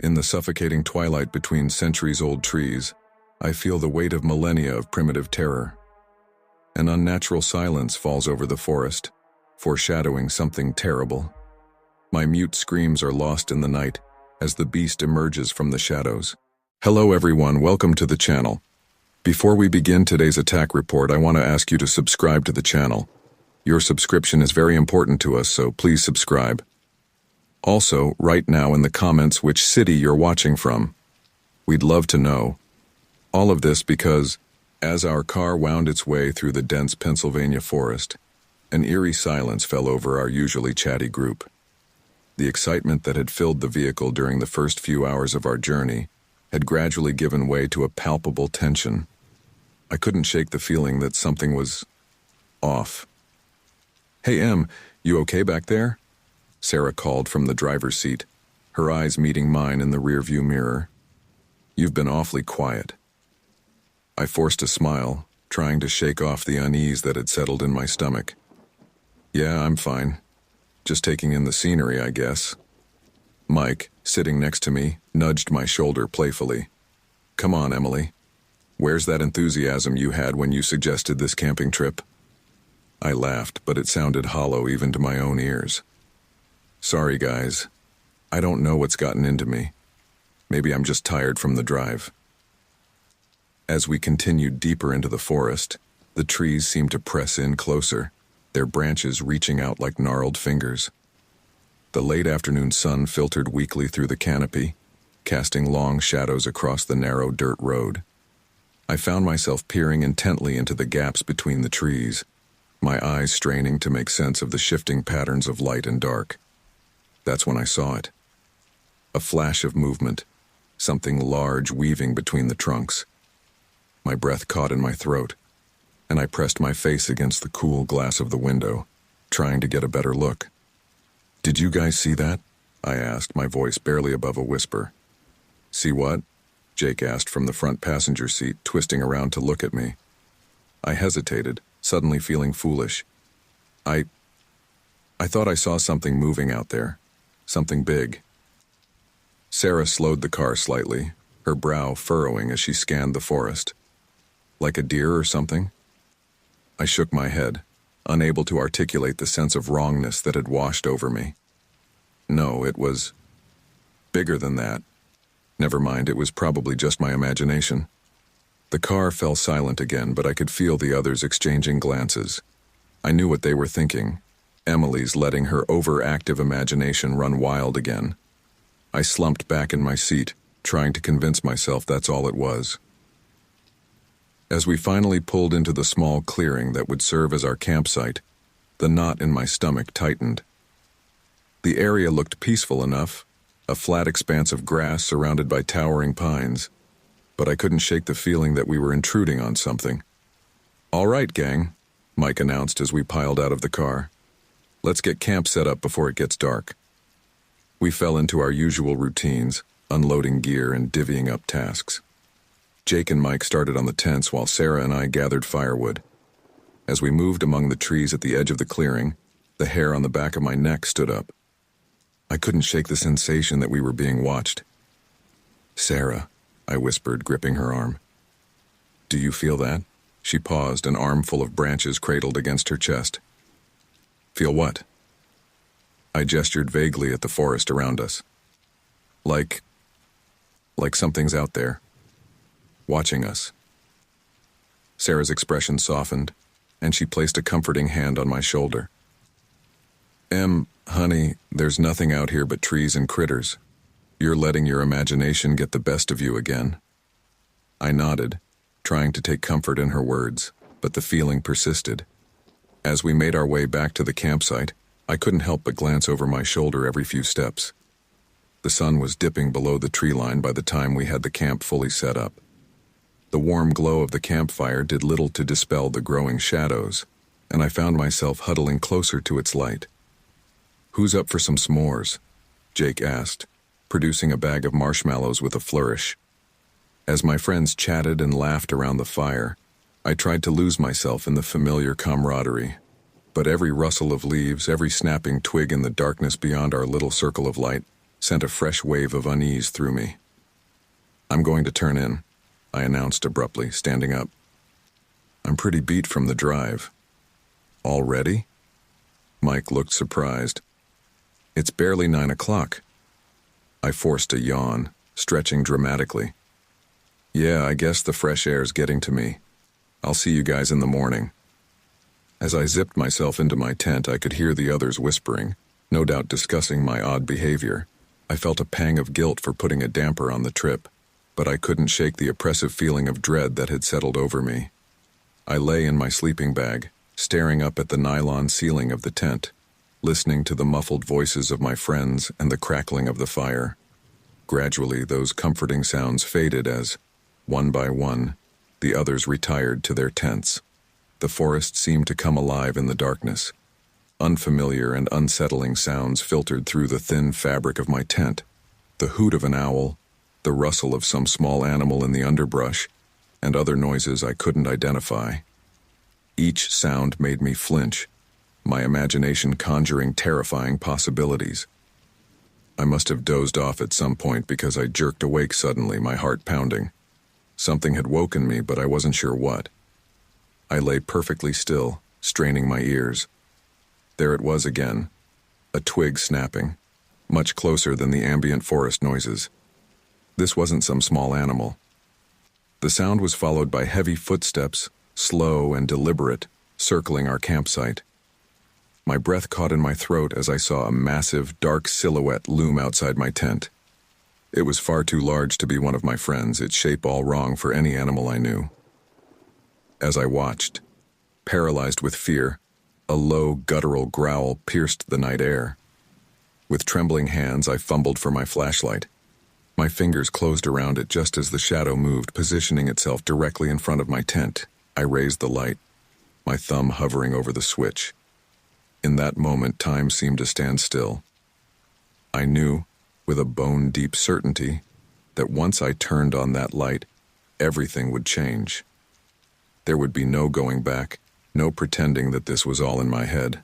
In the suffocating twilight between centuries-old trees, I feel the weight of millennia of primitive terror. An unnatural silence falls over the forest, foreshadowing something terrible. My mute screams are lost in the night as the beast emerges from the shadows. Hello everyone, welcome to the channel. Before we begin today's attack report, I want to ask you to subscribe to the channel. Your subscription is very important to us, so please subscribe. Also, write now in the comments which city you're watching from. We'd love to know. All of this because, as our car wound its way through the dense Pennsylvania forest, an eerie silence fell over our usually chatty group. The excitement that had filled the vehicle during the first few hours of our journey had gradually given way to a palpable tension. I couldn't shake the feeling that something was off. "Hey Em, you okay back there?" Sarah called from the driver's seat, her eyes meeting mine in the rearview mirror. "You've been awfully quiet." I forced a smile, trying to shake off the unease that had settled in my stomach. "Yeah, I'm fine. Just taking in the scenery, I guess." Mike, sitting next to me, nudged my shoulder playfully. "Come on, Emily. Where's that enthusiasm you had when you suggested this camping trip?" I laughed, but it sounded hollow even to my own ears. "Sorry, guys. I don't know what's gotten into me. Maybe I'm just tired from the drive." As we continued deeper into the forest, the trees seemed to press in closer, their branches reaching out like gnarled fingers. The late afternoon sun filtered weakly through the canopy, casting long shadows across the narrow dirt road. I found myself peering intently into the gaps between the trees, my eyes straining to make sense of the shifting patterns of light and dark. That's when I saw it. A flash of movement, something large weaving between the trunks. My breath caught in my throat, and I pressed my face against the cool glass of the window, trying to get a better look. "Did you guys see that?" I asked, my voice barely above a whisper. "See what?" Jake asked from the front passenger seat, twisting around to look at me. I hesitated, suddenly feeling foolish. I thought I saw something moving out there. Something big." Sarah slowed the car slightly, her brow furrowing as she scanned the forest. "Like a deer or something?" I shook my head, unable to articulate the sense of wrongness that had washed over me. "No, it was bigger than that. Never mind, it was probably just my imagination." The car fell silent again, but I could feel the others exchanging glances. I knew what they were thinking. Emily's letting her overactive imagination run wild again. I slumped back in my seat, trying to convince myself that's all it was. As we finally pulled into the small clearing that would serve as our campsite, the knot in my stomach tightened. The area looked peaceful enough, a flat expanse of grass surrounded by towering pines, but I couldn't shake the feeling that we were intruding on something. "All right, gang," Mike announced as we piled out of the car. "Let's get camp set up before it gets dark." We fell into our usual routines, unloading gear and divvying up tasks. Jake and Mike started on the tents while Sarah and I gathered firewood. As we moved among the trees at the edge of the clearing, the hair on the back of my neck stood up. I couldn't shake the sensation that we were being watched. "Sarah," I whispered, gripping her arm. "Do you feel that?" She paused, an armful of branches cradled against her chest. "Feel what?" I gestured vaguely at the forest around us. Like something's out there, watching us." Sarah's expression softened, and she placed a comforting hand on my shoulder. Honey, there's nothing out here but trees and critters. You're letting your imagination get the best of you again." I nodded, trying to take comfort in her words, but the feeling persisted. As we made our way back to the campsite, I couldn't help but glance over my shoulder every few steps. The sun was dipping below the tree line by the time we had the camp fully set up. The warm glow of the campfire did little to dispel the growing shadows, and I found myself huddling closer to its light. "Who's up for some s'mores?" Jake asked, producing a bag of marshmallows with a flourish. As my friends chatted and laughed around the fire, I tried to lose myself in the familiar camaraderie. But every rustle of leaves, every snapping twig in the darkness beyond our little circle of light, sent a fresh wave of unease through me. "I'm going to turn in," I announced abruptly, standing up. "I'm pretty beat from the drive." "Already?" Mike looked surprised. "It's barely 9 o'clock. I forced a yawn, stretching dramatically. "Yeah, I guess the fresh air's getting to me. I'll see you guys in the morning." As I zipped myself into my tent, I could hear the others whispering, no doubt discussing my odd behavior. I felt a pang of guilt for putting a damper on the trip, but I couldn't shake the oppressive feeling of dread that had settled over me. I lay in my sleeping bag, staring up at the nylon ceiling of the tent, listening to the muffled voices of my friends and the crackling of the fire. Gradually, those comforting sounds faded as, one by one, the others retired to their tents. The forest seemed to come alive in the darkness. Unfamiliar and unsettling sounds filtered through the thin fabric of my tent. The hoot of an owl, the rustle of some small animal in the underbrush, and other noises I couldn't identify. Each sound made me flinch, my imagination conjuring terrifying possibilities. I must have dozed off at some point because I jerked awake suddenly, my heart pounding. Something had woken me, but I wasn't sure what. I lay perfectly still, straining my ears. There it was again, a twig snapping, much closer than the ambient forest noises. This wasn't some small animal. The sound was followed by heavy footsteps, slow and deliberate, circling our campsite. My breath caught in my throat as I saw a massive, dark silhouette loom outside my tent. It was far too large to be one of my friends, its shape all wrong for any animal I knew. As I watched, paralyzed with fear, a low, guttural growl pierced the night air. With trembling hands, I fumbled for my flashlight. My fingers closed around it just as the shadow moved, positioning itself directly in front of my tent. I raised the light, my thumb hovering over the switch. In that moment, time seemed to stand still. I knew, with a bone-deep certainty, that once I turned on that light, everything would change. There would be no going back, no pretending that this was all in my head.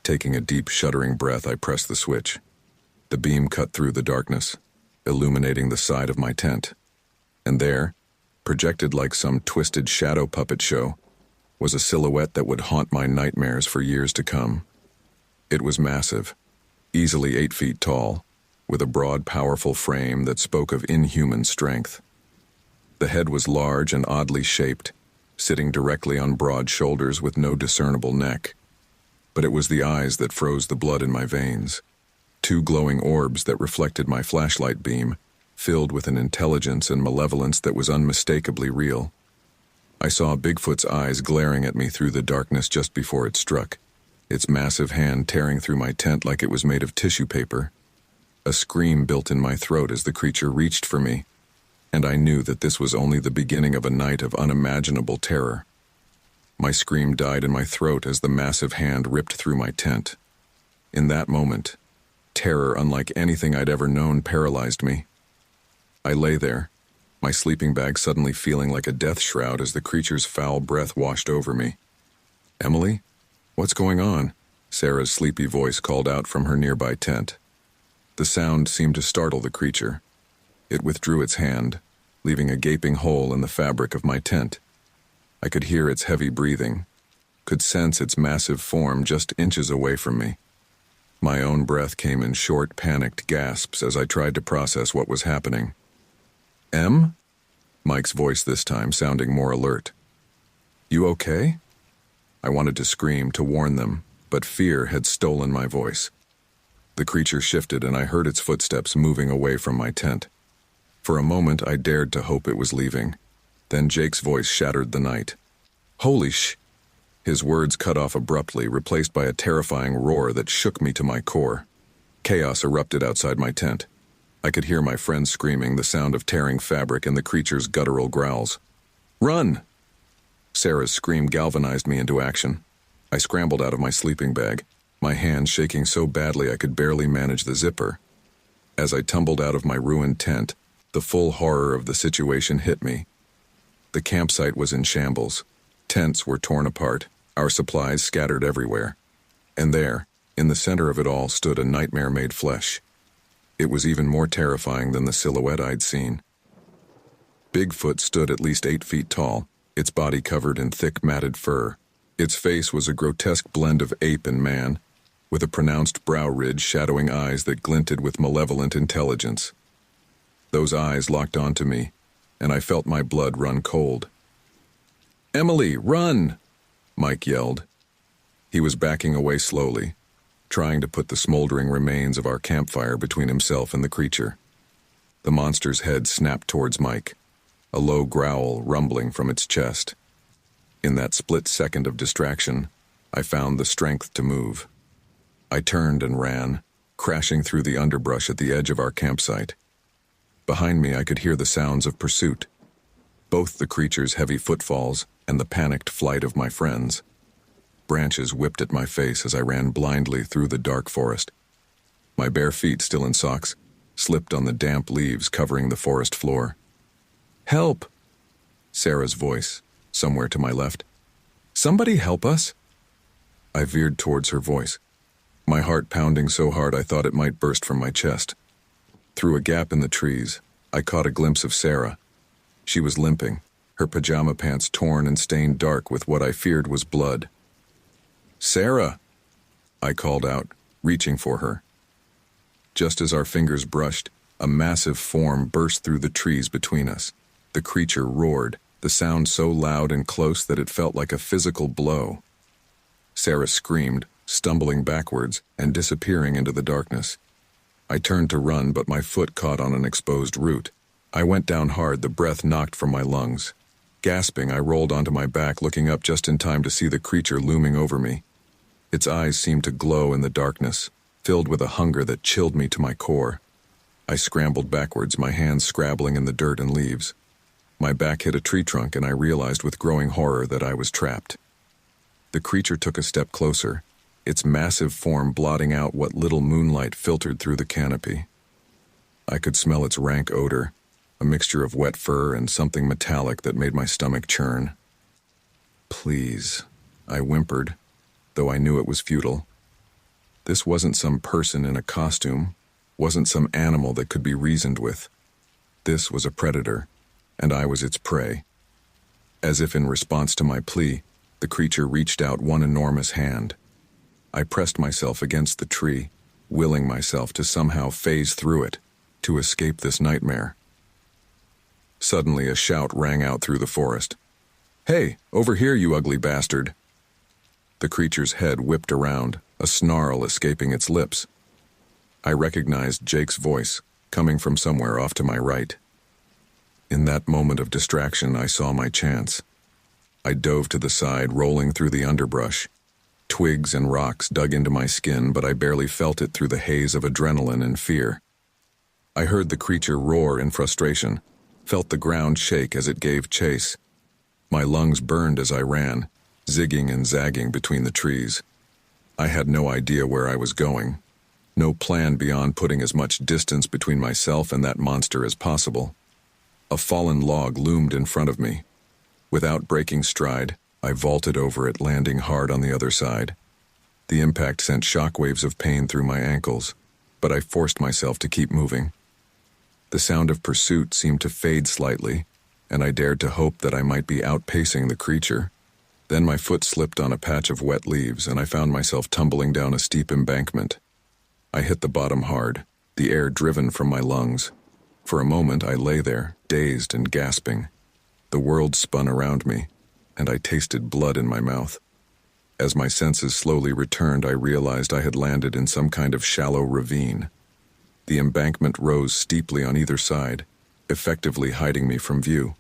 Taking a deep, shuddering breath, I pressed the switch. The beam cut through the darkness, illuminating the side of my tent. And there, projected like some twisted shadow puppet show, was a silhouette that would haunt my nightmares for years to come. It was massive, easily 8 feet tall, with a broad, powerful frame that spoke of inhuman strength. The head was large and oddly shaped, sitting directly on broad shoulders with no discernible neck. But it was the eyes that froze the blood in my veins. 2 glowing orbs that reflected my flashlight beam, filled with an intelligence and malevolence that was unmistakably real. I saw Bigfoot's eyes glaring at me through the darkness just before it struck, its massive hand tearing through my tent like it was made of tissue paper. A scream built in my throat as the creature reached for me, and I knew that this was only the beginning of a night of unimaginable terror. My scream died in my throat as the massive hand ripped through my tent. In that moment, terror unlike anything I'd ever known paralyzed me. I lay there, my sleeping bag suddenly feeling like a death shroud as the creature's foul breath washed over me. "Emily? What's going on?" Sarah's sleepy voice called out from her nearby tent. The sound seemed to startle the creature. It withdrew its hand, leaving a gaping hole in the fabric of my tent. I could hear its heavy breathing, could sense its massive form just inches away from me. My own breath came in short, panicked gasps as I tried to process what was happening. "Em?" Mike's voice this time sounding more alert. "You okay?" I wanted to scream, to warn them, but fear had stolen my voice. The creature shifted and I heard its footsteps moving away from my tent. For a moment, I dared to hope it was leaving. Then Jake's voice shattered the night. "Holy sh..." His words cut off abruptly, replaced by a terrifying roar that shook me to my core. Chaos erupted outside my tent. I could hear my friends screaming, the sound of tearing fabric and the creature's guttural growls. "Run!" Sarah's scream galvanized me into action. I scrambled out of my sleeping bag, my hands shaking so badly I could barely manage the zipper. As I tumbled out of my ruined tent, the full horror of the situation hit me. The campsite was in shambles. Tents were torn apart, our supplies scattered everywhere. And there, in the center of it all, stood a nightmare made flesh. It was even more terrifying than the silhouette I'd seen. Bigfoot stood at least 8 feet tall, its body covered in thick matted fur. Its face was a grotesque blend of ape and man, with a pronounced brow ridge shadowing eyes that glinted with malevolent intelligence. Those eyes locked onto me, and I felt my blood run cold. "Emily, run!" Mike yelled. He was backing away slowly, trying to put the smoldering remains of our campfire between himself and the creature. The monster's head snapped towards Mike, a low growl rumbling from its chest. In that split second of distraction, I found the strength to move. I turned and ran, crashing through the underbrush at the edge of our campsite. Behind me, I could hear the sounds of pursuit, both the creature's heavy footfalls and the panicked flight of my friends. Branches whipped at my face as I ran blindly through the dark forest. My bare feet, still in socks, slipped on the damp leaves covering the forest floor. "Help!" Sarah's voice, somewhere to my left. "Somebody help us!" I veered towards her voice, my heart pounding so hard I thought it might burst from my chest. Through a gap in the trees, I caught a glimpse of Sarah. She was limping, her pajama pants torn and stained dark with what I feared was blood. "Sarah!" I called out, reaching for her. Just as our fingers brushed, a massive form burst through the trees between us. The creature roared, the sound so loud and close that it felt like a physical blow. Sarah screamed, stumbling backwards and disappearing into the darkness. I turned to run, but my foot caught on an exposed root. I went down hard, the breath knocked from my lungs. Gasping, I rolled onto my back, looking up just in time to see the creature looming over me. Its eyes seemed to glow in the darkness, filled with a hunger that chilled me to my core. I scrambled backwards, my hands scrabbling in the dirt and leaves. My back hit a tree trunk, and I realized with growing horror that I was trapped. The creature took a step closer, its massive form blotting out what little moonlight filtered through the canopy. I could smell its rank odor, a mixture of wet fur and something metallic that made my stomach churn. "Please," I whimpered, though I knew it was futile. This wasn't some person in a costume, wasn't some animal that could be reasoned with. This was a predator, and I was its prey. As if in response to my plea, the creature reached out one enormous hand. I pressed myself against the tree, willing myself to somehow phase through it, to escape this nightmare. Suddenly a shout rang out through the forest. "Hey, over here, you ugly bastard!" The creature's head whipped around, a snarl escaping its lips. I recognized Jake's voice, coming from somewhere off to my right. In that moment of distraction, I saw my chance. I dove to the side, rolling through the underbrush. Twigs and rocks dug into my skin, but I barely felt it through the haze of adrenaline and fear. I heard the creature roar in frustration, felt the ground shake as it gave chase. My lungs burned as I ran, zigging and zagging between the trees. I had no idea where I was going, no plan beyond putting as much distance between myself and that monster as possible. A fallen log loomed in front of me. Without breaking stride, I vaulted over it, landing hard on the other side. The impact sent shockwaves of pain through my ankles, but I forced myself to keep moving. The sound of pursuit seemed to fade slightly, and I dared to hope that I might be outpacing the creature. Then my foot slipped on a patch of wet leaves, and I found myself tumbling down a steep embankment. I hit the bottom hard, the air driven from my lungs. For a moment I lay there, dazed and gasping. The world spun around me, and I tasted blood in my mouth. As my senses slowly returned, I realized I had landed in some kind of shallow ravine. The embankment rose steeply on either side, effectively hiding me from view.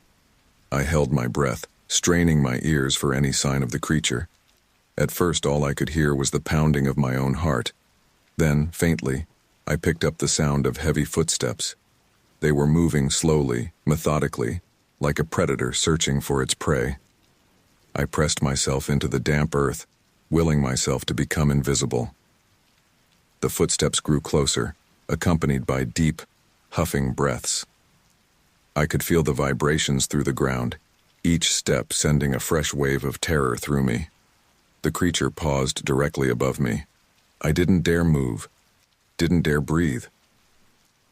I held my breath, straining my ears for any sign of the creature. At first, all I could hear was the pounding of my own heart. Then, faintly, I picked up the sound of heavy footsteps. They were moving slowly, methodically, like a predator searching for its prey. I pressed myself into the damp earth, willing myself to become invisible. The footsteps grew closer, accompanied by deep, huffing breaths. I could feel the vibrations through the ground, each step sending a fresh wave of terror through me. The creature paused directly above me. I didn't dare move, didn't dare breathe.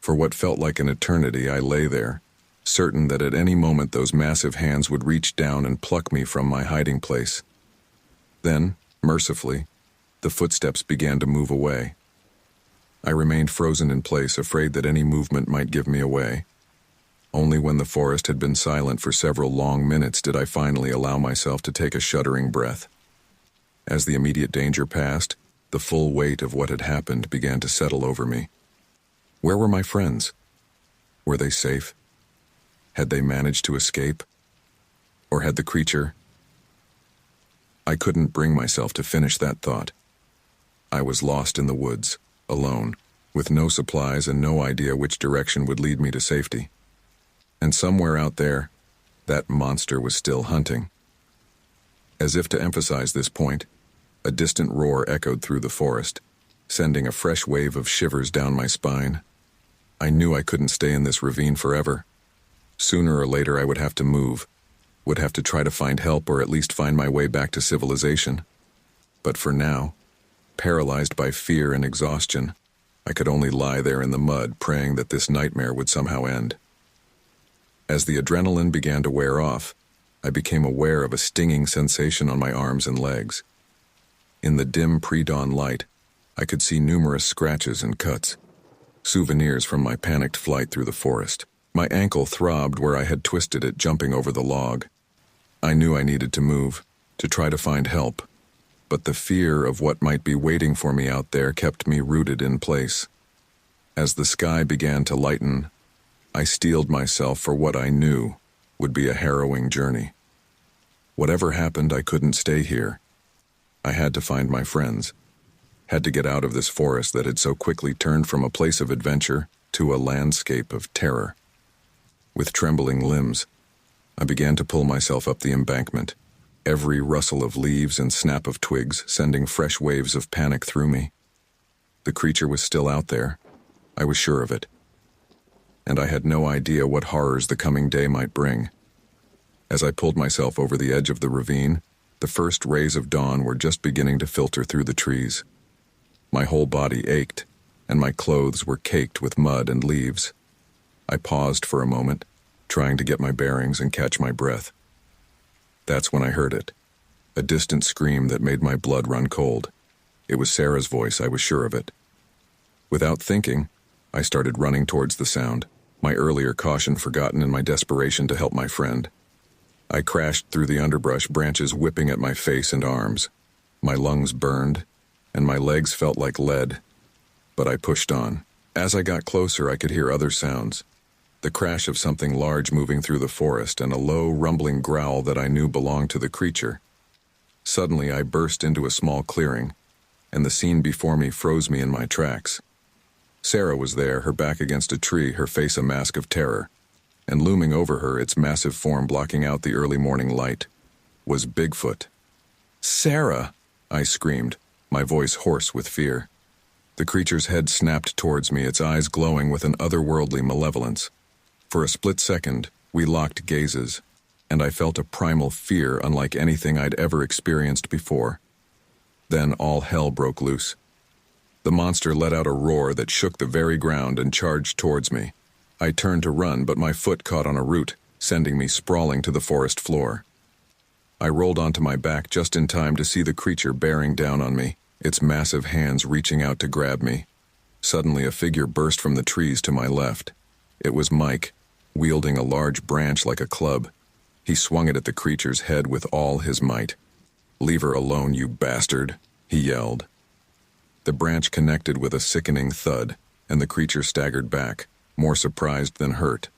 For what felt like an eternity, I lay there, certain that at any moment those massive hands would reach down and pluck me from my hiding place. Then, mercifully, the footsteps began to move away. I remained frozen in place, afraid that any movement might give me away. Only when the forest had been silent for several long minutes did I finally allow myself to take a shuddering breath. As the immediate danger passed, the full weight of what had happened began to settle over me. Where were my friends? Were they safe? Had they managed to escape? Or had the creature... I couldn't bring myself to finish that thought. I was lost in the woods, alone, with no supplies and no idea which direction would lead me to safety. And somewhere out there, that monster was still hunting. As if to emphasize this point, a distant roar echoed through the forest, sending a fresh wave of shivers down my spine. I knew I couldn't stay in this ravine forever. Sooner or later I would have to move, would have to try to find help or at least find my way back to civilization. But for now, paralyzed by fear and exhaustion, I could only lie there in the mud praying that this nightmare would somehow end. As the adrenaline began to wear off, I became aware of a stinging sensation on my arms and legs. In the dim pre-dawn light, I could see numerous scratches and cuts, souvenirs from my panicked flight through the forest. My ankle throbbed where I had twisted it jumping over the log. I knew I needed to move, to try to find help, but the fear of what might be waiting for me out there kept me rooted in place. As the sky began to lighten, I steeled myself for what I knew would be a harrowing journey. Whatever happened, I couldn't stay here. I had to find my friends, had to get out of this forest that had so quickly turned from a place of adventure to a landscape of terror. With trembling limbs, I began to pull myself up the embankment, every rustle of leaves and snap of twigs sending fresh waves of panic through me. The creature was still out there, I was sure of it, and I had no idea what horrors the coming day might bring. As I pulled myself over the edge of the ravine, the first rays of dawn were just beginning to filter through the trees. My whole body ached, and my clothes were caked with mud and leaves. I paused for a moment, trying to get my bearings and catch my breath. That's when I heard it, a distant scream that made my blood run cold. It was Sarah's voice, I was sure of it. Without thinking, I started running towards the sound, my earlier caution forgotten in my desperation to help my friend. I crashed through the underbrush, branches whipping at my face and arms. My lungs burned, and my legs felt like lead, but I pushed on. As I got closer, I could hear other sounds. The crash of something large moving through the forest and a low, rumbling growl that I knew belonged to the creature. Suddenly, I burst into a small clearing, and the scene before me froze me in my tracks. Sarah was there, her back against a tree, her face a mask of terror, and looming over her, its massive form blocking out the early morning light, was Bigfoot. "Sarah!" I screamed, my voice hoarse with fear. The creature's head snapped towards me, its eyes glowing with an otherworldly malevolence. For a split second, we locked gazes, and I felt a primal fear unlike anything I'd ever experienced before. Then all hell broke loose. The monster let out a roar that shook the very ground and charged towards me. I turned to run, but my foot caught on a root, sending me sprawling to the forest floor. I rolled onto my back just in time to see the creature bearing down on me, its massive hands reaching out to grab me. Suddenly, a figure burst from the trees to my left. It was Mike, wielding a large branch like a club. He swung it at the creature's head with all his might. "Leave her alone, you bastard," he yelled. The branch connected with a sickening thud, and the creature staggered back, more surprised than hurt.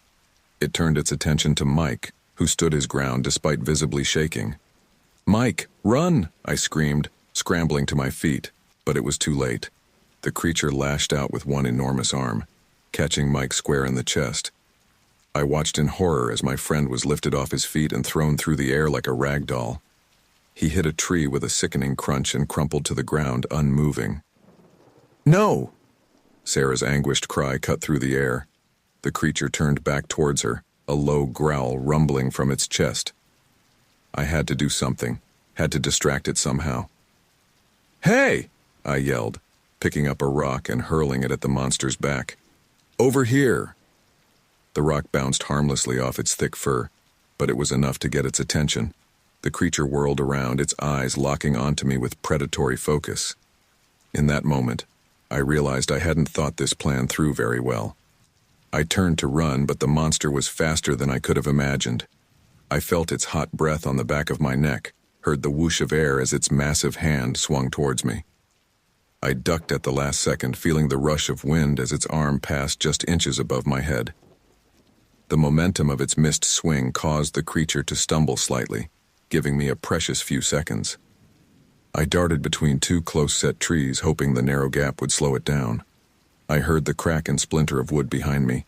It turned its attention to Mike, who stood his ground despite visibly shaking. "Mike, run!" I screamed, scrambling to my feet, but it was too late. The creature lashed out with one enormous arm, catching Mike square in the chest. I watched in horror as my friend was lifted off his feet and thrown through the air like a rag doll. He hit a tree with a sickening crunch and crumpled to the ground, unmoving. "No!" Sarah's anguished cry cut through the air. The creature turned back towards her, a low growl rumbling from its chest. I had to do something, had to distract it somehow. "Hey!" I yelled, picking up a rock and hurling it at the monster's back. Over here! The rock bounced harmlessly off its thick fur, but it was enough to get its attention. The creature whirled around, its eyes locking onto me with predatory focus. In that moment, I realized I hadn't thought this plan through very well. I turned to run, but the monster was faster than I could have imagined. I felt its hot breath on the back of my neck, heard the whoosh of air as its massive hand swung towards me. I ducked at the last second, feeling the rush of wind as its arm passed just inches above my head. The momentum of its missed swing caused the creature to stumble slightly, giving me a precious few seconds. I darted between two close-set trees, hoping the narrow gap would slow it down. I heard the crack and splinter of wood behind me,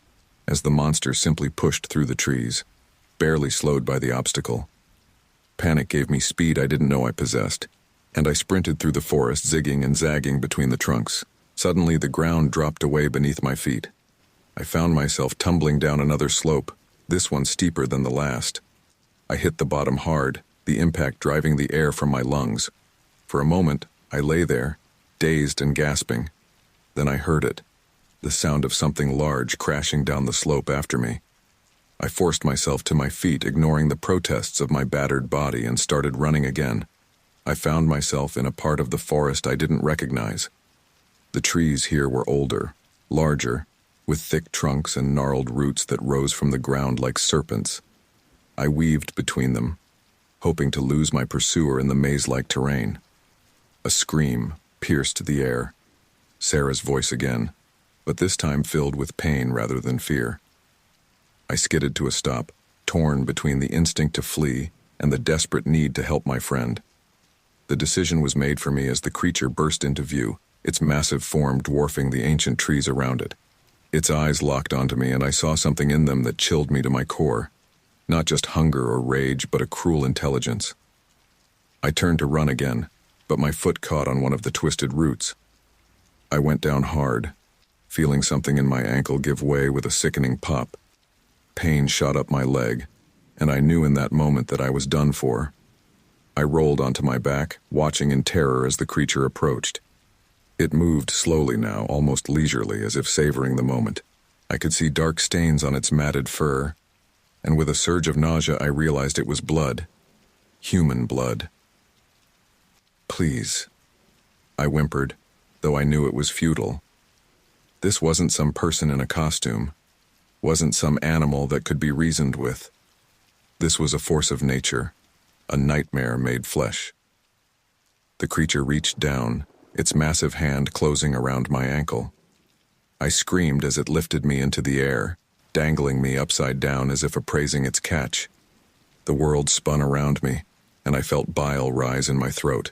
as the monster simply pushed through the trees, barely slowed by the obstacle. Panic gave me speed I didn't know I possessed, and I sprinted through the forest, zigging and zagging between the trunks. Suddenly, the ground dropped away beneath my feet. I found myself tumbling down another slope, this one steeper than the last. I hit the bottom hard, the impact driving the air from my lungs. For a moment, I lay there, dazed and gasping. Then I heard it, the sound of something large crashing down the slope after me. I forced myself to my feet, ignoring the protests of my battered body, and started running again. I found myself in a part of the forest I didn't recognize. The trees here were older, larger, with thick trunks and gnarled roots that rose from the ground like serpents. I weaved between them, hoping to lose my pursuer in the maze-like terrain. A scream pierced the air. Sarah's voice again, but this time filled with pain rather than fear. I skidded to a stop, torn between the instinct to flee and the desperate need to help my friend. The decision was made for me as the creature burst into view, its massive form dwarfing the ancient trees around it. Its eyes locked onto me, and I saw something in them that chilled me to my core. Not just hunger or rage, but a cruel intelligence. I turned to run again, but my foot caught on one of the twisted roots. I went down hard, feeling something in my ankle give way with a sickening pop. Pain shot up my leg, and I knew in that moment that I was done for. I rolled onto my back, watching in terror as the creature approached. It moved slowly now, almost leisurely, as if savoring the moment. I could see dark stains on its matted fur, and with a surge of nausea I realized it was blood. Human blood. "Please," I whimpered, though I knew it was futile. This wasn't some person in a costume, wasn't some animal that could be reasoned with. This was a force of nature, a nightmare made flesh. The creature reached down, its massive hand closing around my ankle. I screamed as it lifted me into the air, dangling me upside down as if appraising its catch. The world spun around me, and I felt bile rise in my throat.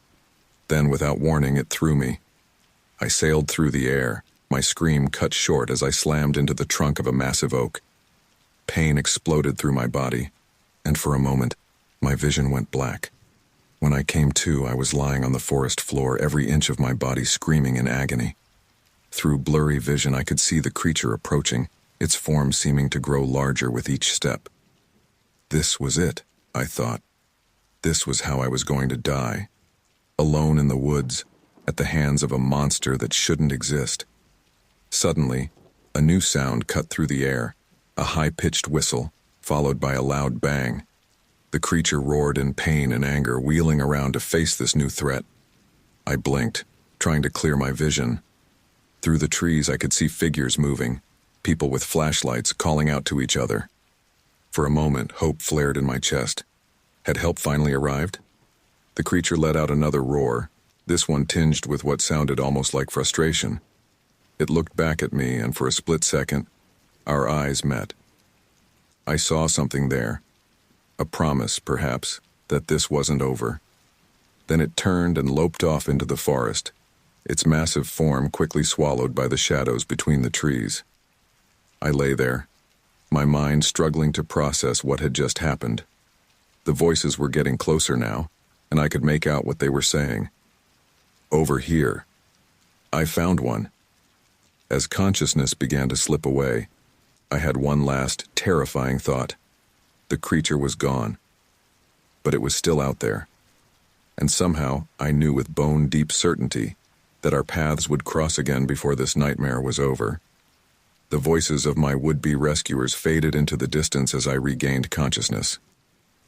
Then, without warning, it threw me. I sailed through the air, my scream cut short as I slammed into the trunk of a massive oak. Pain exploded through my body, and for a moment, my vision went black. When I came to, I was lying on the forest floor, every inch of my body screaming in agony. Through blurry vision, I could see the creature approaching, its form seeming to grow larger with each step. This was it, I thought. This was how I was going to die. Alone in the woods, at the hands of a monster that shouldn't exist. Suddenly, a new sound cut through the air, a high-pitched whistle, followed by a loud bang. The creature roared in pain and anger, wheeling around to face this new threat. I blinked, trying to clear my vision. Through the trees, I could see figures moving, people with flashlights calling out to each other. For a moment, hope flared in my chest. Had help finally arrived? The creature let out another roar, this one tinged with what sounded almost like frustration. It looked back at me, and for a split second, our eyes met. I saw something there. A promise, perhaps, that this wasn't over. Then it turned and loped off into the forest, its massive form quickly swallowed by the shadows between the trees. I lay there, my mind struggling to process what had just happened. The voices were getting closer now, and I could make out what they were saying. Over here. I found one. As consciousness began to slip away, I had one last, terrifying thought. The creature was gone, but it was still out there. And somehow, I knew with bone-deep certainty that our paths would cross again before this nightmare was over. The voices of my would-be rescuers faded into the distance as I regained consciousness.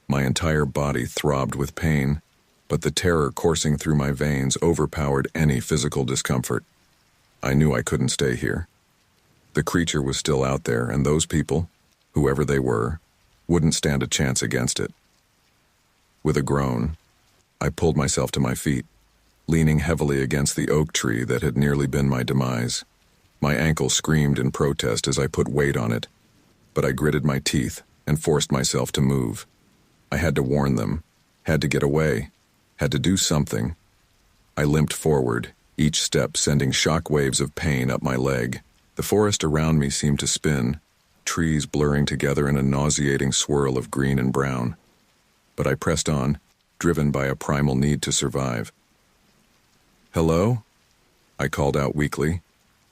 My entire body throbbed with pain, but the terror coursing through my veins overpowered any physical discomfort. I knew I couldn't stay here. The creature was still out there, and those people, whoever they were, wouldn't stand a chance against it. With a groan, I pulled myself to my feet, leaning heavily against the oak tree that had nearly been my demise. My ankle screamed in protest as I put weight on it, but I gritted my teeth and forced myself to move. I had to warn them, had to get away, had to do something. I limped forward, each step sending shock waves of pain up my leg. The forest around me seemed to spin, trees blurring together in a nauseating swirl of green and brown. But I pressed on, driven by a primal need to survive. "Hello?" I called out weakly,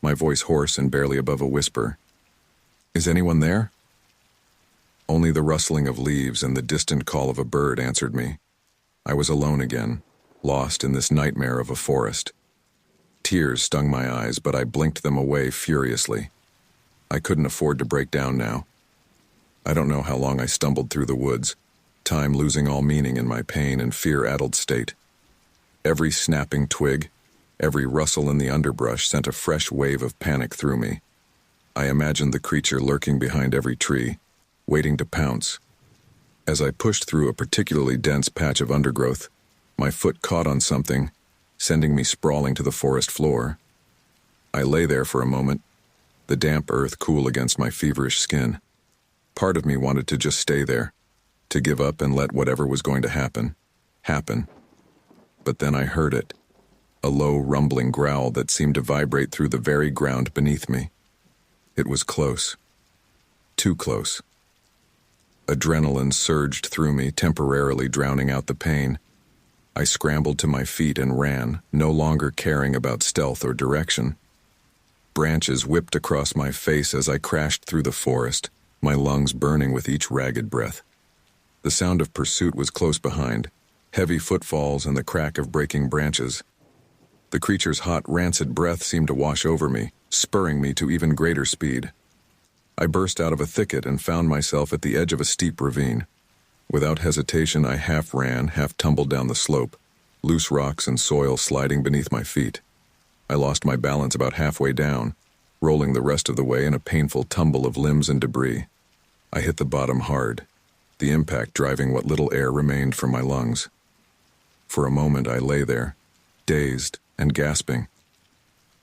my voice hoarse and barely above a whisper. "Is anyone there?" Only the rustling of leaves and the distant call of a bird answered me. I was alone again, lost in this nightmare of a forest. Tears stung my eyes, but I blinked them away furiously. I couldn't afford to break down now. I don't know how long I stumbled through the woods, time losing all meaning in my pain and fear-addled state. Every snapping twig, every rustle in the underbrush sent a fresh wave of panic through me. I imagined the creature lurking behind every tree, waiting to pounce. As I pushed through a particularly dense patch of undergrowth, my foot caught on something, sending me sprawling to the forest floor. I lay there for a moment, the damp earth cool against my feverish skin. Part of me wanted to just stay there, to give up and let whatever was going to happen. But then I heard it, a low rumbling growl that seemed to vibrate through the very ground beneath me. It was close. Too close. Adrenaline surged through me, temporarily drowning out the pain. I scrambled to my feet and ran, no longer caring about stealth or direction. Branches whipped across my face as I crashed through the forest, my lungs burning with each ragged breath. The sound of pursuit was close behind, heavy footfalls and the crack of breaking branches. The creature's hot, rancid breath seemed to wash over me, spurring me to even greater speed. I burst out of a thicket and found myself at the edge of a steep ravine. Without hesitation, I half ran, half tumbled down the slope, loose rocks and soil sliding beneath my feet. I lost my balance about halfway down, rolling the rest of the way in a painful tumble of limbs and debris. I hit the bottom hard, the impact driving what little air remained from my lungs. For a moment I lay there, dazed and gasping.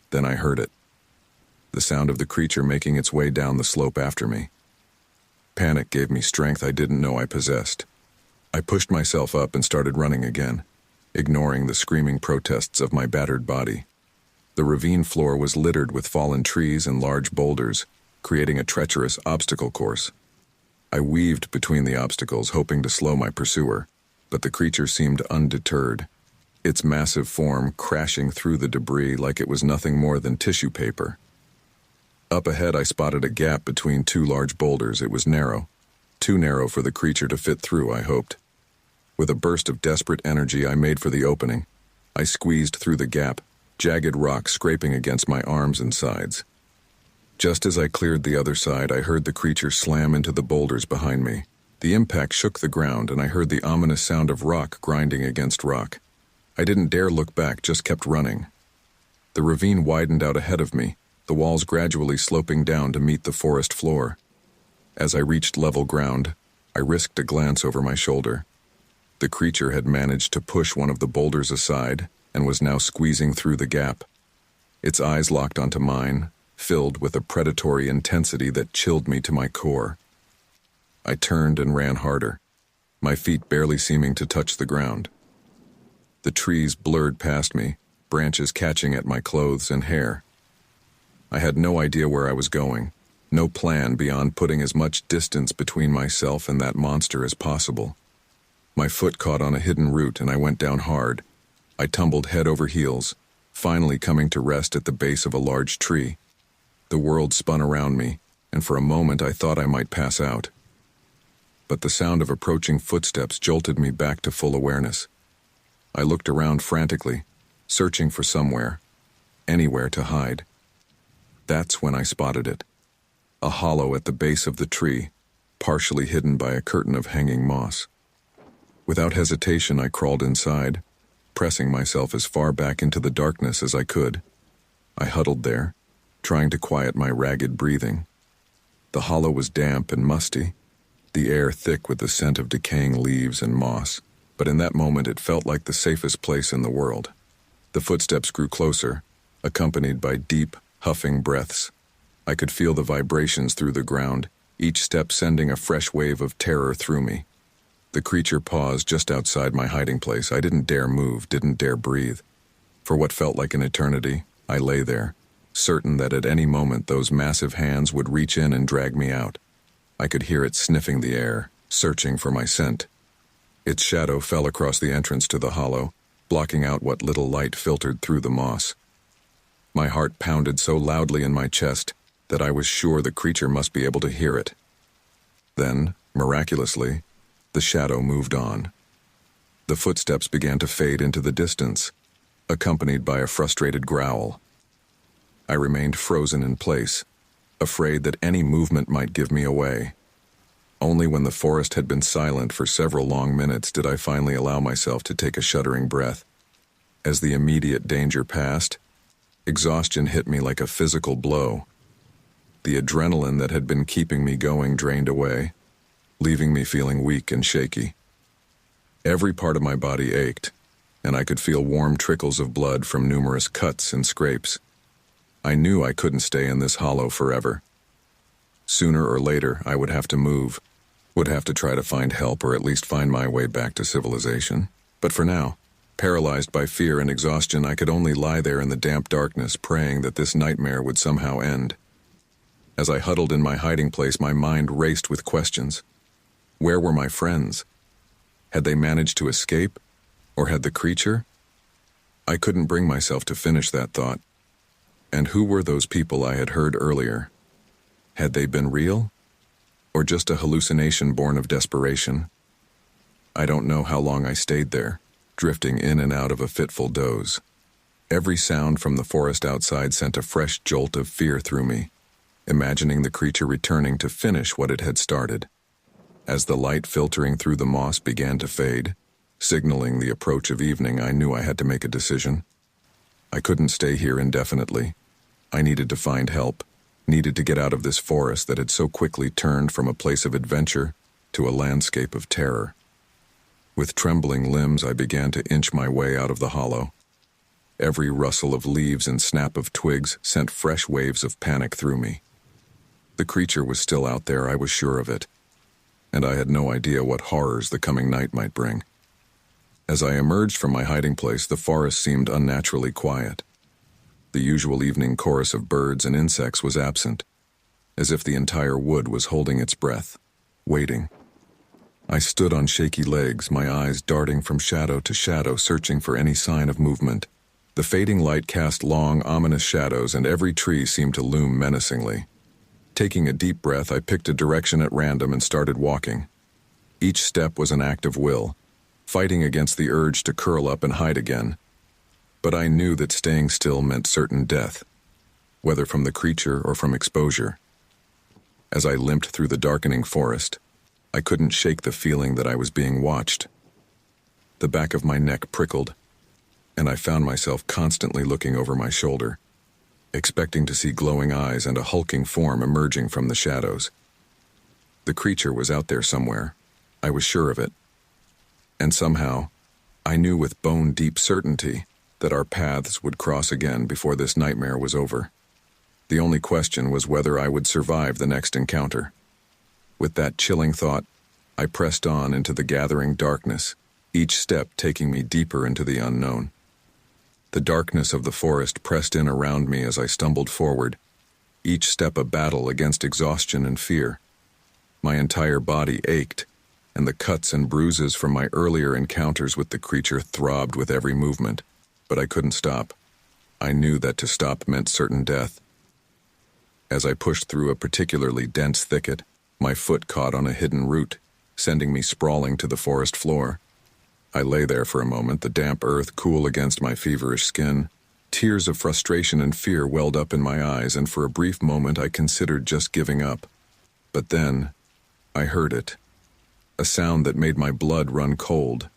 Then I heard it, the sound of the creature making its way down the slope after me. Panic gave me strength I didn't know I possessed. I pushed myself up and started running again, ignoring the screaming protests of my battered body. The ravine floor was littered with fallen trees and large boulders, creating a treacherous obstacle course. I weaved between the obstacles, hoping to slow my pursuer, but the creature seemed undeterred, its massive form crashing through the debris like it was nothing more than tissue paper. Up ahead, I spotted a gap between two large boulders. It was narrow, too narrow for the creature to fit through, I hoped. With a burst of desperate energy, I made for the opening. I squeezed through the gap, jagged rock scraping against my arms and sides. Just as I cleared the other side, I heard the creature slam into the boulders behind me. The impact shook the ground, and I heard the ominous sound of rock grinding against rock. I didn't dare look back, just kept running. The ravine widened out ahead of me, the walls gradually sloping down to meet the forest floor. As I reached level ground, I risked a glance over my shoulder. The creature had managed to push one of the boulders aside and was now squeezing through the gap. Its eyes locked onto mine, filled with a predatory intensity that chilled me to my core. I turned and ran harder, my feet barely seeming to touch the ground. The trees blurred past me, branches catching at my clothes and hair. I had no idea where I was going, no plan beyond putting as much distance between myself and that monster as possible. My foot caught on a hidden root and I went down hard. I tumbled head over heels, finally coming to rest at the base of a large tree. The world spun around me, and for a moment I thought I might pass out. But the sound of approaching footsteps jolted me back to full awareness. I looked around frantically, searching for somewhere, anywhere to hide. That's when I spotted it, a hollow at the base of the tree, partially hidden by a curtain of hanging moss. Without hesitation, I crawled inside, pressing myself as far back into the darkness as I could. I huddled there, trying to quiet my ragged breathing. The hollow was damp and musty, the air thick with the scent of decaying leaves and moss, but in that moment it felt like the safest place in the world. The footsteps grew closer, accompanied by deep, huffing breaths. I could feel the vibrations through the ground, each step sending a fresh wave of terror through me. The creature paused just outside my hiding place. I didn't dare move, didn't dare breathe. For what felt like an eternity, I lay there, certain that at any moment those massive hands would reach in and drag me out. I could hear it sniffing the air, searching for my scent. Its shadow fell across the entrance to the hollow, blocking out what little light filtered through the moss. My heart pounded so loudly in my chest that I was sure the creature must be able to hear it. Then, miraculously, the shadow moved on. The footsteps began to fade into the distance, accompanied by a frustrated growl. I remained frozen in place, afraid that any movement might give me away. Only when the forest had been silent for several long minutes did I finally allow myself to take a shuddering breath. As the immediate danger passed, exhaustion hit me like a physical blow. The adrenaline that had been keeping me going drained away, leaving me feeling weak and shaky. Every part of my body ached, and I could feel warm trickles of blood from numerous cuts and scrapes. I knew I couldn't stay in this hollow forever. Sooner or later, I would have to move, would have to try to find help or at least find my way back to civilization. But for now, paralyzed by fear and exhaustion, I could only lie there in the damp darkness, praying that this nightmare would somehow end. As I huddled in my hiding place, my mind raced with questions. Where were my friends? Had they managed to escape? Or had the creature? I couldn't bring myself to finish that thought. And who were those people I had heard earlier? Had they been real? Or just a hallucination born of desperation? I don't know how long I stayed there, drifting in and out of a fitful doze. Every sound from the forest outside sent a fresh jolt of fear through me, imagining the creature returning to finish what it had started. As the light filtering through the moss began to fade, signaling the approach of evening, I knew I had to make a decision. I couldn't stay here indefinitely. I needed to find help, needed to get out of this forest that had so quickly turned from a place of adventure to a landscape of terror. With trembling limbs, I began to inch my way out of the hollow. Every rustle of leaves and snap of twigs sent fresh waves of panic through me. The creature was still out there, I was sure of it, and I had no idea what horrors the coming night might bring. As I emerged from my hiding place, the forest seemed unnaturally quiet. The usual evening chorus of birds and insects was absent, as if the entire wood was holding its breath, waiting. I stood on shaky legs, my eyes darting from shadow to shadow, searching for any sign of movement. The fading light cast long, ominous shadows, and every tree seemed to loom menacingly. Taking a deep breath, I picked a direction at random and started walking. Each step was an act of will, fighting against the urge to curl up and hide again. But I knew that staying still meant certain death, whether from the creature or from exposure. As I limped through the darkening forest, I couldn't shake the feeling that I was being watched. The back of my neck prickled, and I found myself constantly looking over my shoulder, expecting to see glowing eyes and a hulking form emerging from the shadows. The creature was out there somewhere, I was sure of it. And somehow, I knew with bone-deep certainty that our paths would cross again before this nightmare was over. The only question was whether I would survive the next encounter. With that chilling thought, I pressed on into the gathering darkness, each step taking me deeper into the unknown. The darkness of the forest pressed in around me as I stumbled forward, each step a battle against exhaustion and fear. My entire body ached, and the cuts and bruises from my earlier encounters with the creature throbbed with every movement. But I couldn't stop. I knew that to stop meant certain death. As I pushed through a particularly dense thicket, my foot caught on a hidden root, sending me sprawling to the forest floor. I lay there for a moment, the damp earth cool against my feverish skin, Tears of frustration and fear welled up in my eyes, and for a brief moment I considered just giving up. But then, I heard it. A sound that made my blood run cold.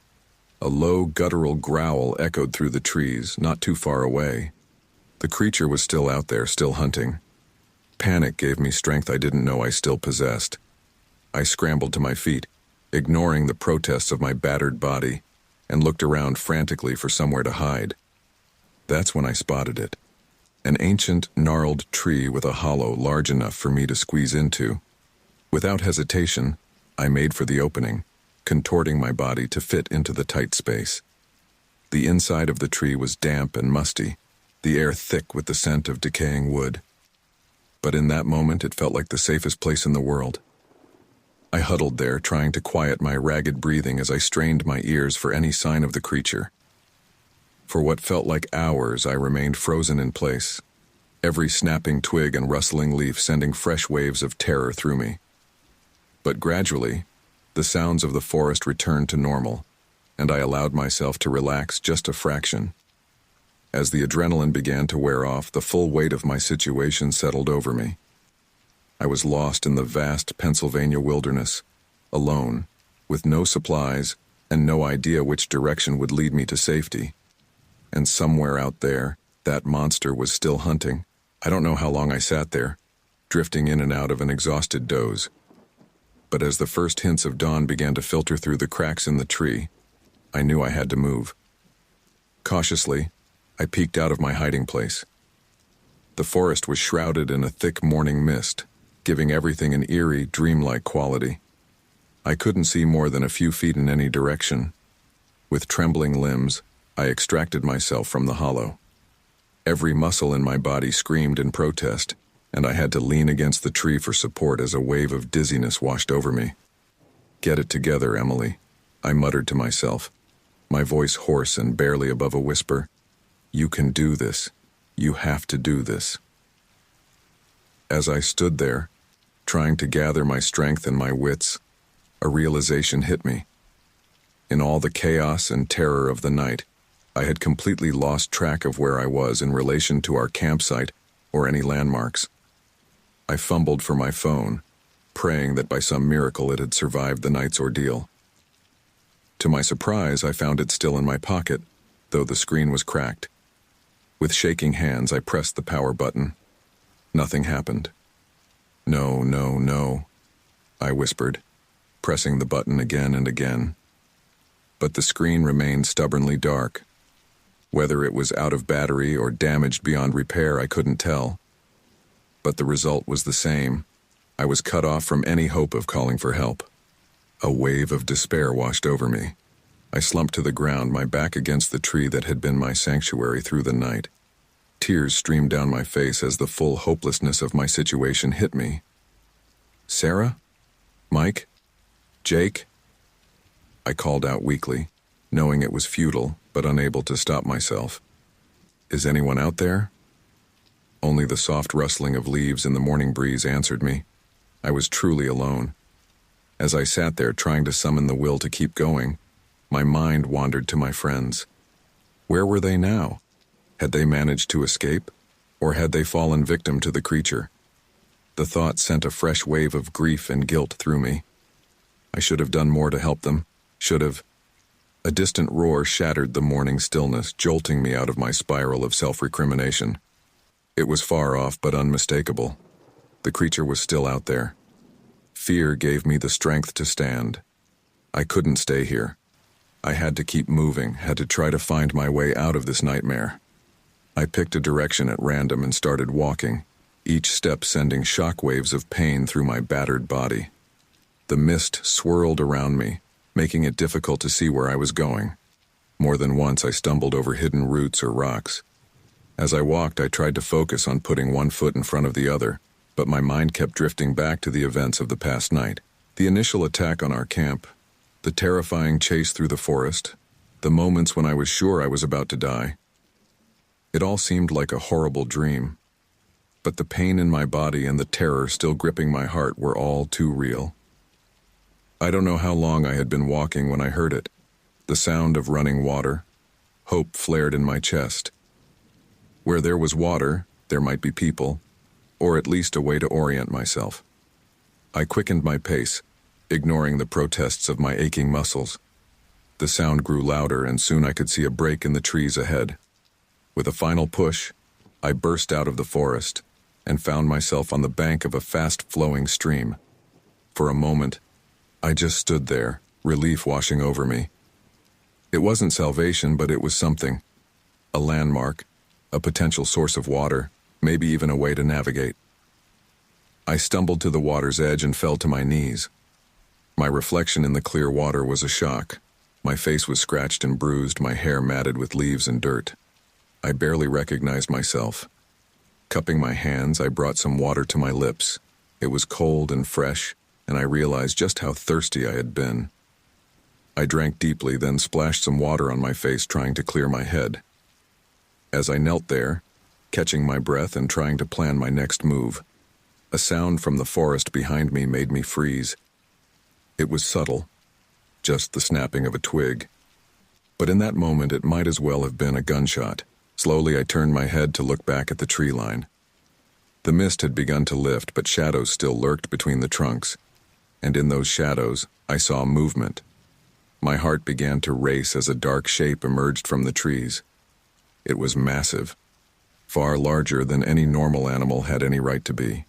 A low, guttural growl echoed through the trees, not too far away. The creature was still out there, still hunting. Panic gave me strength I didn't know I still possessed. I scrambled to my feet, ignoring the protests of my battered body, and looked around frantically for somewhere to hide. That's when I spotted it. An ancient, gnarled tree with a hollow large enough for me to squeeze into. Without hesitation, I made for the opening, contorting my body to fit into the tight space. The inside of the tree was damp and musty, the air thick with the scent of decaying wood. But in that moment, it felt like the safest place in the world. I huddled there, trying to quiet my ragged breathing as I strained my ears for any sign of the creature. For what felt like hours, I remained frozen in place, every snapping twig and rustling leaf sending fresh waves of terror through me. But gradually, the sounds of the forest returned to normal, and I allowed myself to relax just a fraction. As the adrenaline began to wear off, the full weight of my situation settled over me. I was lost in the vast Pennsylvania wilderness, alone, with no supplies and no idea which direction would lead me to safety. And somewhere out there, that monster was still hunting. I don't know how long I sat there, drifting in and out of an exhausted doze. But as the first hints of dawn began to filter through the cracks in the tree, I knew I had to move. Cautiously, I peeked out of my hiding place. The forest was shrouded in a thick morning mist, giving everything an eerie, dreamlike quality. I couldn't see more than a few feet in any direction. With trembling limbs, I extracted myself from the hollow. Every muscle in my body screamed in protest, and I had to lean against the tree for support as a wave of dizziness washed over me. "Get it together, Emily," I muttered to myself, my voice hoarse and barely above a whisper. "You can do this. You have to do this." As I stood there, trying to gather my strength and my wits, a realization hit me. In all the chaos and terror of the night, I had completely lost track of where I was in relation to our campsite or any landmarks. I fumbled for my phone, praying that by some miracle it had survived the night's ordeal. To my surprise, I found it still in my pocket, though the screen was cracked. With shaking hands, I pressed the power button. Nothing happened. "No, no, no," I whispered, pressing the button again and again. But the screen remained stubbornly dark. Whether it was out of battery or damaged beyond repair, I couldn't tell. But the result was the same. I was cut off from any hope of calling for help. A wave of despair washed over me. I slumped to the ground, my back against the tree that had been my sanctuary through the night. Tears streamed down my face as the full hopelessness of my situation hit me. "Sarah? Mike? Jake?" I called out weakly, knowing it was futile, but unable to stop myself. "Is anyone out there?" Only the soft rustling of leaves in the morning breeze answered me. I was truly alone. As I sat there trying to summon the will to keep going, my mind wandered to my friends. Where were they now? Had they managed to escape, or had they fallen victim to the creature? The thought sent a fresh wave of grief and guilt through me. I should have done more to help them. Should have. A distant roar shattered the morning stillness, jolting me out of my spiral of self-recrimination. It was far off but unmistakable. The creature was still out there. Fear gave me the strength to stand. I couldn't stay here. I had to keep moving, had to try to find my way out of this nightmare. I picked a direction at random and started walking, each step sending shockwaves of pain through my battered body. The mist swirled around me, making it difficult to see where I was going. More than once I stumbled over hidden roots or rocks. As I walked, I tried to focus on putting one foot in front of the other, but my mind kept drifting back to the events of the past night. The initial attack on our camp, the terrifying chase through the forest, the moments when I was sure I was about to die. It all seemed like a horrible dream, but the pain in my body and the terror still gripping my heart were all too real. I don't know how long I had been walking when I heard it, the sound of running water. Hope flared in my chest. Where there was water, there might be people, or at least a way to orient myself. I quickened my pace, ignoring the protests of my aching muscles. The sound grew louder, and soon I could see a break in the trees ahead. With a final push, I burst out of the forest and found myself on the bank of a fast-flowing stream. For a moment, I just stood there, relief washing over me. It wasn't salvation, but it was something. A landmark, a potential source of water, maybe even a way to navigate. I stumbled to the water's edge and fell to my knees. My reflection in the clear water was a shock. My face was scratched and bruised, my hair matted with leaves and dirt. I barely recognized myself. Cupping my hands, I brought some water to my lips. It was cold and fresh, and I realized just how thirsty I had been. I drank deeply, then splashed some water on my face, trying to clear my head. As I knelt there, catching my breath and trying to plan my next move, a sound from the forest behind me made me freeze. It was subtle, just the snapping of a twig. But in that moment, it might as well have been a gunshot. Slowly, I turned my head to look back at the tree line. The mist had begun to lift, but shadows still lurked between the trunks. And in those shadows, I saw movement. My heart began to race as a dark shape emerged from the trees. It was massive, far larger than any normal animal had any right to be.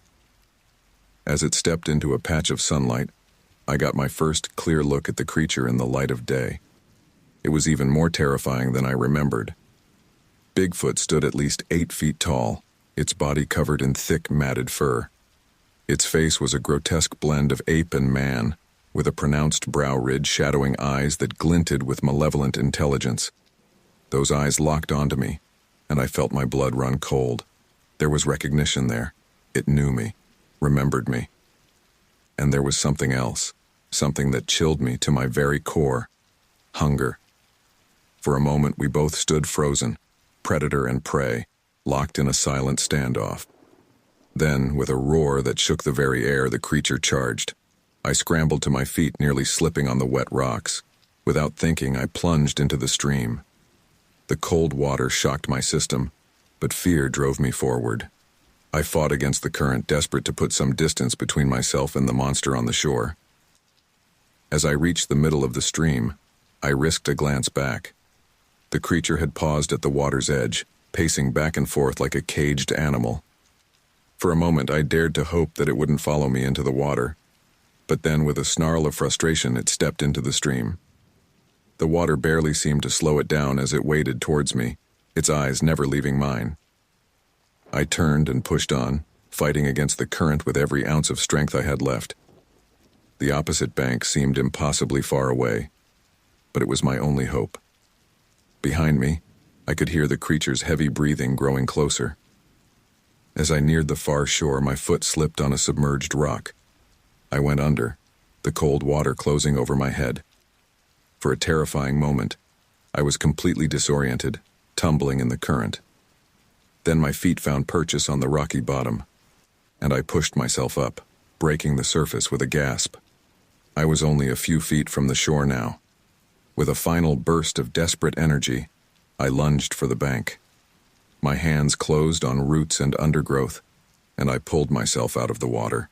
As it stepped into a patch of sunlight, I got my first clear look at the creature in the light of day. It was even more terrifying than I remembered. Bigfoot stood at least 8 feet tall, its body covered in thick, matted fur. Its face was a grotesque blend of ape and man, with a pronounced brow ridge shadowing eyes that glinted with malevolent intelligence. Those eyes locked onto me, and I felt my blood run cold. There was recognition there. It knew me, remembered me. And there was something else, something that chilled me to my very core. Hunger. For a moment, we both stood frozen, predator and prey, locked in a silent standoff. Then, with a roar that shook the very air, the creature charged. I scrambled to my feet, nearly slipping on the wet rocks. Without thinking, I plunged into the stream. The cold water shocked my system, but fear drove me forward. I fought against the current, desperate to put some distance between myself and the monster on the shore. As I reached the middle of the stream, I risked a glance back. The creature had paused at the water's edge, pacing back and forth like a caged animal. For a moment, I dared to hope that it wouldn't follow me into the water. But then, with a snarl of frustration, it stepped into the stream. The water barely seemed to slow it down as it waded towards me, its eyes never leaving mine. I turned and pushed on, fighting against the current with every ounce of strength I had left. The opposite bank seemed impossibly far away, but it was my only hope. Behind me, I could hear the creature's heavy breathing growing closer. As I neared the far shore, my foot slipped on a submerged rock. I went under, the cold water closing over my head. For a terrifying moment, I was completely disoriented, tumbling in the current. Then my feet found purchase on the rocky bottom, and I pushed myself up, breaking the surface with a gasp. I was only a few feet from the shore now. With a final burst of desperate energy, I lunged for the bank. My hands closed on roots and undergrowth, and I pulled myself out of the water.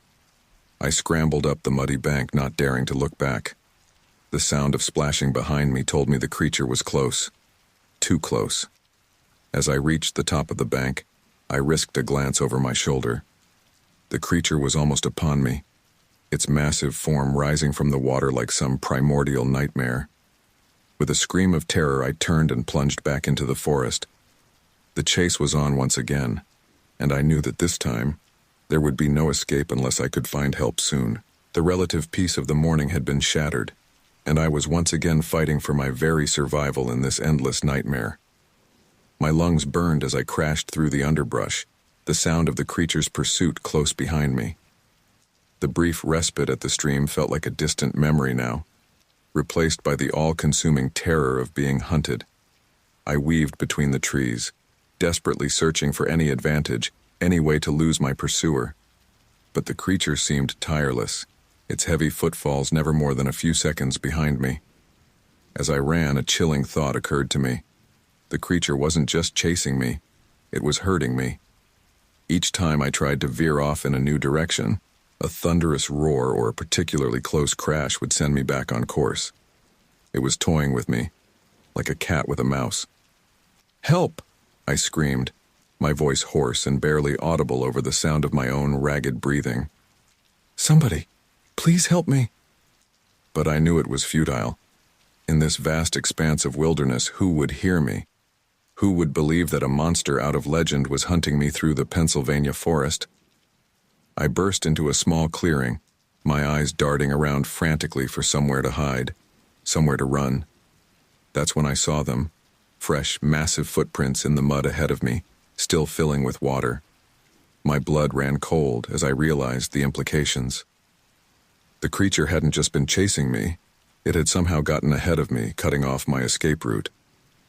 I scrambled up the muddy bank, not daring to look back. The sound of splashing behind me told me the creature was close. Too close. As I reached the top of the bank, I risked a glance over my shoulder. The creature was almost upon me, its massive form rising from the water like some primordial nightmare. With a scream of terror, I turned and plunged back into the forest. The chase was on once again, and I knew that this time, there would be no escape unless I could find help soon. The relative peace of the morning had been shattered, and I was once again fighting for my very survival in this endless nightmare. My lungs burned as I crashed through the underbrush, the sound of the creature's pursuit close behind me. The brief respite at the stream felt like a distant memory now, replaced by the all-consuming terror of being hunted. I weaved between the trees, desperately searching for any advantage, any way to lose my pursuer. But the creature seemed tireless, its heavy footfalls never more than a few seconds behind me. As I ran, a chilling thought occurred to me. The creature wasn't just chasing me, It was hurting me. Each time I tried to veer off in a new direction, a thunderous roar or a particularly close crash would send me back on course. It was toying with me, like a cat with a mouse. "Help!" I screamed, my voice hoarse and barely audible over the sound of my own ragged breathing. "Somebody, please help me." But I knew it was futile. In this vast expanse of wilderness, who would hear me? Who would believe that a monster out of legend was hunting me through the Pennsylvania forest? I burst into a small clearing, my eyes darting around frantically for somewhere to hide, somewhere to run. That's when I saw them, fresh, massive footprints in the mud ahead of me, still filling with water. My blood ran cold as I realized the implications. The creature hadn't just been chasing me, it had somehow gotten ahead of me, cutting off my escape route.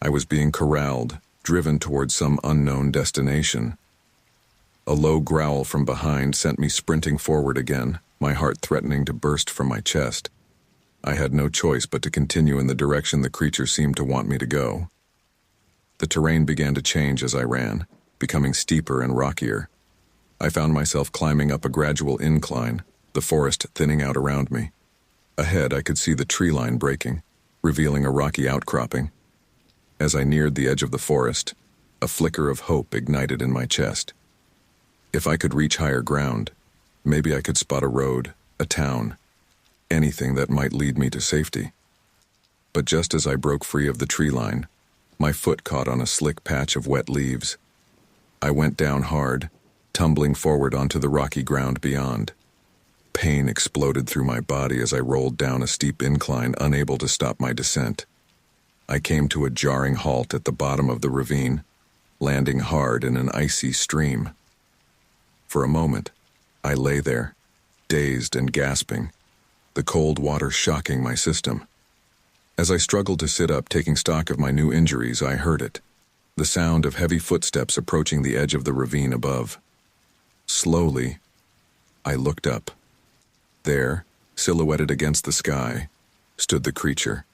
I was being corralled, driven towards some unknown destination. A low growl from behind sent me sprinting forward again, my heart threatening to burst from my chest. I had no choice but to continue in the direction the creature seemed to want me to go. The terrain began to change as I ran, becoming steeper and rockier. I found myself climbing up a gradual incline, the forest thinning out around me. Ahead, I could see the tree line breaking, revealing a rocky outcropping. As I neared the edge of the forest, a flicker of hope ignited in my chest. If I could reach higher ground, maybe I could spot a road, a town, anything that might lead me to safety. But just as I broke free of the tree line, my foot caught on a slick patch of wet leaves. I went down hard, tumbling forward onto the rocky ground beyond. Pain exploded through my body as I rolled down a steep incline, unable to stop my descent. I came to a jarring halt at the bottom of the ravine, landing hard in an icy stream. For a moment, I lay there, dazed and gasping, the cold water shocking my system. As I struggled to sit up, taking stock of my new injuries, I heard it, the sound of heavy footsteps approaching the edge of the ravine above. Slowly, I looked up. There, silhouetted against the sky, stood the creature.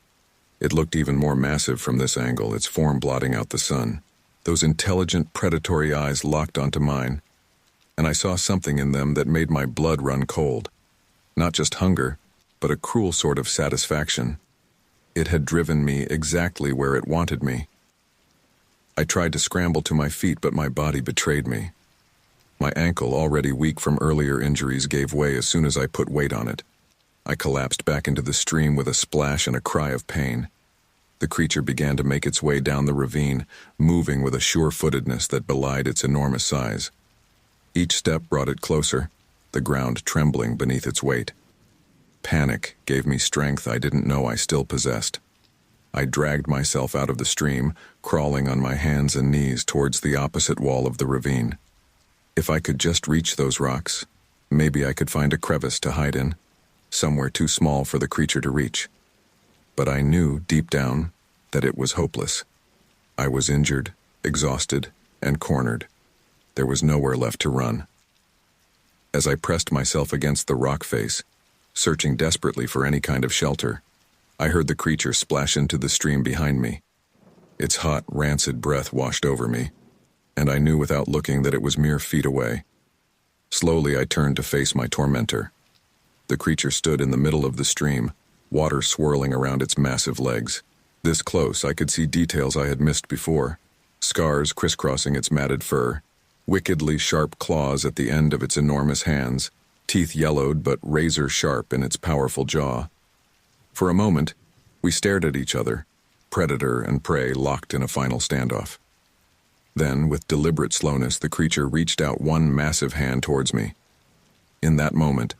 It looked even more massive from this angle, its form blotting out the sun. Those intelligent, predatory eyes locked onto mine, and I saw something in them that made my blood run cold. Not just hunger, but a cruel sort of satisfaction. It had driven me exactly where it wanted me. I tried to scramble to my feet, but my body betrayed me. My ankle, already weak from earlier injuries, gave way as soon as I put weight on it. I collapsed back into the stream with a splash and a cry of pain. The creature began to make its way down the ravine, moving with a sure-footedness that belied its enormous size. Each step brought it closer, the ground trembling beneath its weight. Panic gave me strength I didn't know I still possessed. I dragged myself out of the stream, crawling on my hands and knees towards the opposite wall of the ravine. If I could just reach those rocks, maybe I could find a crevice to hide in, somewhere too small for the creature to reach. But I knew, deep down, that it was hopeless. I was injured, exhausted, and cornered. There was nowhere left to run. As I pressed myself against the rock face, searching desperately for any kind of shelter, I heard the creature splash into the stream behind me. Its hot, rancid breath washed over me, and I knew without looking that it was mere feet away. Slowly I turned to face my tormentor. The creature stood in the middle of the stream, water swirling around its massive legs. This close, I could see details I had missed before. Scars crisscrossing its matted fur, wickedly sharp claws at the end of its enormous hands, teeth yellowed but razor-sharp in its powerful jaw. For a moment, we stared at each other, predator and prey locked in a final standoff. Then, with deliberate slowness, the creature reached out one massive hand towards me. In that moment,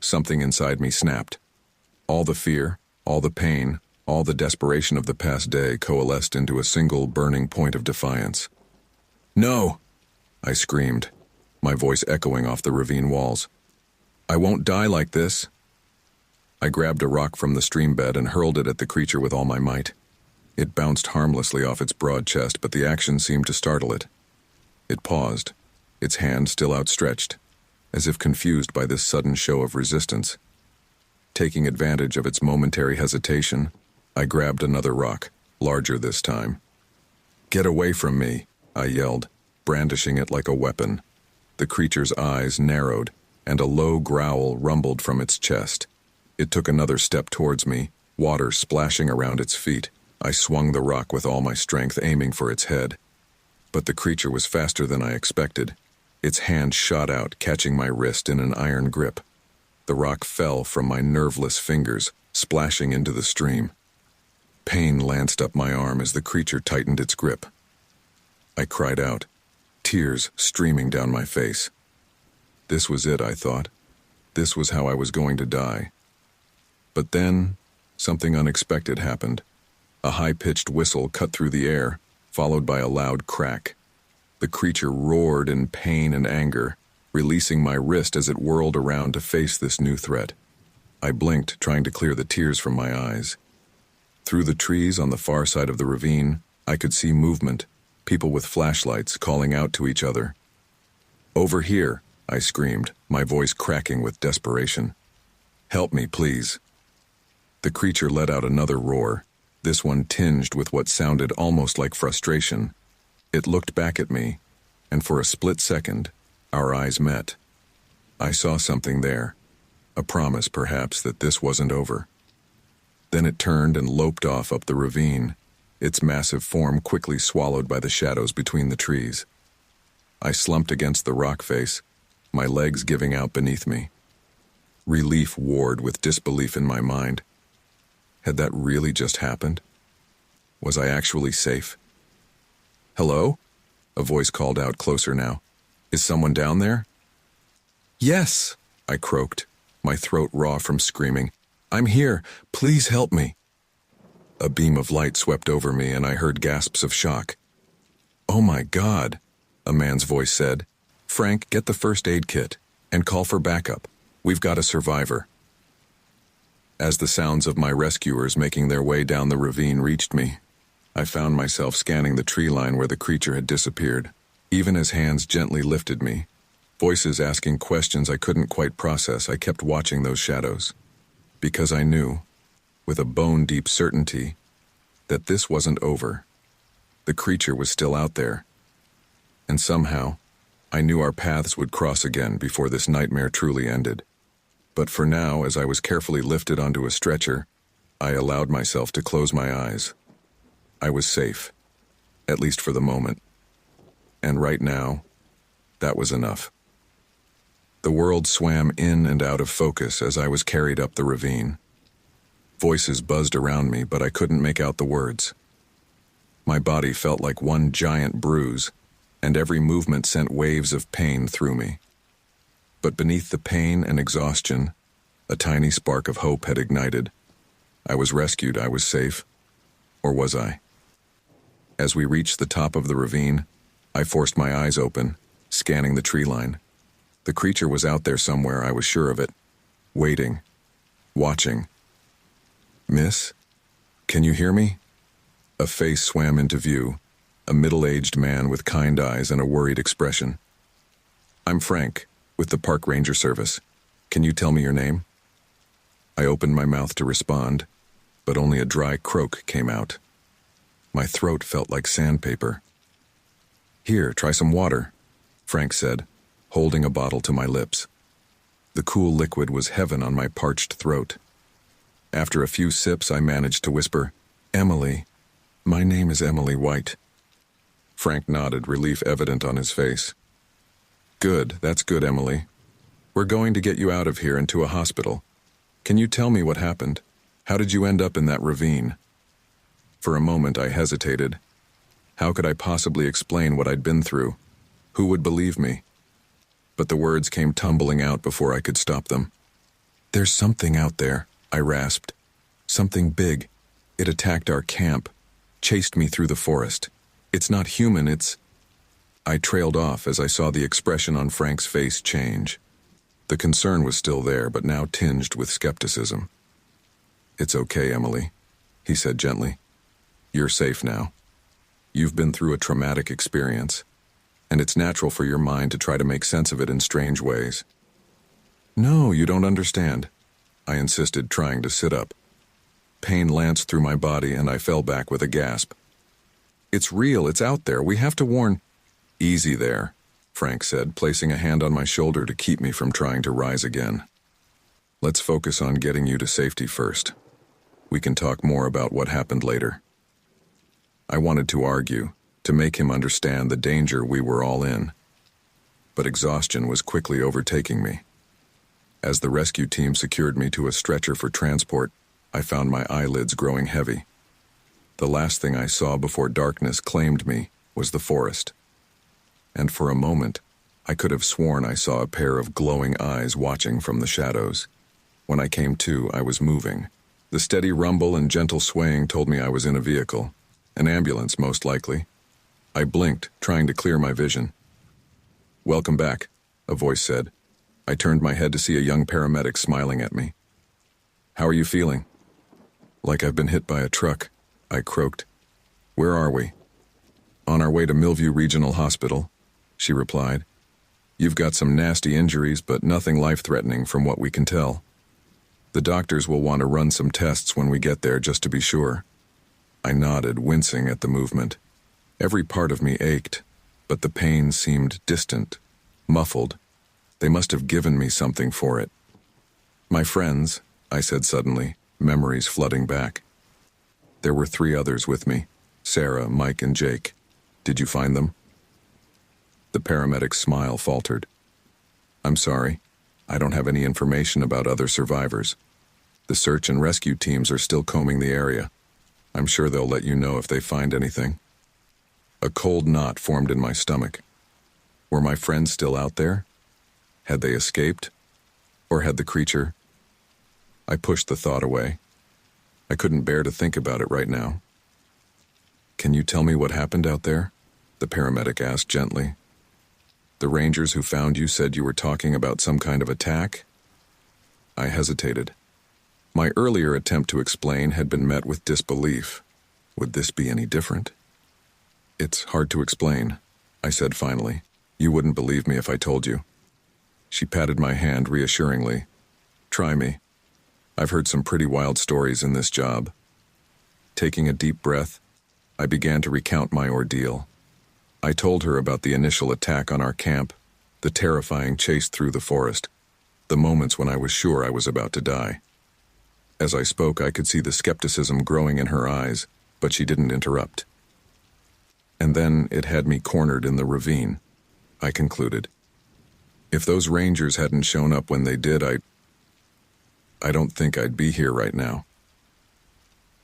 something inside me snapped. All the fear, all the pain, all the desperation of the past day coalesced into a single burning point of defiance. "No!" I screamed, my voice echoing off the ravine walls. "I won't die like this." I grabbed a rock from the stream bed and hurled it at the creature with all my might. It bounced harmlessly off its broad chest, but the action seemed to startle it. It paused, its hand still outstretched, as if confused by this sudden show of resistance. Taking advantage of its momentary hesitation, I grabbed another rock, larger this time. "Get away from me," I yelled, brandishing it like a weapon. The creature's eyes narrowed, and a low growl rumbled from its chest. It took another step towards me, water splashing around its feet. I swung the rock with all my strength, aiming for its head. But the creature was faster than I expected. Its hand shot out, catching my wrist in an iron grip. The rock fell from my nerveless fingers, splashing into the stream. Pain lanced up my arm as the creature tightened its grip. I cried out, tears streaming down my face. This was it, I thought. This was how I was going to die. But then, something unexpected happened. A high-pitched whistle cut through the air, followed by a loud crack. The creature roared in pain and anger, releasing my wrist as it whirled around to face this new threat. I blinked, trying to clear the tears from my eyes. Through the trees on the far side of the ravine, I could see movement, people with flashlights calling out to each other. "Over here," I screamed, my voice cracking with desperation. "Help me, please." The creature let out another roar, this one tinged with what sounded almost like frustration. It looked back at me, and for a split second, our eyes met. I saw something there, a promise perhaps that this wasn't over. Then it turned and loped off up the ravine, its massive form quickly swallowed by the shadows between the trees. I slumped against the rock face, my legs giving out beneath me. Relief warred with disbelief in my mind. Had that really just happened? Was I actually safe? "Hello?" A voice called out closer now. "Is someone down there?" "Yes," I croaked, my throat raw from screaming. "I'm here. Please help me." A beam of light swept over me and I heard gasps of shock. "Oh my God," a man's voice said. "Frank, get the first aid kit and call for backup. We've got a survivor." As the sounds of my rescuers making their way down the ravine reached me, I found myself scanning the tree line where the creature had disappeared. Even as hands gently lifted me, voices asking questions I couldn't quite process, I kept watching those shadows. Because I knew, with a bone-deep certainty, that this wasn't over. The creature was still out there. And somehow, I knew our paths would cross again before this nightmare truly ended. But for now, as I was carefully lifted onto a stretcher, I allowed myself to close my eyes. I was safe, at least for the moment. And right now, that was enough. The world swam in and out of focus as I was carried up the ravine. Voices buzzed around me, but I couldn't make out the words. My body felt like one giant bruise, and every movement sent waves of pain through me. But beneath the pain and exhaustion, a tiny spark of hope had ignited. I was rescued, I was safe. Or was I? As we reached the top of the ravine, I forced my eyes open, scanning the tree line. The creature was out there somewhere, I was sure of it. Waiting. Watching. "Miss? Can you hear me?" A face swam into view, a middle-aged man with kind eyes and a worried expression. "I'm Frank, with the Park Ranger Service. Can you tell me your name?" I opened my mouth to respond, but only a dry croak came out. My throat felt like sandpaper. "Here, try some water," Frank said, holding a bottle to my lips. The cool liquid was heaven on my parched throat. After a few sips, I managed to whisper, "Emily. My name is Emily White." Frank nodded, relief evident on his face. "Good, that's good, Emily. We're going to get you out of here and to a hospital. Can you tell me what happened? How did you end up in that ravine?" For a moment I hesitated. How could I possibly explain what I'd been through? Who would believe me? But the words came tumbling out before I could stop them. "There's something out there," I rasped. "Something big. It attacked our camp, chased me through the forest. It's not human, it's—" I trailed off as I saw the expression on Frank's face change. The concern was still there, but now tinged with skepticism. "It's okay, Emily," he said gently. "You're safe now. You've been through a traumatic experience, and it's natural for your mind to try to make sense of it in strange ways." "No, you don't understand," I insisted, trying to sit up. Pain lanced through my body and I fell back with a gasp. "It's real, it's out there, we have to warn—" Easy there, Frank said, placing a hand on my shoulder to keep me from trying to rise again. Let's focus on getting you to safety first. We can talk more about what happened later. I wanted to argue, to make him understand the danger we were all in. But exhaustion was quickly overtaking me. As the rescue team secured me to a stretcher for transport, I found my eyelids growing heavy. The last thing I saw before darkness claimed me was the forest. And for a moment, I could have sworn I saw a pair of glowing eyes watching from the shadows. When I came to, I was moving. The steady rumble and gentle swaying told me I was in a vehicle, an ambulance most likely. I blinked, trying to clear my vision. "Welcome back," a voice said. I turned my head to see a young paramedic smiling at me. "How are you feeling?" "Like I've been hit by a truck," I croaked. "Where are we?" "On our way to Millview Regional Hospital," she replied. "You've got some nasty injuries, but nothing life-threatening from what we can tell. The doctors will want to run some tests when we get there just to be sure." I nodded, wincing at the movement. Every part of me ached, but the pain seemed distant, muffled. They must have given me something for it. "My friends," I said suddenly, memories flooding back. There were 3 others with me, Sarah, Mike, and Jake. Did you find them? The paramedic's smile faltered. "I'm sorry. I don't have any information about other survivors. The search and rescue teams are still combing the area. I'm sure they'll let you know if they find anything." A cold knot formed in my stomach. Were my friends still out there? Had they escaped? Or had the creature? I pushed the thought away. I couldn't bear to think about it right now. "Can you tell me what happened out there?" the paramedic asked gently. "The rangers who found you said you were talking about some kind of attack?" I hesitated. My earlier attempt to explain had been met with disbelief. Would this be any different? "It's hard to explain," I said finally. "You wouldn't believe me if I told you." She patted my hand reassuringly. "Try me. I've heard some pretty wild stories in this job." Taking a deep breath, I began to recount my ordeal. I told her about the initial attack on our camp, the terrifying chase through the forest, the moments when I was sure I was about to die. As I spoke, I could see the skepticism growing in her eyes, but she didn't interrupt. "And then it had me cornered in the ravine," I concluded. "If those rangers hadn't shown up when they did, I don't think I'd be here right now."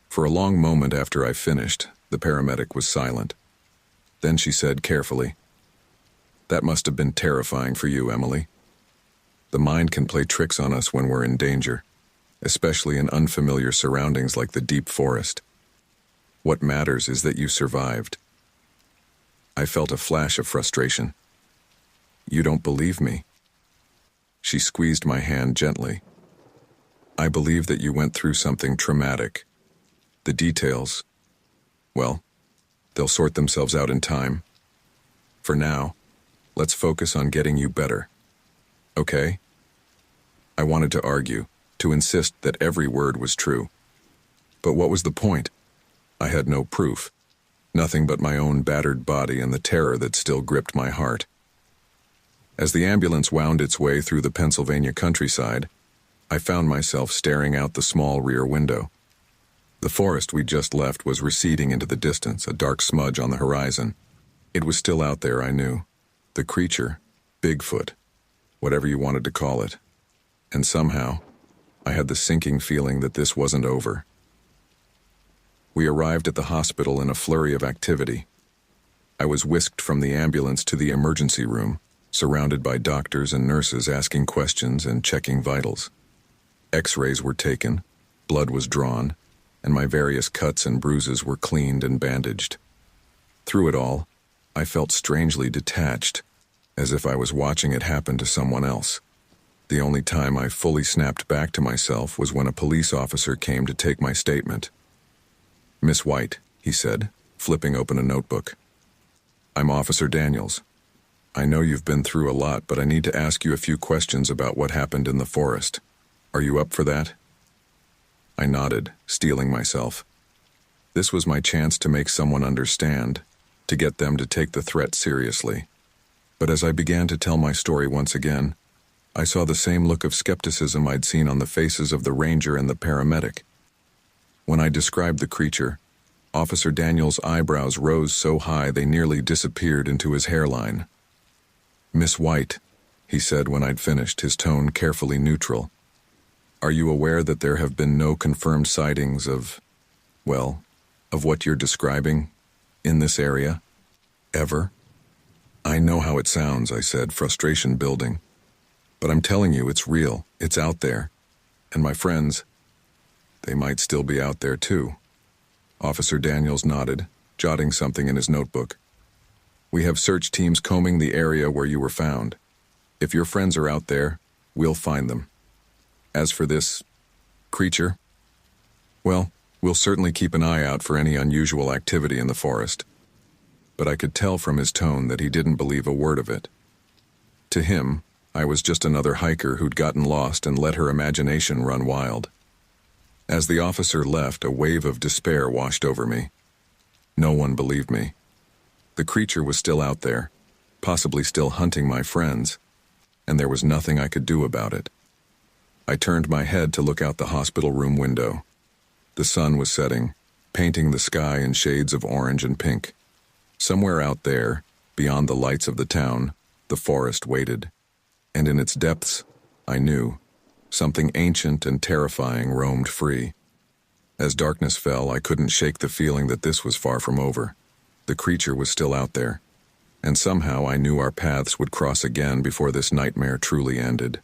For a long moment after I finished, the paramedic was silent. Then she said carefully, "That must have been terrifying for you, Emily. The mind can play tricks on us when we're in danger, especially in unfamiliar surroundings like the deep forest. What matters is that you survived." I felt a flash of frustration. "You don't believe me?" She squeezed my hand gently. "I believe that you went through something traumatic. The details, well, they'll sort themselves out in time. For now, let's focus on getting you better. Okay?" I wanted to argue, to insist that every word was true. But what was the point? I had no proof, nothing but my own battered body and the terror that still gripped my heart. As the ambulance wound its way through the Pennsylvania countryside, I found myself staring out the small rear window. The forest we'd just left was receding into the distance, a dark smudge on the horizon. It was still out there, I knew. The creature, Bigfoot, whatever you wanted to call it. And somehow, I had the sinking feeling that this wasn't over. We arrived at the hospital in a flurry of activity. I was whisked from the ambulance to the emergency room, surrounded by doctors and nurses asking questions and checking vitals. X-rays were taken, blood was drawn, and my various cuts and bruises were cleaned and bandaged. Through it all, I felt strangely detached, as if I was watching it happen to someone else. The only time I fully snapped back to myself was when a police officer came to take my statement. "Miss White," he said, flipping open a notebook. "I'm Officer Daniels. I know you've been through a lot, but I need to ask you a few questions about what happened in the forest. Are you up for that?" I nodded, steeling myself. This was my chance to make someone understand, to get them to take the threat seriously. But as I began to tell my story once again, I saw the same look of skepticism I'd seen on the faces of the ranger and the paramedic. When I described the creature, Officer Daniel's eyebrows rose so high they nearly disappeared into his hairline. "Miss White," he said when I'd finished, his tone carefully neutral, "are you aware that there have been no confirmed sightings of what you're describing in this area? Ever?" "I know how it sounds," I said, frustration building. "But I'm telling you, it's real. It's out there. And my friends, they might still be out there too." Officer Daniels nodded, jotting something in his notebook. "We have search teams combing the area where you were found. If your friends are out there, we'll find them. As for this creature, well, we'll certainly keep an eye out for any unusual activity in the forest." But I could tell from his tone that he didn't believe a word of it. To him, I was just another hiker who'd gotten lost and let her imagination run wild. As the officer left, a wave of despair washed over me. No one believed me. The creature was still out there, possibly still hunting my friends, and there was nothing I could do about it. I turned my head to look out the hospital room window. The sun was setting, painting the sky in shades of orange and pink. Somewhere out there, beyond the lights of the town, the forest waited. And in its depths, I knew, something ancient and terrifying roamed free. As darkness fell, I couldn't shake the feeling that this was far from over. The creature was still out there, and somehow I knew our paths would cross again before this nightmare truly ended.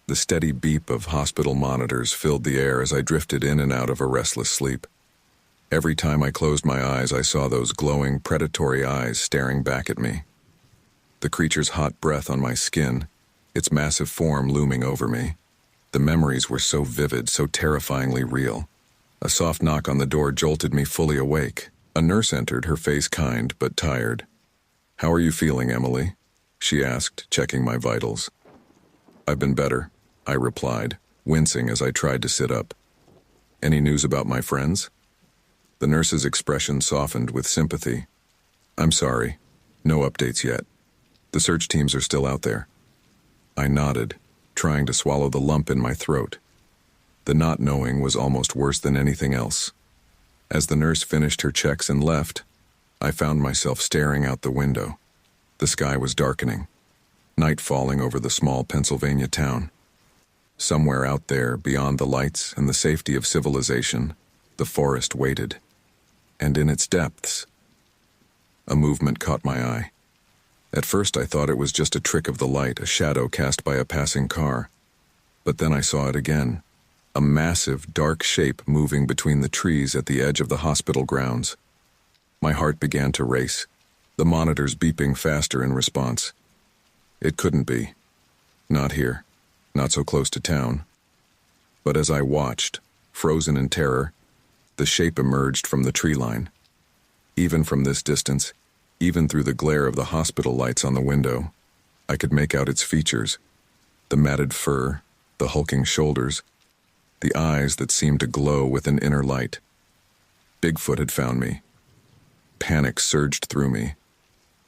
The steady beep of hospital monitors filled the air as I drifted in and out of a restless sleep. Every time I closed my eyes, I saw those glowing, predatory eyes staring back at me. The creature's hot breath on my skin, its massive form looming over me. The memories were so vivid, so terrifyingly real. A soft knock on the door jolted me fully awake. A nurse entered, her face kind but tired. "How are you feeling, Emily?" she asked, checking my vitals. "I've been better," I replied, wincing as I tried to sit up. "Any news about my friends?" The nurse's expression softened with sympathy. "I'm sorry. No updates yet. The search teams are still out there." I nodded, trying to swallow the lump in my throat. The not knowing was almost worse than anything else. As the nurse finished her checks and left, I found myself staring out the window. The sky was darkening, night falling over the small Pennsylvania town. Somewhere out there, beyond the lights and the safety of civilization, the forest waited. And in its depths, a movement caught my eye. At first I thought it was just a trick of the light, a shadow cast by a passing car. But then I saw it again, a massive, dark shape moving between the trees at the edge of the hospital grounds. My heart began to race, the monitors beeping faster in response. It couldn't be. Not here, not so close to town. But as I watched, frozen in terror, the shape emerged from the tree line. Even from this distance, even through the glare of the hospital lights on the window, I could make out its features: the matted fur, the hulking shoulders, the eyes that seemed to glow with an inner light. Bigfoot had found me. Panic surged through me.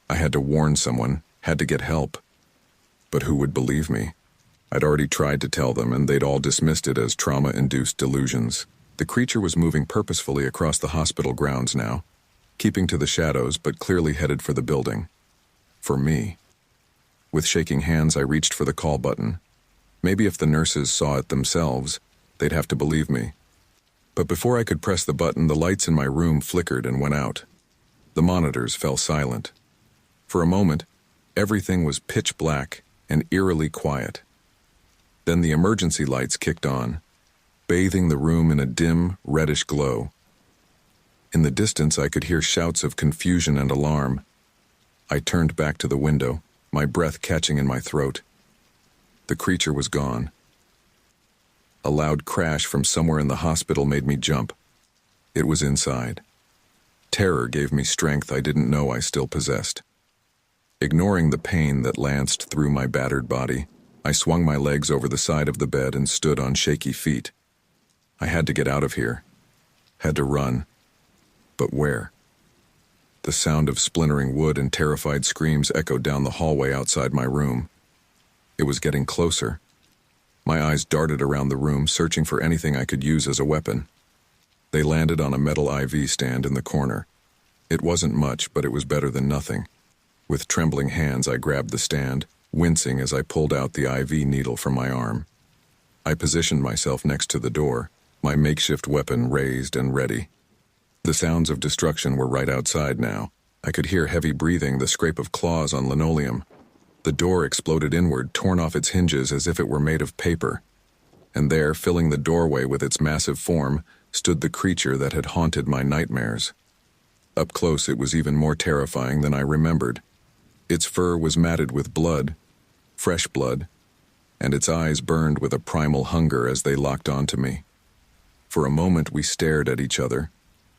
I had to warn someone, had to get help. But who would believe me? I'd already tried to tell them, and they'd all dismissed it as trauma-induced delusions. The creature was moving purposefully across the hospital grounds now, keeping to the shadows but clearly headed for the building. For me. With shaking hands, I reached for the call button. Maybe if the nurses saw it themselves, they'd have to believe me. But before I could press the button, the lights in my room flickered and went out. The monitors fell silent. For a moment, everything was pitch black and eerily quiet. Then the emergency lights kicked on, bathing the room in a dim, reddish glow. In the distance, I could hear shouts of confusion and alarm. I turned back to the window, my breath catching in my throat. The creature was gone. A loud crash from somewhere in the hospital made me jump. It was inside. Terror gave me strength I didn't know I still possessed. Ignoring the pain that lanced through my battered body, I swung my legs over the side of the bed and stood on shaky feet. I had to get out of here. Had to run. But where? The sound of splintering wood and terrified screams echoed down the hallway outside my room. It was getting closer. My eyes darted around the room, searching for anything I could use as a weapon. They landed on a metal IV stand in the corner. It wasn't much, but it was better than nothing. With trembling hands, I grabbed the stand, wincing as I pulled out the IV needle from my arm. I positioned myself next to the door, my makeshift weapon raised and ready. The sounds of destruction were right outside now. I could hear heavy breathing, the scrape of claws on linoleum. The door exploded inward, torn off its hinges as if it were made of paper. And there, filling the doorway with its massive form, stood the creature that had haunted my nightmares. Up close, it was even more terrifying than I remembered. Its fur was matted with blood, fresh blood, and its eyes burned with a primal hunger as they locked onto me. For a moment, we stared at each other,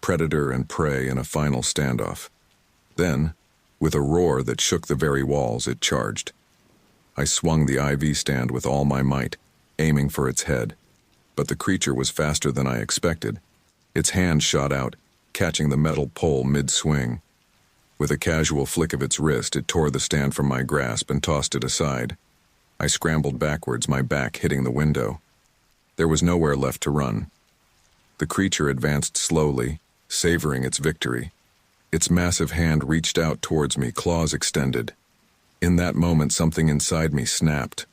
predator and prey in a final standoff. Then, with a roar that shook the very walls, it charged. I swung the IV stand with all my might, aiming for its head. But the creature was faster than I expected. Its hand shot out, catching the metal pole mid-swing. With a casual flick of its wrist, it tore the stand from my grasp and tossed it aside. I scrambled backwards, my back hitting the window. There was nowhere left to run. The creature advanced slowly, savoring its victory. Its massive hand reached out towards me, claws extended. In that moment, something inside me snapped.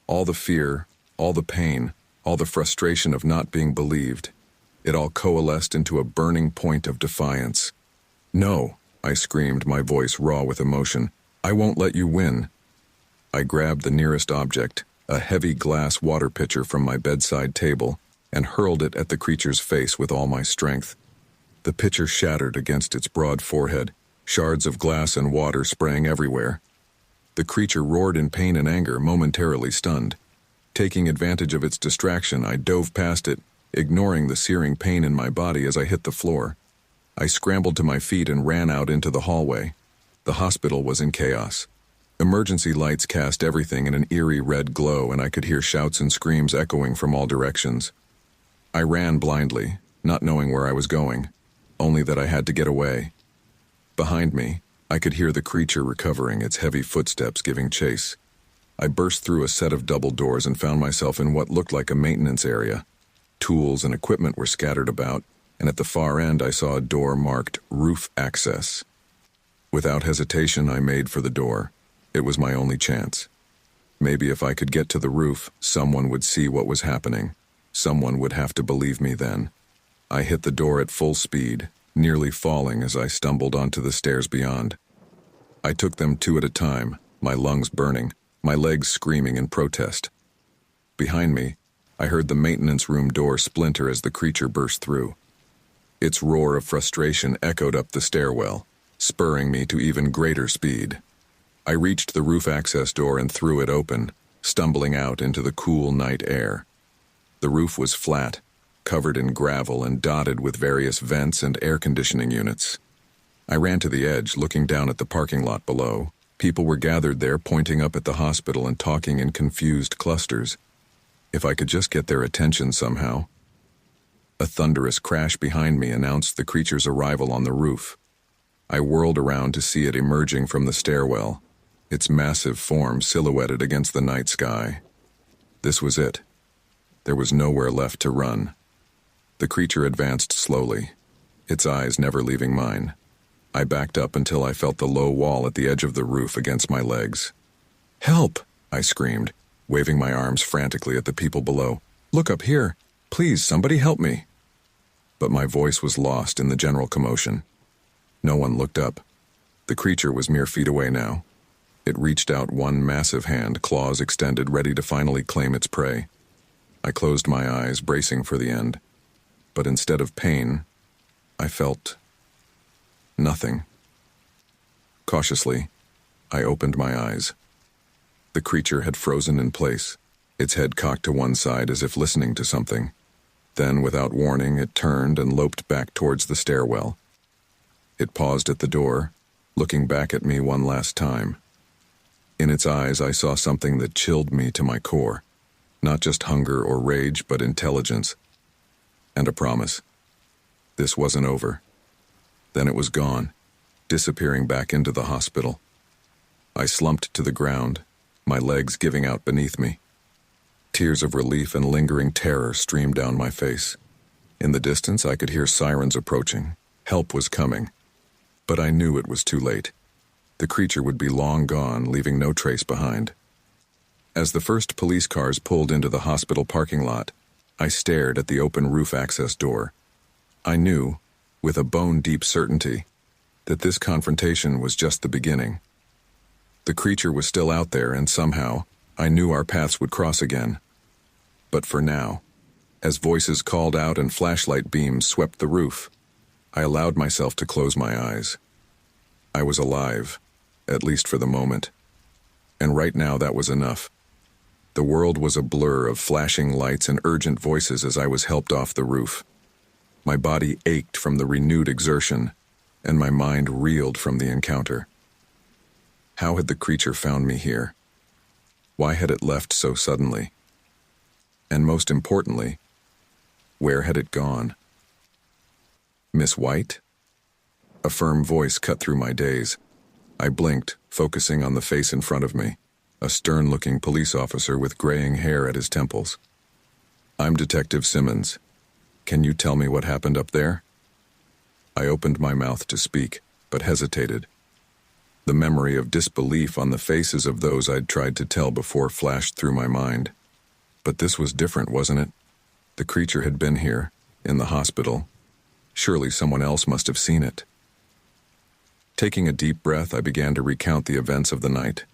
All the fear, all the pain, all the frustration of not being believed. It all coalesced into a burning point of defiance. "No," I screamed, my voice raw with emotion. "I won't let you win." I grabbed the nearest object, a heavy glass water pitcher from my bedside table, and hurled it at the creature's face with all my strength. The pitcher shattered against its broad forehead, shards of glass and water spraying everywhere. The creature roared in pain and anger, momentarily stunned. Taking advantage of its distraction, I dove past it, ignoring the searing pain in my body as I hit the floor. I scrambled to my feet and ran out into the hallway. The hospital was in chaos. Emergency lights cast everything in an eerie red glow, and I could hear shouts and screams echoing from all directions. I ran blindly, not knowing where I was going, only that I had to get away. Behind me, I could hear the creature recovering, its heavy footsteps giving chase. I burst through a set of double doors and found myself in what looked like a maintenance area. Tools and equipment were scattered about, and at the far end I saw a door marked Roof Access. Without hesitation, I made for the door. It was my only chance. Maybe if I could get to the roof, someone would see what was happening. Someone would have to believe me then. I hit the door at full speed, nearly falling as I stumbled onto the stairs beyond. I took them two at a time, my lungs burning, my legs screaming in protest. Behind me, I heard the maintenance room door splinter as the creature burst through. Its roar of frustration echoed up the stairwell, spurring me to even greater speed. I reached the roof access door and threw it open, stumbling out into the cool night air. The roof was flat, covered in gravel and dotted with various vents and air conditioning units. I ran to the edge, looking down at the parking lot below. People were gathered there, pointing up at the hospital and talking in confused clusters. If I could just get their attention somehow. A thunderous crash behind me announced the creature's arrival on the roof. I whirled around to see it emerging from the stairwell, its massive form silhouetted against the night sky. This was it. There was nowhere left to run. The creature advanced slowly, its eyes never leaving mine. I backed up until I felt the low wall at the edge of the roof against my legs. "Help!" I screamed, waving my arms frantically at the people below. "Look up here! Please, somebody help me!" But my voice was lost in the general commotion. No one looked up. The creature was mere feet away now. It reached out one massive hand, claws extended, ready to finally claim its prey. I closed my eyes, bracing for the end. But instead of pain, I felt nothing. Cautiously, I opened my eyes. The creature had frozen in place, its head cocked to one side as if listening to something. Then, without warning, it turned and loped back towards the stairwell. It paused at the door, looking back at me one last time. In its eyes, I saw something that chilled me to my core. Not just hunger or rage, but intelligence. And a promise. This wasn't over. Then it was gone. disappearing back into the hospital. I slumped to the ground, my legs giving out beneath me. Tears of relief and lingering terror streamed down my face. In the distance, I could hear sirens approaching. Help was coming. But I knew it was too late. The creature would be long gone, leaving no trace behind. As the first police cars pulled into the hospital parking lot, I stared at the open roof access door. I knew, with a bone-deep certainty, that this confrontation was just the beginning. The creature was still out there, and somehow, I knew our paths would cross again. But for now, as voices called out and flashlight beams swept the roof, I allowed myself to close my eyes. I was alive, at least for the moment. And right now that was enough. The world was a blur of flashing lights and urgent voices as I was helped off the roof. My body ached from the renewed exertion, and my mind reeled from the encounter. How had the creature found me here? Why had it left so suddenly? And most importantly, where had it gone? Miss White? A firm voice cut through my daze. I blinked, focusing on the face in front of me, a stern-looking police officer with graying hair at his temples. I'm Detective Simmons. Can you tell me what happened up there? I opened my mouth to speak, but hesitated. The memory of disbelief on the faces of those I'd tried to tell before flashed through my mind. But this was different, wasn't it? The creature had been here, in the hospital. Surely someone else must have seen it. Taking a deep breath, I began to recount the events of the night.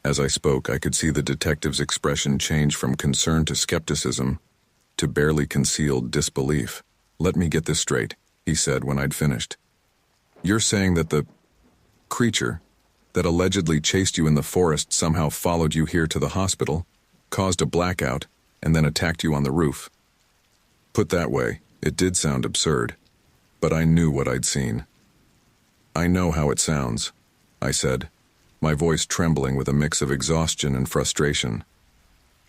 As I spoke, I could see the detective's expression change from concern to skepticism, to barely concealed disbelief. "Let me get this straight," he said when I'd finished. "You're saying that the creature that allegedly chased you in the forest somehow followed you here to the hospital, caused a blackout, and then attacked you on the roof?" Put that way, it did sound absurd, but I knew what I'd seen. "I know how it sounds," I said, my voice trembling with a mix of exhaustion and frustration.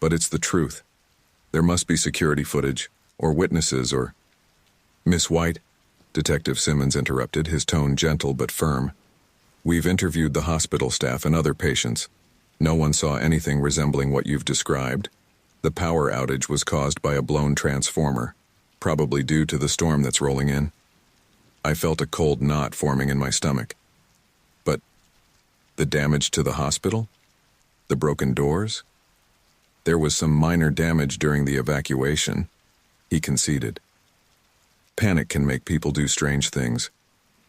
"But it's the truth. There must be security footage, or witnesses, or—" "Miss White," Detective Simmons interrupted, his tone gentle but firm. "We've interviewed the hospital staff and other patients. No one saw anything resembling what you've described. The power outage was caused by a blown transformer, probably due to the storm that's rolling in." I felt a cold knot forming in my stomach. But the damage to the hospital? The broken doors? There was some minor damage during the evacuation, he conceded. Panic can make people do strange things,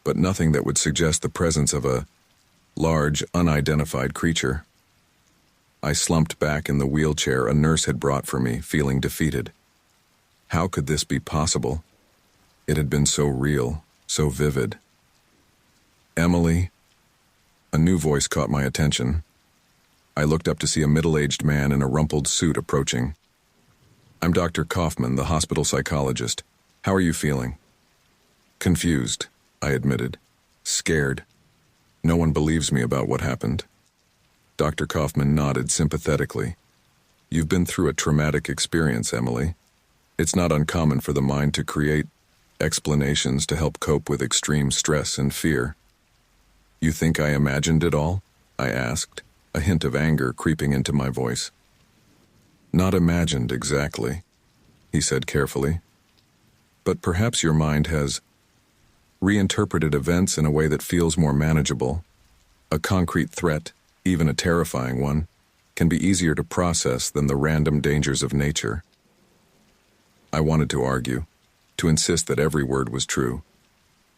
but nothing that would suggest the presence of a large, unidentified creature. I slumped back in the wheelchair a nurse had brought for me, feeling defeated. How could this be possible? It had been so real, so vivid. "Emily?" A new voice caught my attention. I looked up to see a middle-aged man in a rumpled suit approaching. "I'm Dr. Kaufman, the hospital psychologist. How are you feeling?" "Confused," I admitted. "Scared. No one believes me about what happened." Dr. Kaufman nodded sympathetically. "You've been through a traumatic experience, Emily. It's not uncommon for the mind to create explanations to help cope with extreme stress and fear." "You think I imagined it all?" I asked, a hint of anger creeping into my voice. "Not imagined exactly," he said carefully. "But perhaps your mind has reinterpreted events in a way that feels more manageable. A concrete threat, even a terrifying one, can be easier to process than the random dangers of nature." I wanted to argue, to insist that every word was true.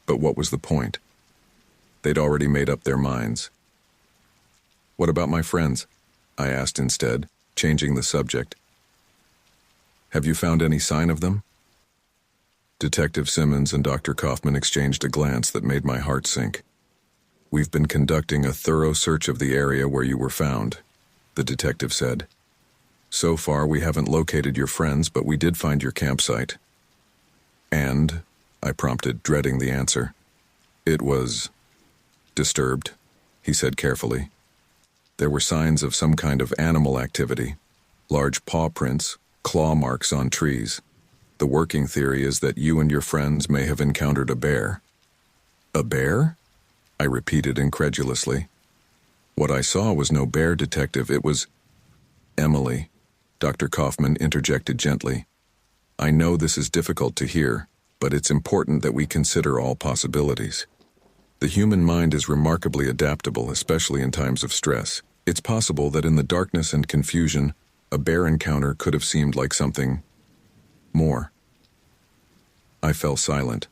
But what was the point? They'd already made up their minds. "What about my friends?" I asked instead, changing the subject. "Have you found any sign of them?" Detective Simmons and Dr. Kaufman exchanged a glance that made my heart sink. "We've been conducting a thorough search of the area where you were found," the detective said. "So far, we haven't located your friends, but we did find your campsite." "And?" I prompted, dreading the answer. "It was disturbed," he said carefully. "There were signs of some kind of animal activity, large paw prints, claw marks on trees. The working theory is that you and your friends may have encountered a bear." "A bear?" I repeated incredulously. What I saw was no bear, detective, it was... Emily, Dr. Kaufman interjected gently. I know this is difficult to hear, but it's important that we consider all possibilities. The human mind is remarkably adaptable, especially in times of stress. It's possible that in the darkness and confusion, a bear encounter could have seemed like something more. I fell silent,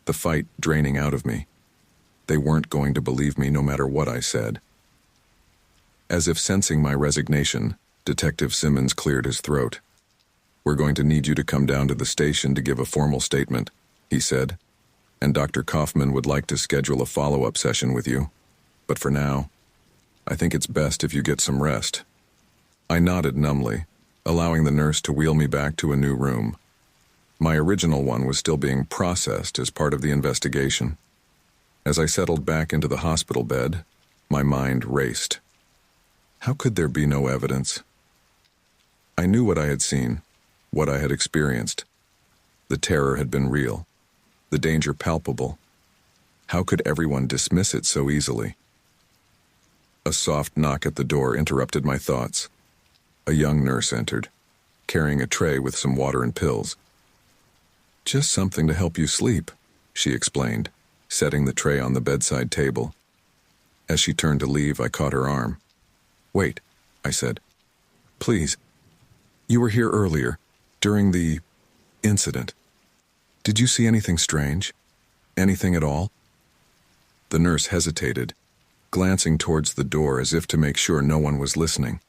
the fight draining out of me. They weren't going to believe me no matter what I said. As if sensing my resignation, Detective Simmons cleared his throat. We're going to need you to come down to the station to give a formal statement, he said, and Dr. Kaufman would like to schedule a follow-up session with you. But for now, I think it's best if you get some rest. I nodded numbly, allowing the nurse to wheel me back to a new room. My original one was still being processed as part of the investigation. As I settled back into the hospital bed, my mind raced. How could there be no evidence? I knew what I had seen, what I had experienced. The terror had been real, the danger palpable. How could everyone dismiss it so easily? A soft knock at the door interrupted my thoughts. A young nurse entered, carrying a tray with some water and pills. Just something to help you sleep, she explained, setting the tray on the bedside table. As she turned to leave, I caught her arm. Wait, I said. Please. You were here earlier, during the incident. Did you see anything strange? Anything at all? The nurse hesitated, glancing towards the door as if to make sure no one was listening.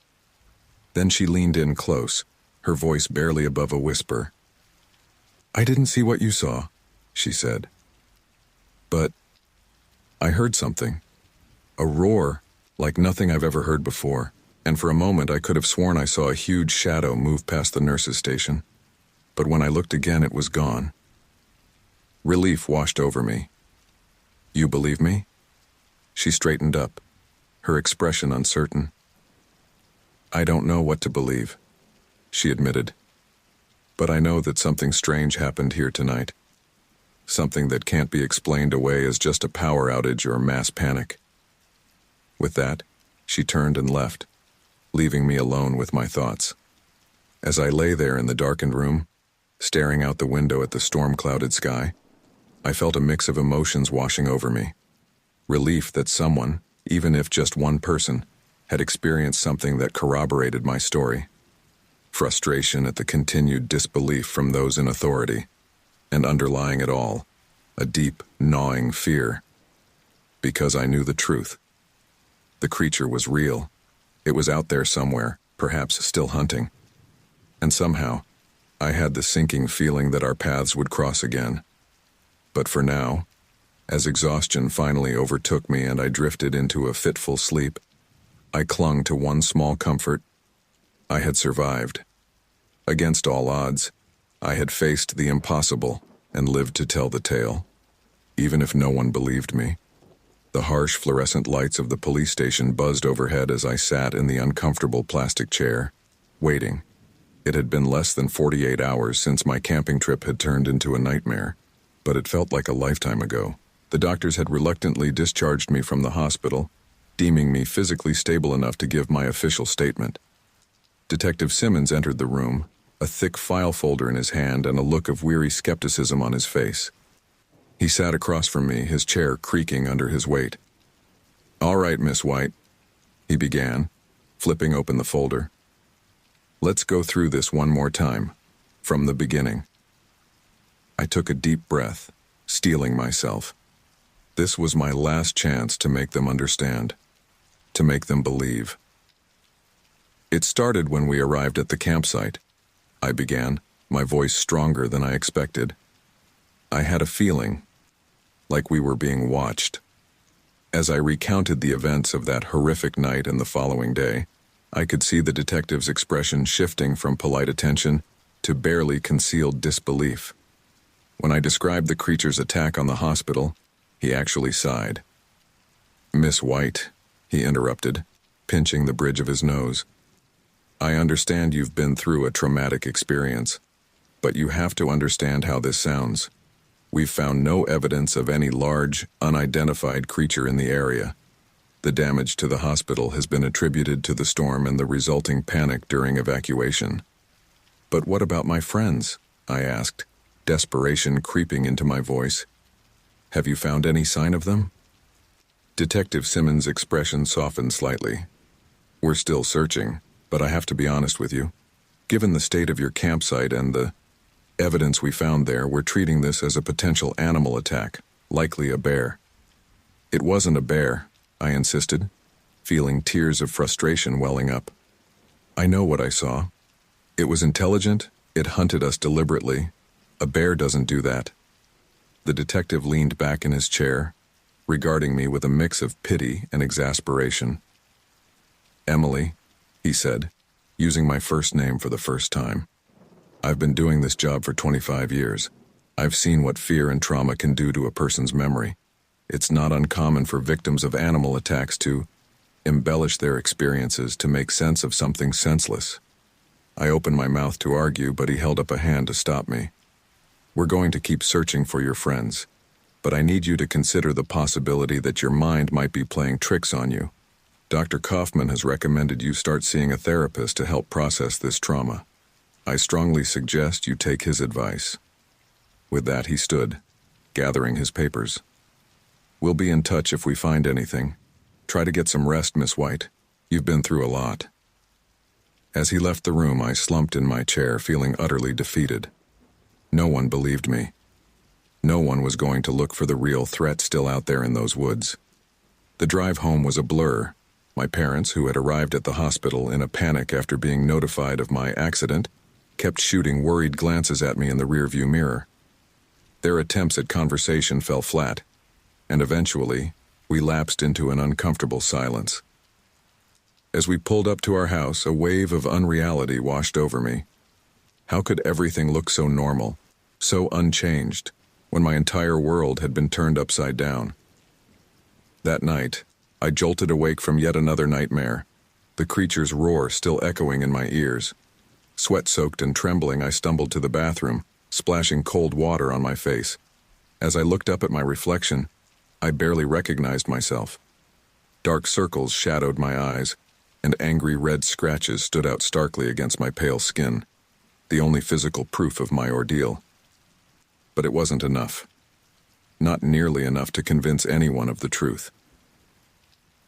Then she leaned in close, her voice barely above a whisper. I didn't see what you saw, she said. But I heard something. A roar like nothing I've ever heard before, and for a moment I could have sworn I saw a huge shadow move past the nurse's station. But when I looked again, it was gone. Relief washed over me. You believe me? She straightened up, her expression uncertain. I don't know what to believe, she admitted. But I know that something strange happened here tonight. Something that can't be explained away as just a power outage or mass panic. With that, she turned and left, leaving me alone with my thoughts. As I lay there in the darkened room, staring out the window at the storm-clouded sky, I felt a mix of emotions washing over me. Relief that someone, even if just one person, had experienced something that corroborated my story. Frustration at the continued disbelief from those in authority, and underlying it all, a deep, gnawing fear. Because I knew the truth. The creature was real. It was out there somewhere, perhaps still hunting. And somehow, I had the sinking feeling that our paths would cross again. But for now, as exhaustion finally overtook me and I drifted into a fitful sleep, I clung to one small comfort. I had survived. Against all odds, I had faced the impossible and lived to tell the tale, even if no one believed me. The harsh fluorescent lights of the police station buzzed overhead as I sat in the uncomfortable plastic chair, waiting. It had been less than 48 hours since my camping trip had turned into a nightmare, but it felt like a lifetime ago. The doctors had reluctantly discharged me from the hospital, deeming me physically stable enough to give my official statement. Detective Simmons entered the room, a thick file folder in his hand and a look of weary skepticism on his face. He sat across from me, his chair creaking under his weight. "All right, Miss White," he began, flipping open the folder. "Let's go through this one more time, from the beginning." I took a deep breath, steeling myself. This was my last chance to make them understand, to make them believe. "It started when we arrived at the campsite," I began, my voice stronger than I expected. I had a feeling, like we were being watched. As I recounted the events of that horrific night and the following day, I could see the detective's expression shifting from polite attention to barely concealed disbelief. When I described the creature's attack on the hospital, he actually sighed. "Miss White," he interrupted, pinching the bridge of his nose, "I understand you've been through a traumatic experience, but you have to understand how this sounds. We've found no evidence of any large, unidentified creature in the area. The damage to the hospital has been attributed to the storm and the resulting panic during evacuation. But what about my friends? I asked, desperation creeping into my voice. Have you found any sign of them? Detective Simmons' expression softened slightly. We're still searching, but I have to be honest with you. Given the state of your campsite and the evidence we found there, we're treating this as a potential animal attack, likely a bear. It wasn't a bear, I insisted, feeling tears of frustration welling up. I know what I saw. It was intelligent, it hunted us deliberately. A bear doesn't do that. The detective leaned back in his chair, regarding me with a mix of pity and exasperation. Emily, he said, using my first name for the first time. I've been doing this job for 25 years. I've seen what fear and trauma can do to a person's memory. It's not uncommon for victims of animal attacks to embellish their experiences to make sense of something senseless. I opened my mouth to argue, but he held up a hand to stop me. We're going to keep searching for your friends, but I need you to consider the possibility that your mind might be playing tricks on you. Dr. Kaufman has recommended you start seeing a therapist to help process this trauma. I strongly suggest you take his advice. With that, he stood, gathering his papers. We'll be in touch if we find anything. Try to get some rest, Miss White. You've been through a lot. As he left the room, I slumped in my chair, feeling utterly defeated. No one believed me. No one was going to look for the real threat still out there in those woods. The drive home was a blur. My parents, who had arrived at the hospital in a panic after being notified of my accident, kept shooting worried glances at me in the rearview mirror. Their attempts at conversation fell flat, and eventually, we lapsed into an uncomfortable silence. As we pulled up to our house, a wave of unreality washed over me. How could everything look so normal, so unchanged, when my entire world had been turned upside down? That night, I jolted awake from yet another nightmare, the creature's roar still echoing in my ears. Sweat-soaked and trembling, I stumbled to the bathroom, splashing cold water on my face. As I looked up at my reflection, I barely recognized myself. Dark circles shadowed my eyes, and angry red scratches stood out starkly against my pale skin, the only physical proof of my ordeal. But it wasn't enough. Not nearly enough to convince anyone of the truth.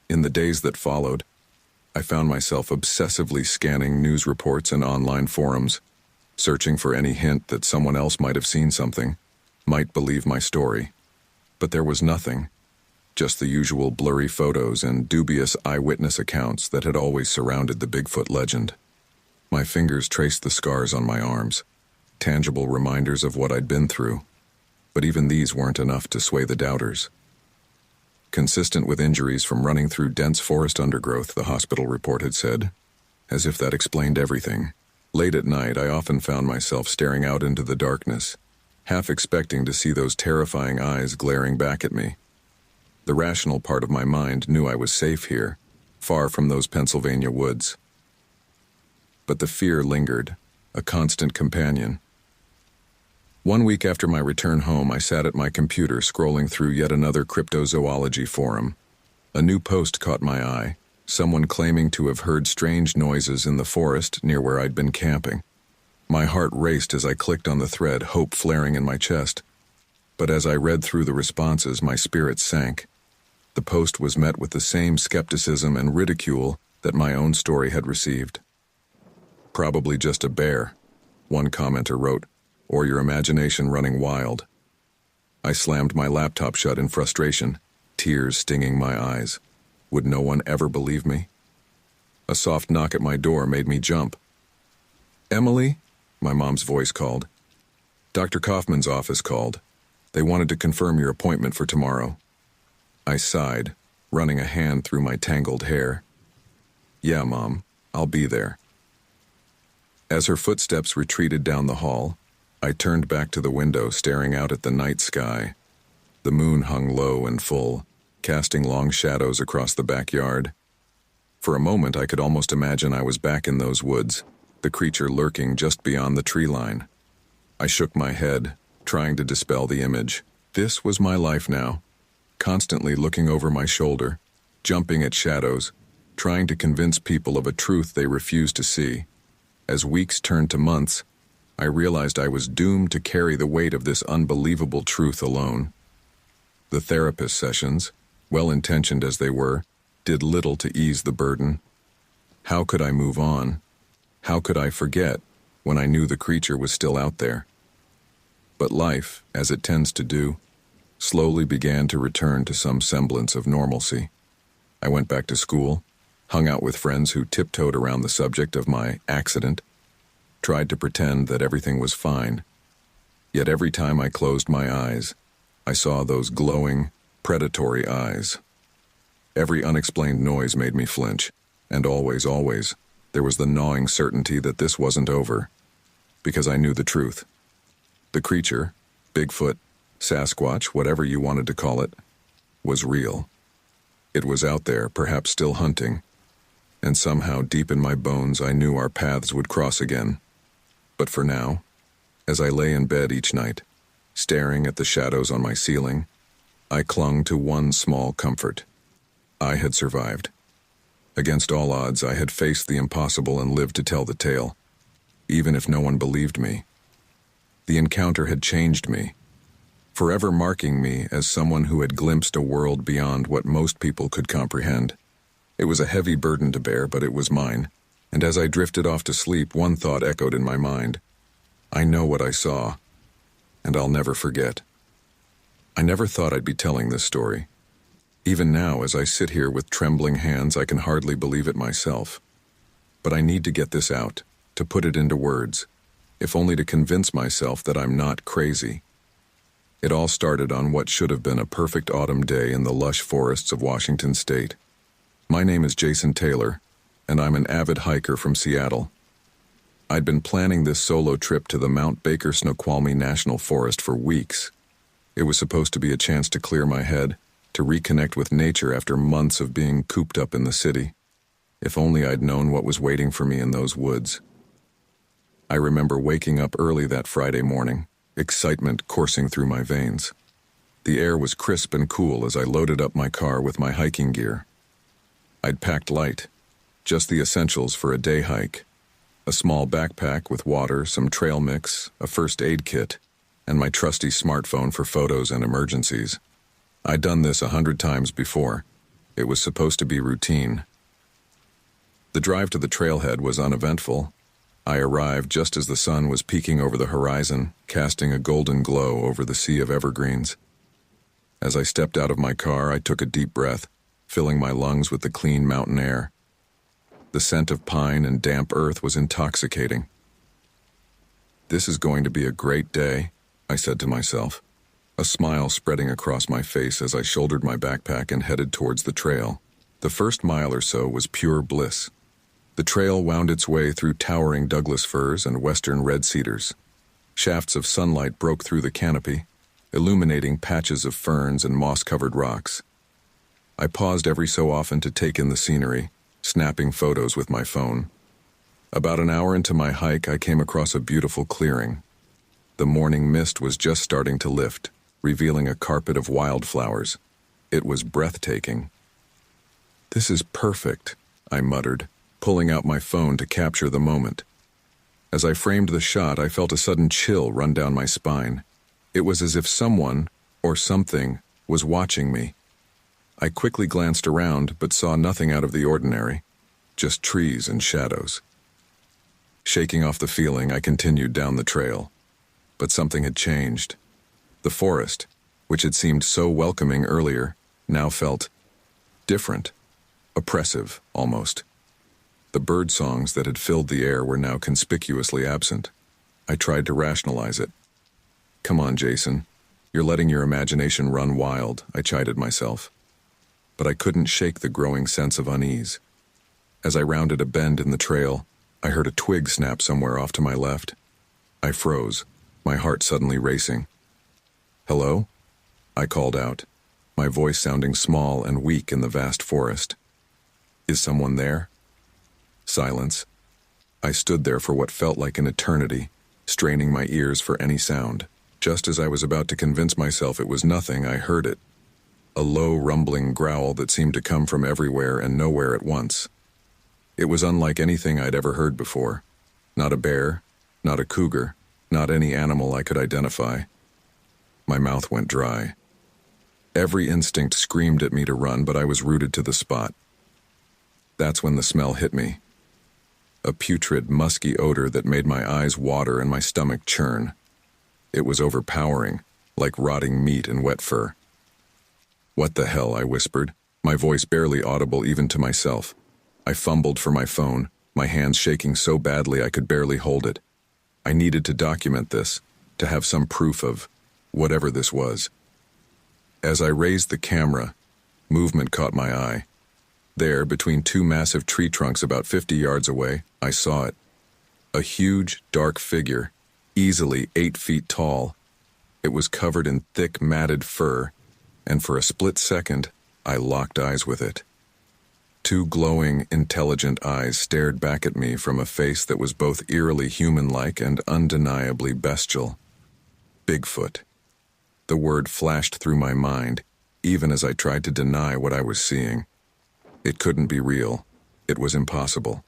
In the days that followed, I found myself obsessively scanning news reports and online forums, searching for any hint that someone else might have seen something, might believe my story. But there was nothing, just the usual blurry photos and dubious eyewitness accounts that had always surrounded the Bigfoot legend. My fingers traced the scars on my arms, tangible reminders of what I'd been through, but even these weren't enough to sway the doubters. Consistent with injuries from running through dense forest undergrowth, the hospital report had said, as if that explained everything. Late at night, I often found myself staring out into the darkness, half expecting to see those terrifying eyes glaring back at me. The rational part of my mind knew I was safe here, far from those Pennsylvania woods. But the fear lingered, a constant companion. 1 week after my return home, I sat at my computer scrolling through yet another cryptozoology forum. A new post caught my eye, someone claiming to have heard strange noises in the forest near where I'd been camping. My heart raced as I clicked on the thread, hope flaring in my chest. But as I read through the responses, my spirit sank. The post was met with the same skepticism and ridicule that my own story had received. "Probably just a bear," one commenter wrote, "or your imagination running wild." I slammed my laptop shut in frustration, tears stinging my eyes. Would no one ever believe me? A soft knock at my door made me jump. "Emily?" my mom's voice called. "Dr. Kaufman's office called. They wanted to confirm your appointment for tomorrow." I sighed, running a hand through my tangled hair. "Yeah, Mom, I'll be there." As her footsteps retreated down the hall, I turned back to the window, staring out at the night sky. The moon hung low and full, casting long shadows across the backyard. For a moment, I could almost imagine I was back in those woods, the creature lurking just beyond the tree line. I shook my head, trying to dispel the image. This was my life now, constantly looking over my shoulder, jumping at shadows, trying to convince people of a truth they refused to see. As weeks turned to months, I realized I was doomed to carry the weight of this unbelievable truth alone. The therapist sessions, well-intentioned as they were, did little to ease the burden. How could I move on? How could I forget when I knew the creature was still out there? But life, as it tends to do, slowly began to return to some semblance of normalcy. I went back to school, hung out with friends who tiptoed around the subject of my accident, tried to pretend that everything was fine. Yet every time I closed my eyes, I saw those glowing, predatory eyes. Every unexplained noise made me flinch, and always, there was the gnawing certainty that this wasn't over, because I knew the truth. The creature, Bigfoot, Sasquatch, whatever you wanted to call it, was real. It was out there, perhaps still hunting, and somehow deep in my bones I knew our paths would cross again. But for now, as I lay in bed each night, staring at the shadows on my ceiling, I clung to one small comfort. I had survived. Against all odds, I had faced the impossible and lived to tell the tale, even if no one believed me. The encounter had changed me, forever marking me as someone who had glimpsed a world beyond what most people could comprehend. It was a heavy burden to bear, but it was mine, and as I drifted off to sleep, one thought echoed in my mind. I know what I saw, and I'll never forget. I never thought I'd be telling this story. Even now, as I sit here with trembling hands, I can hardly believe it myself. But I need to get this out, to put it into words, if only to convince myself that I'm not crazy. It all started on what should have been a perfect autumn day in the lush forests of Washington State. My name is Jason Taylor, and I'm an avid hiker from Seattle. I'd been planning this solo trip to the Mount Baker Snoqualmie National Forest for weeks. It was supposed to be a chance to clear my head, to reconnect with nature after months of being cooped up in the city. If only I'd known what was waiting for me in those woods. I remember waking up early that Friday morning, excitement coursing through my veins. The air was crisp and cool as I loaded up my car with my hiking gear. I'd packed light, just the essentials for a day hike. A small backpack with water, some trail mix, a first aid kit, and my trusty smartphone for photos and emergencies. I'd done this 100 times before. It was supposed to be routine. The drive to the trailhead was uneventful. I arrived just as the sun was peeking over the horizon, casting a golden glow over the sea of evergreens. As I stepped out of my car, I took a deep breath, filling my lungs with the clean mountain air. The scent of pine and damp earth was intoxicating. This is going to be a great day, I said to myself, a smile spreading across my face as I shouldered my backpack and headed towards the trail. The first mile or so was pure bliss. The trail wound its way through towering Douglas firs and western red cedars. Shafts of sunlight broke through the canopy, illuminating patches of ferns and moss-covered rocks. I paused every so often to take in the scenery, snapping photos with my phone. About an hour into my hike, I came across a beautiful clearing. The morning mist was just starting to lift, revealing a carpet of wildflowers. It was breathtaking. "This is perfect," I muttered, pulling out my phone to capture the moment. As I framed the shot, I felt a sudden chill run down my spine. It was as if someone, or something, was watching me. I quickly glanced around, but saw nothing out of the ordinary, just trees and shadows. Shaking off the feeling, I continued down the trail. But something had changed. The forest, which had seemed so welcoming earlier, now felt different, oppressive, almost. The bird songs that had filled the air were now conspicuously absent. I tried to rationalize it. "Come on, Jason. You're letting your imagination run wild," I chided myself. But I couldn't shake the growing sense of unease. As I rounded a bend in the trail, I heard a twig snap somewhere off to my left. I froze, my heart suddenly racing. "Hello?" I called out, my voice sounding small and weak in the vast forest. "Is someone there?" Silence. I stood there for what felt like an eternity, straining my ears for any sound. Just as I was about to convince myself it was nothing, I heard it. A low, rumbling growl that seemed to come from everywhere and nowhere at once. It was unlike anything I'd ever heard before. Not a bear, not a cougar, not any animal I could identify. My mouth went dry. Every instinct screamed at me to run, but I was rooted to the spot. That's when the smell hit me. A putrid, musky odor that made my eyes water and my stomach churn. It was overpowering, like rotting meat and wet fur. "What the hell?" I whispered, my voice barely audible even to myself. I fumbled for my phone, my hands shaking so badly I could barely hold it. I needed to document this, to have some proof of whatever this was. As I raised the camera, movement caught my eye. There, between two massive tree trunks about 50 yards away, I saw it. A huge, dark figure, easily 8 feet tall. It was covered in thick, matted fur, and for a split second, I locked eyes with it. Two glowing, intelligent eyes stared back at me from a face that was both eerily human-like and undeniably bestial. Bigfoot. The word flashed through my mind, even as I tried to deny what I was seeing. It couldn't be real. It was impossible.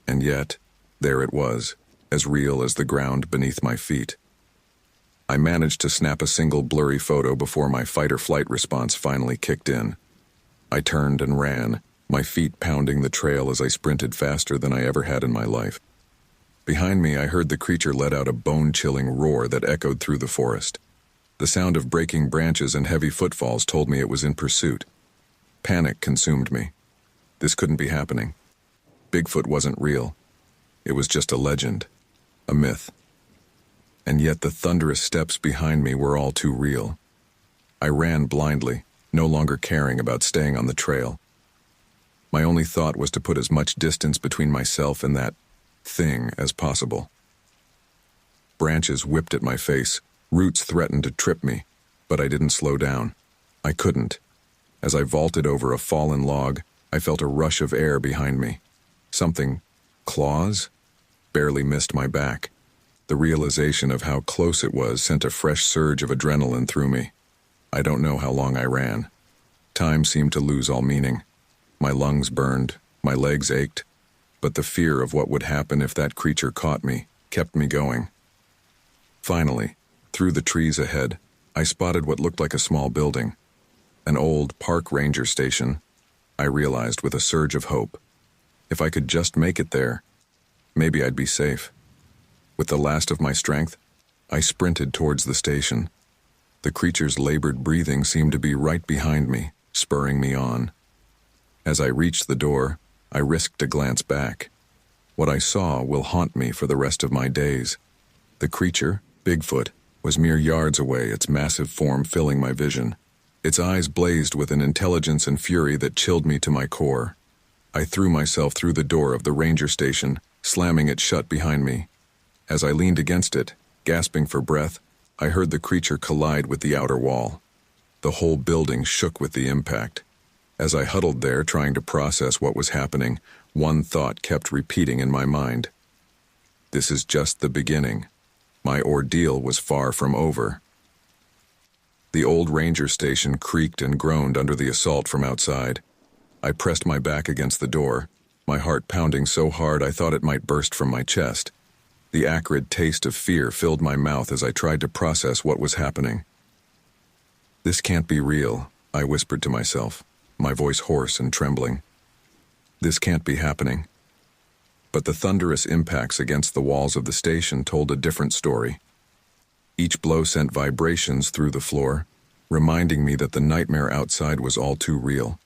And yet, there it was, as real as the ground beneath my feet. I managed to snap a single blurry photo before my fight-or-flight response finally kicked in. I turned and ran, my feet pounding the trail as I sprinted faster than I ever had in my life. Behind me, I heard the creature let out a bone-chilling roar that echoed through the forest. The sound of breaking branches and heavy footfalls told me it was in pursuit. Panic consumed me. This couldn't be happening. Bigfoot wasn't real. It was just a legend, a myth. And yet the thunderous steps behind me were all too real. I ran blindly, no longer caring about staying on the trail. My only thought was to put as much distance between myself and that thing as possible. Branches whipped at my face, roots threatened to trip me, but I didn't slow down. I couldn't. As I vaulted over a fallen log, I felt a rush of air behind me. Something, claws, barely missed my back. The realization of how close it was sent a fresh surge of adrenaline through me. I don't know how long I ran. Time seemed to lose all meaning. My lungs burned, my legs ached, but the fear of what would happen if that creature caught me kept me going. Finally, through the trees ahead, I spotted what looked like a small building. An old park ranger station, I realized with a surge of hope. If I could just make it there, maybe I'd be safe. With the last of my strength, I sprinted towards the station. The creature's labored breathing seemed to be right behind me, spurring me on. As I reached the door, I risked a glance back. What I saw will haunt me for the rest of my days. The creature, Bigfoot, was mere yards away, its massive form filling my vision. Its eyes blazed with an intelligence and fury that chilled me to my core. I threw myself through the door of the ranger station, slamming it shut behind me. As I leaned against it, gasping for breath, I heard the creature collide with the outer wall. The whole building shook with the impact. As I huddled there trying to process what was happening, one thought kept repeating in my mind. This is just the beginning. My ordeal was far from over. The old ranger station creaked and groaned under the assault from outside. I pressed my back against the door, my heart pounding so hard I thought it might burst from my chest. The acrid taste of fear filled my mouth as I tried to process what was happening. "This can't be real," I whispered to myself, my voice hoarse and trembling. "This can't be happening." But the thunderous impacts against the walls of the station told a different story. Each blow sent vibrations through the floor, reminding me that the nightmare outside was all too real.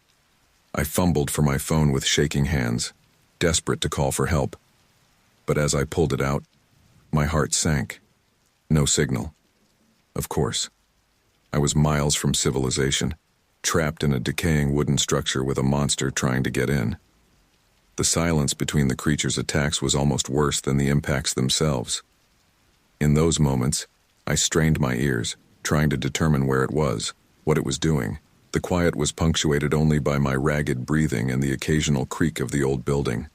I fumbled for my phone with shaking hands, desperate to call for help. But as I pulled it out, my heart sank. No signal. Of course. I was miles from civilization, trapped in a decaying wooden structure with a monster trying to get in. The silence between the creature's attacks was almost worse than the impacts themselves. In those moments, I strained my ears, trying to determine where it was, what it was doing. The quiet was punctuated only by my ragged breathing and the occasional creak of the old building.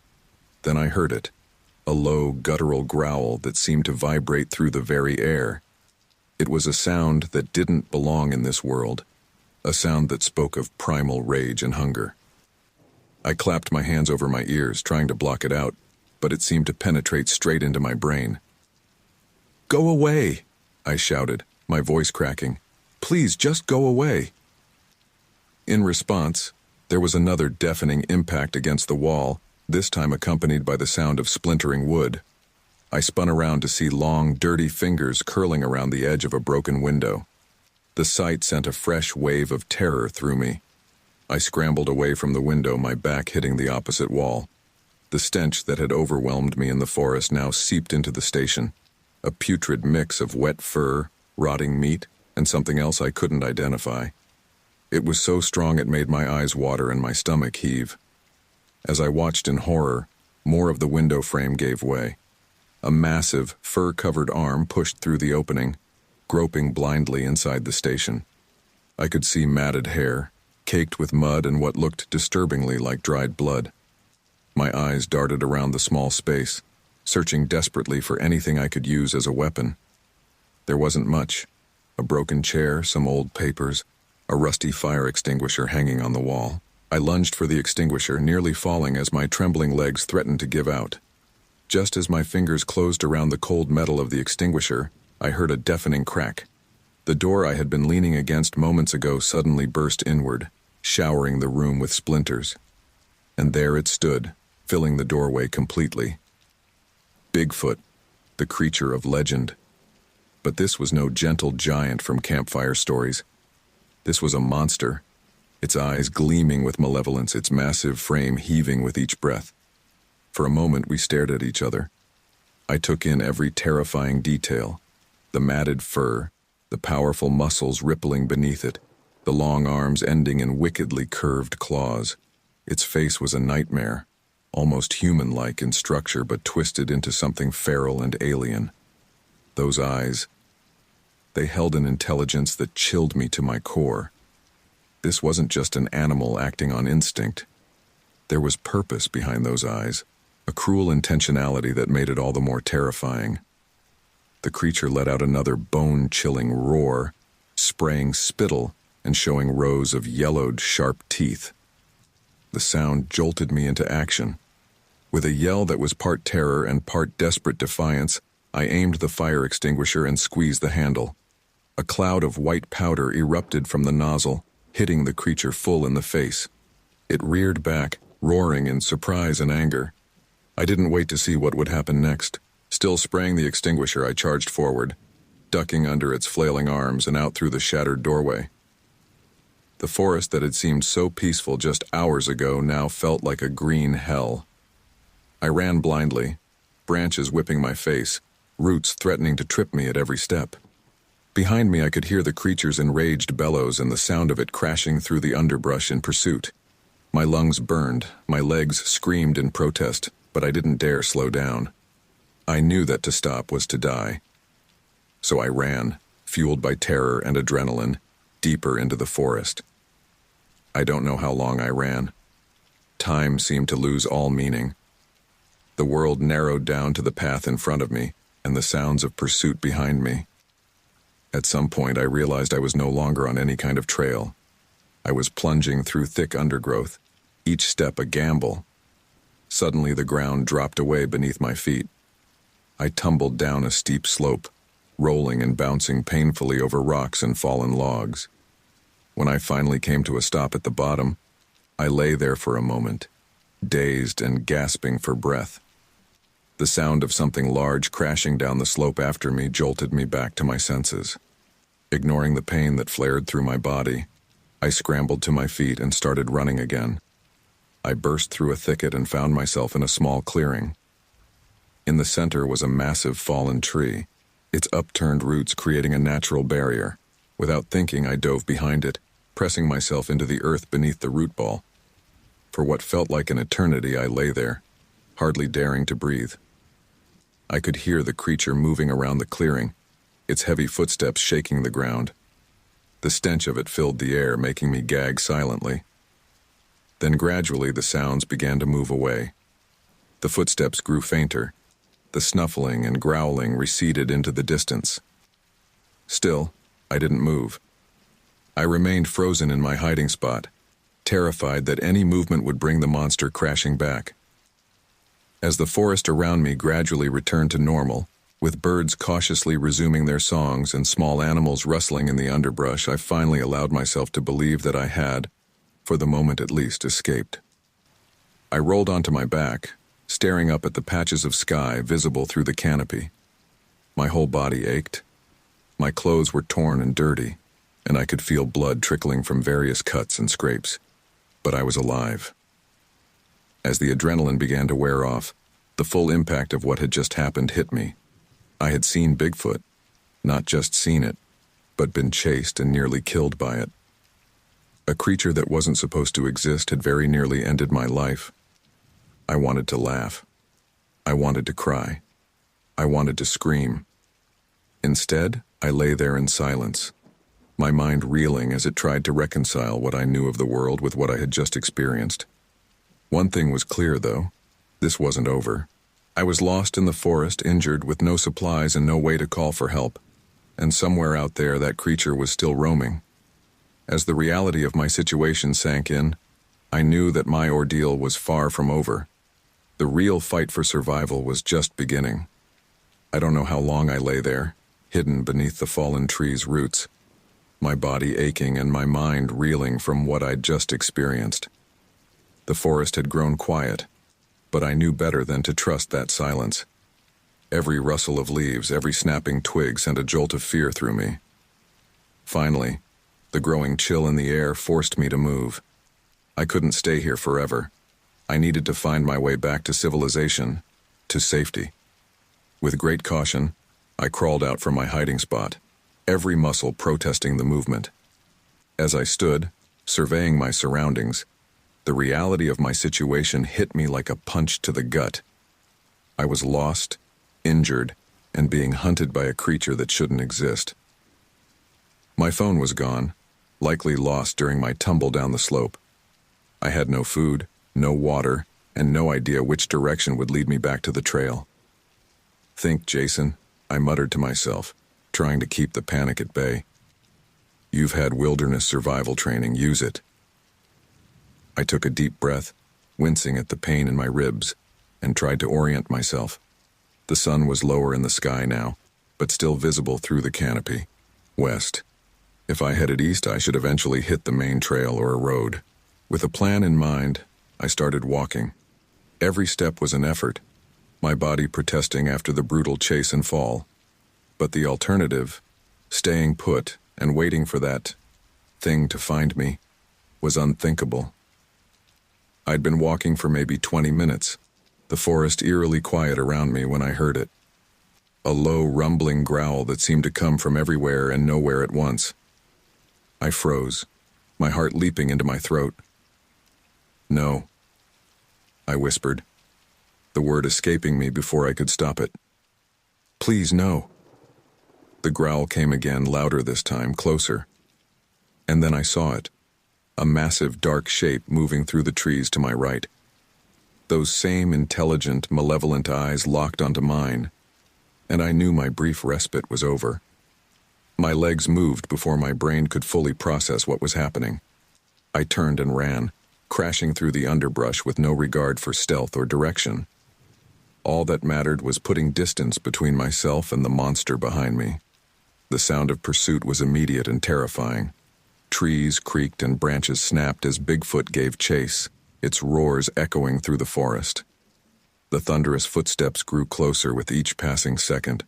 Then I heard it, a low, guttural growl that seemed to vibrate through the very air. It was a sound that didn't belong in this world, a sound that spoke of primal rage and hunger. I clapped my hands over my ears, trying to block it out, but it seemed to penetrate straight into my brain. "Go away!" I shouted, my voice cracking. "Please, just go away!" In response, there was another deafening impact against the wall, this time accompanied by the sound of splintering wood. I spun around to see long, dirty fingers curling around the edge of a broken window. The sight sent a fresh wave of terror through me. I scrambled away from the window, my back hitting the opposite wall. The stench that had overwhelmed me in the forest now seeped into the station, a putrid mix of wet fur, rotting meat, and something else I couldn't identify. It was so strong it made my eyes water and my stomach heave. As I watched in horror, more of the window frame gave way. A massive, fur-covered arm pushed through the opening, groping blindly inside the station. I could see matted hair, caked with mud and what looked disturbingly like dried blood. My eyes darted around the small space, searching desperately for anything I could use as a weapon. There wasn't much. A broken chair, some old papers, a rusty fire extinguisher hanging on the wall. I lunged for the extinguisher, nearly falling as my trembling legs threatened to give out. Just as my fingers closed around the cold metal of the extinguisher, I heard a deafening crack. The door I had been leaning against moments ago suddenly burst inward, showering the room with splinters. And there it stood, filling the doorway completely. Bigfoot, the creature of legend. But this was no gentle giant from campfire stories. This was a monster, its eyes gleaming with malevolence, its massive frame heaving with each breath. For a moment we stared at each other. I took in every terrifying detail, the matted fur, the powerful muscles rippling beneath it, the long arms ending in wickedly curved claws. Its face was a nightmare, almost human-like in structure but twisted into something feral and alien. Those eyes, they held an intelligence that chilled me to my core. This wasn't just an animal acting on instinct. There was purpose behind those eyes, a cruel intentionality that made it all the more terrifying. The creature let out another bone-chilling roar, spraying spittle and showing rows of yellowed, sharp teeth. The sound jolted me into action. With a yell that was part terror and part desperate defiance, I aimed the fire extinguisher and squeezed the handle. A cloud of white powder erupted from the nozzle, hitting the creature full in the face. It reared back, roaring in surprise and anger. I didn't wait to see what would happen next. Still spraying the extinguisher, I charged forward, ducking under its flailing arms and out through the shattered doorway. The forest that had seemed so peaceful just hours ago now felt like a green hell. I ran blindly, branches whipping my face, roots threatening to trip me at every step. Behind me I could hear the creature's enraged bellows and the sound of it crashing through the underbrush in pursuit. My lungs burned, my legs screamed in protest, but I didn't dare slow down. I knew that to stop was to die. So I ran, fueled by terror and adrenaline, deeper into the forest. I don't know how long I ran. Time seemed to lose all meaning. The world narrowed down to the path in front of me and the sounds of pursuit behind me. At some point I realized I was no longer on any kind of trail. I was plunging through thick undergrowth, each step a gamble. Suddenly the ground dropped away beneath my feet. I tumbled down a steep slope, rolling and bouncing painfully over rocks and fallen logs. When I finally came to a stop at the bottom, I lay there for a moment, dazed and gasping for breath. The sound of something large crashing down the slope after me jolted me back to my senses. Ignoring the pain that flared through my body, I scrambled to my feet and started running again. I burst through a thicket and found myself in a small clearing. In the center was a massive fallen tree, its upturned roots creating a natural barrier. Without thinking, I dove behind it, pressing myself into the earth beneath the root ball. For what felt like an eternity, I lay there, hardly daring to breathe. I could hear the creature moving around the clearing, its heavy footsteps shaking the ground. The stench of it filled the air, making me gag silently. Then gradually the sounds began to move away. The footsteps grew fainter. The snuffling and growling receded into the distance. Still, I didn't move. I remained frozen in my hiding spot, terrified that any movement would bring the monster crashing back. As the forest around me gradually returned to normal, with birds cautiously resuming their songs and small animals rustling in the underbrush, I finally allowed myself to believe that I had, for the moment at least, escaped. I rolled onto my back, staring up at the patches of sky visible through the canopy. My whole body ached. My clothes were torn and dirty, and I could feel blood trickling from various cuts and scrapes. But I was alive. As the adrenaline began to wear off, the full impact of what had just happened hit me. I had seen Bigfoot, not just seen it, but been chased and nearly killed by it. A creature that wasn't supposed to exist had very nearly ended my life. I wanted to laugh. I wanted to cry. I wanted to scream. Instead, I lay there in silence, my mind reeling as it tried to reconcile what I knew of the world with what I had just experienced. One thing was clear, though. This wasn't over. I was lost in the forest, injured, with no supplies and no way to call for help. And somewhere out there, that creature was still roaming. As the reality of my situation sank in, I knew that my ordeal was far from over. The real fight for survival was just beginning. I don't know how long I lay there, hidden beneath the fallen tree's roots, my body aching and my mind reeling from what I'd just experienced. The forest had grown quiet, but I knew better than to trust that silence. Every rustle of leaves, every snapping twig sent a jolt of fear through me. Finally, the growing chill in the air forced me to move. I couldn't stay here forever. I needed to find my way back to civilization, to safety. With great caution, I crawled out from my hiding spot, every muscle protesting the movement. As I stood, surveying my surroundings, the reality of my situation hit me like a punch to the gut. I was lost, injured, and being hunted by a creature that shouldn't exist. My phone was gone, likely lost during my tumble down the slope. I had no food, no water, and no idea which direction would lead me back to the trail. "Think, Jason," I muttered to myself, trying to keep the panic at bay. "You've had wilderness survival training, use it." I took a deep breath, wincing at the pain in my ribs, and tried to orient myself. The sun was lower in the sky now, but still visible through the canopy. West. If I headed east, I should eventually hit the main trail or a road. With a plan in mind, I started walking. Every step was an effort, my body protesting after the brutal chase and fall. But the alternative, staying put and waiting for that thing to find me, was unthinkable. I'd been walking for maybe 20 minutes, the forest eerily quiet around me when I heard it. A low, rumbling growl that seemed to come from everywhere and nowhere at once. I froze, my heart leaping into my throat. "No," I whispered, the word escaping me before I could stop it. "Please, no." The growl came again, louder this time, closer. And then I saw it. A massive dark shape moving through the trees to my right. Those same intelligent, malevolent eyes locked onto mine, and I knew my brief respite was over. My legs moved before my brain could fully process what was happening. I turned and ran, crashing through the underbrush with no regard for stealth or direction. All that mattered was putting distance between myself and the monster behind me. The sound of pursuit was immediate and terrifying. Trees creaked and branches snapped as Bigfoot gave chase, its roars echoing through the forest. The thunderous footsteps grew closer with each passing second,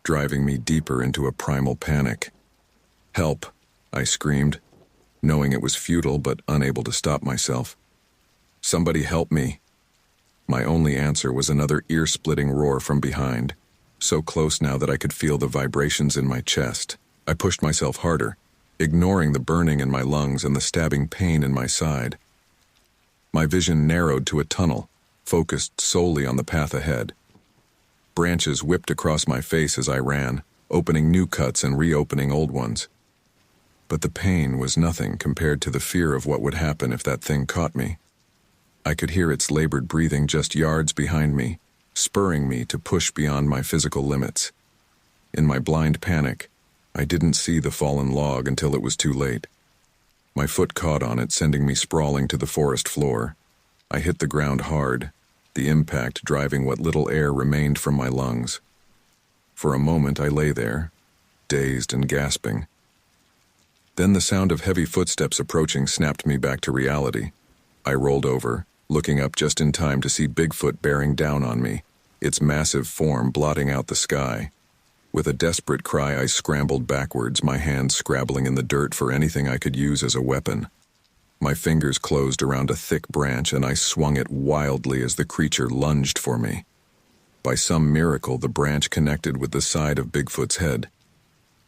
driving me deeper into a primal panic. "Help," I screamed, knowing it was futile but unable to stop myself. "Somebody help me." My only answer was another ear-splitting roar from behind, so close now that I could feel the vibrations in my chest. I pushed myself harder, ignoring the burning in my lungs and the stabbing pain in my side. My vision narrowed to a tunnel, focused solely on the path ahead. Branches whipped across my face as I ran, opening new cuts and reopening old ones. But the pain was nothing compared to the fear of what would happen if that thing caught me. I could hear its labored breathing just yards behind me, spurring me to push beyond my physical limits. In my blind panic, I didn't see the fallen log until it was too late. My foot caught on it, sending me sprawling to the forest floor. I hit the ground hard, the impact driving what little air remained from my lungs. For a moment I lay there, dazed and gasping. Then the sound of heavy footsteps approaching snapped me back to reality. I rolled over, looking up just in time to see Bigfoot bearing down on me, its massive form blotting out the sky. With a desperate cry, I scrambled backwards, my hands scrabbling in the dirt for anything I could use as a weapon. My fingers closed around a thick branch and I swung it wildly as the creature lunged for me. By some miracle, the branch connected with the side of Bigfoot's head.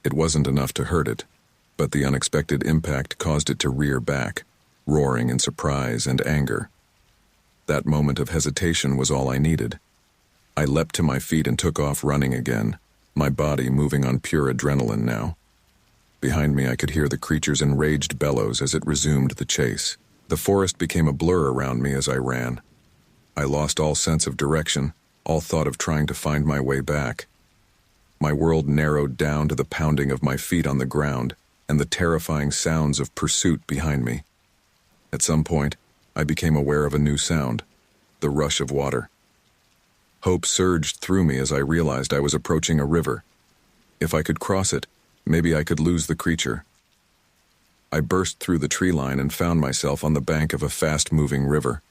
It wasn't enough to hurt it, but the unexpected impact caused it to rear back, roaring in surprise and anger. That moment of hesitation was all I needed. I leapt to my feet and took off running again, my body moving on pure adrenaline now. Behind me I could hear the creature's enraged bellows as it resumed the chase. The forest became a blur around me as I ran. I lost all sense of direction, all thought of trying to find my way back. My world narrowed down to the pounding of my feet on the ground and the terrifying sounds of pursuit behind me. At some point, I became aware of a new sound, the rush of water. Hope surged through me as I realized I was approaching a river. If I could cross it, maybe I could lose the creature. I burst through the tree line and found myself on the bank of a fast-moving river.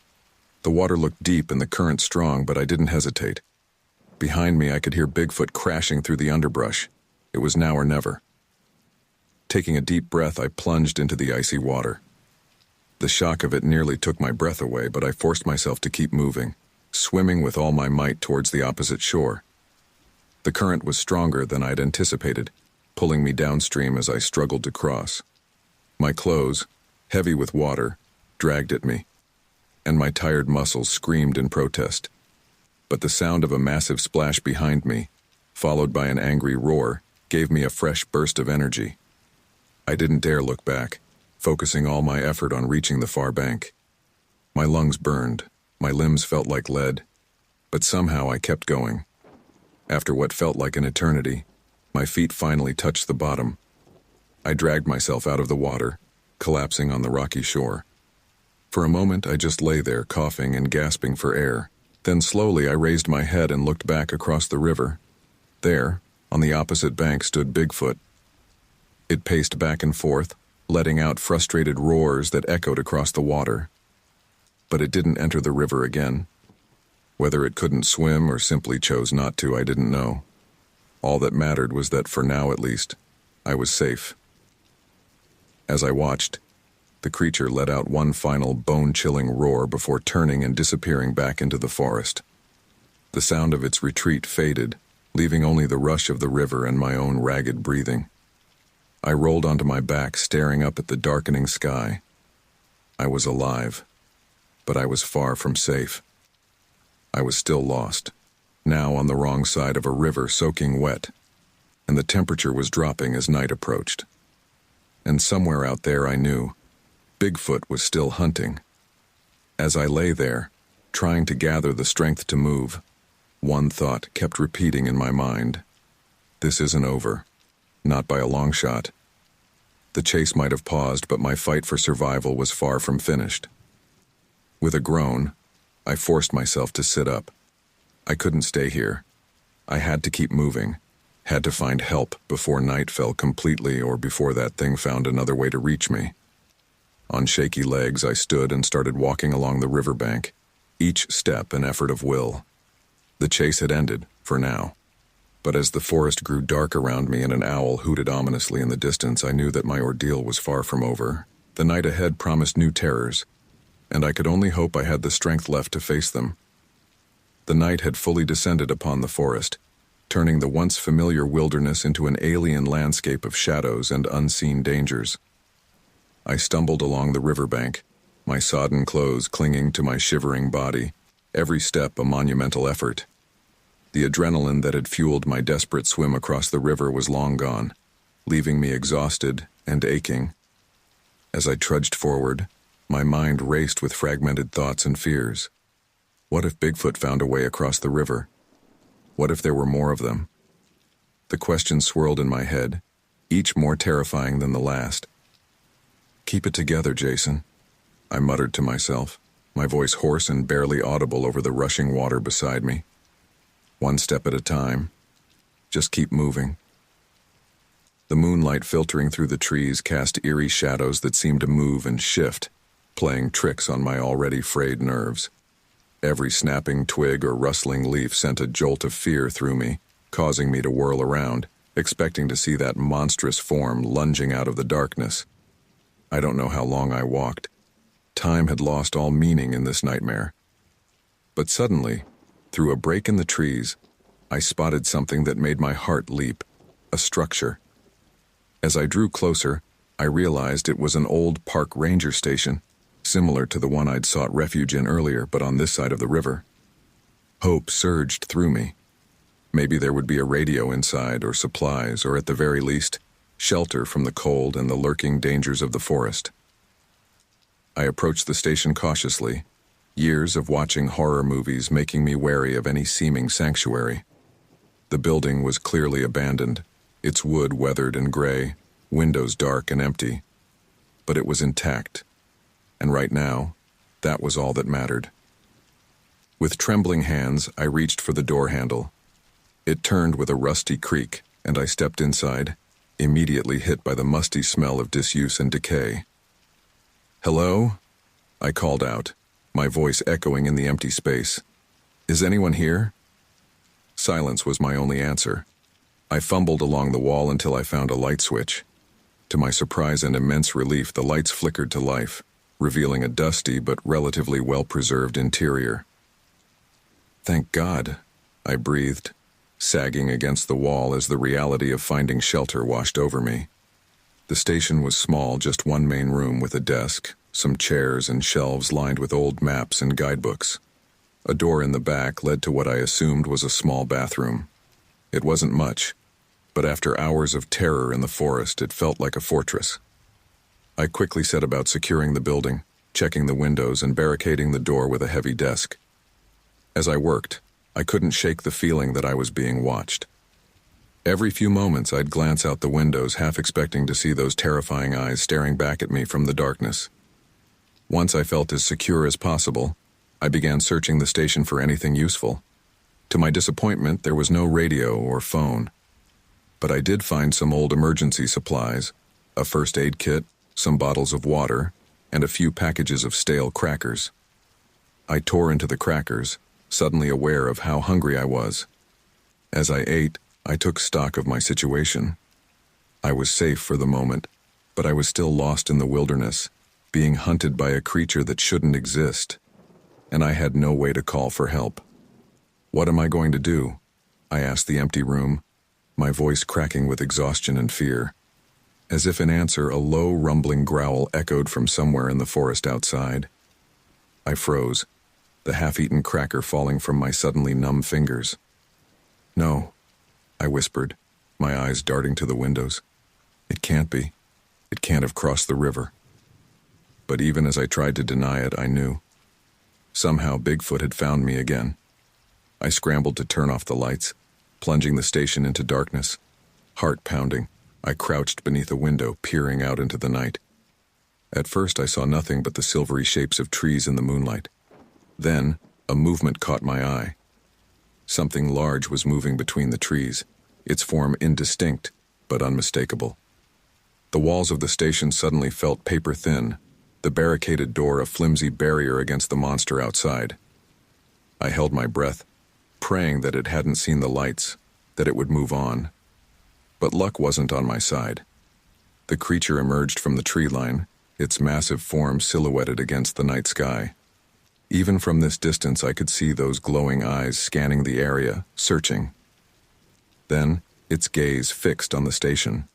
The water looked deep and the current strong, but I didn't hesitate. Behind me, I could hear Bigfoot crashing through the underbrush. It was now or never. Taking a deep breath, I plunged into the icy water. The shock of it nearly took my breath away, but I forced myself to keep moving, swimming with all my might towards the opposite shore. The current was stronger than I'd anticipated, pulling me downstream as I struggled to cross. My clothes, heavy with water, dragged at me, and my tired muscles screamed in protest. But the sound of a massive splash behind me, followed by an angry roar, gave me a fresh burst of energy. I didn't dare look back, focusing all my effort on reaching the far bank. My lungs burned, my limbs felt like lead, but somehow I kept going. After what felt like an eternity, my feet finally touched the bottom. I dragged myself out of the water, collapsing on the rocky shore. For a moment, I just lay there, coughing and gasping for air. Then slowly I raised my head and looked back across the river. There, on the opposite bank, stood Bigfoot. It paced back and forth, letting out frustrated roars that echoed across the water. But it didn't enter the river again. Whether it couldn't swim or simply chose not to, I didn't know. All that mattered was that, for now at least, I was safe. As I watched, the creature let out one final bone-chilling roar before turning and disappearing back into the forest. The sound of its retreat faded, leaving only the rush of the river and my own ragged breathing. I rolled onto my back, staring up at the darkening sky. I was alive, but I was far from safe. I was still lost, now on the wrong side of a river soaking wet, and the temperature was dropping as night approached. And somewhere out there I knew, Bigfoot was still hunting. As I lay there, trying to gather the strength to move, one thought kept repeating in my mind. This isn't over. Not by a long shot. The chase might have paused, but my fight for survival was far from finished. With a groan, I forced myself to sit up. I couldn't stay here. I had to keep moving, had to find help before night fell completely or before that thing found another way to reach me. On shaky legs, I stood and started walking along the riverbank, each step an effort of will. The chase had ended, for now. But as the forest grew dark around me and an owl hooted ominously in the distance, I knew that my ordeal was far from over. The night ahead promised new terrors, and I could only hope I had the strength left to face them. The night had fully descended upon the forest, turning the once familiar wilderness into an alien landscape of shadows and unseen dangers. I stumbled along the riverbank, my sodden clothes clinging to my shivering body, every step a monumental effort. The adrenaline that had fueled my desperate swim across the river was long gone, leaving me exhausted and aching. As I trudged forward, my mind raced with fragmented thoughts and fears. What if Bigfoot found a way across the river? What if there were more of them? The questions swirled in my head, each more terrifying than the last. "Keep it together, Jason," I muttered to myself, my voice hoarse and barely audible over the rushing water beside me. "One step at a time. Just keep moving." The moonlight filtering through the trees cast eerie shadows that seemed to move and shift, playing tricks on my already frayed nerves. Every snapping twig or rustling leaf sent a jolt of fear through me, causing me to whirl around, expecting to see that monstrous form lunging out of the darkness. I don't know how long I walked. Time had lost all meaning in this nightmare. But suddenly, through a break in the trees, I spotted something that made my heart leap, a structure. As I drew closer, I realized it was an old park ranger station, similar to the one I'd sought refuge in earlier, but on this side of the river. Hope surged through me. Maybe there would be a radio inside, or supplies, or at the very least, shelter from the cold and the lurking dangers of the forest. I approached the station cautiously, years of watching horror movies making me wary of any seeming sanctuary. The building was clearly abandoned, its wood weathered and gray, windows dark and empty. But it was intact, and right now, that was all that mattered. With trembling hands, I reached for the door handle. It turned with a rusty creak, and I stepped inside, immediately hit by the musty smell of disuse and decay. "Hello?" I called out, my voice echoing in the empty space. "Is anyone here?" Silence was my only answer. I fumbled along the wall until I found a light switch. To my surprise and immense relief, the lights flickered to life, revealing a dusty but relatively well-preserved interior. "Thank God," I breathed, sagging against the wall as the reality of finding shelter washed over me. The station was small, just one main room with a desk, some chairs and shelves lined with old maps and guidebooks. A door in the back led to what I assumed was a small bathroom. It wasn't much, but after hours of terror in the forest, it felt like a fortress. I quickly set about securing the building, checking the windows and barricading the door with a heavy desk. As I worked, I couldn't shake the feeling that I was being watched. Every few moments I'd glance out the windows, half expecting to see those terrifying eyes staring back at me from the darkness. Once I felt as secure as possible, I began searching the station for anything useful. To my disappointment, there was no radio or phone. But I did find some old emergency supplies, a first aid kit, some bottles of water, and a few packages of stale crackers. I tore into the crackers, suddenly aware of how hungry I was. As I ate, I took stock of my situation. I was safe for the moment, but I was still lost in the wilderness, being hunted by a creature that shouldn't exist, and I had no way to call for help. "What am I going to do?" I asked the empty room, my voice cracking with exhaustion and fear. As if in answer, a low, rumbling growl echoed from somewhere in the forest outside. I froze, the half-eaten cracker falling from my suddenly numb fingers. "No," I whispered, my eyes darting to the windows. "It can't be. It can't have crossed the river." But even as I tried to deny it, I knew. Somehow Bigfoot had found me again. I scrambled to turn off the lights, plunging the station into darkness. Heart pounding, I crouched beneath a window, peering out into the night. At first I saw nothing but the silvery shapes of trees in the moonlight. Then, a movement caught my eye. Something large was moving between the trees, its form indistinct, but unmistakable. The walls of the station suddenly felt paper-thin, the barricaded door a flimsy barrier against the monster outside. I held my breath, praying that it hadn't seen the lights, that it would move on. But luck wasn't on my side. The creature emerged from the tree line, its massive form silhouetted against the night sky. Even from this distance I could see those glowing eyes scanning the area, searching. Then, its gaze fixed on the station.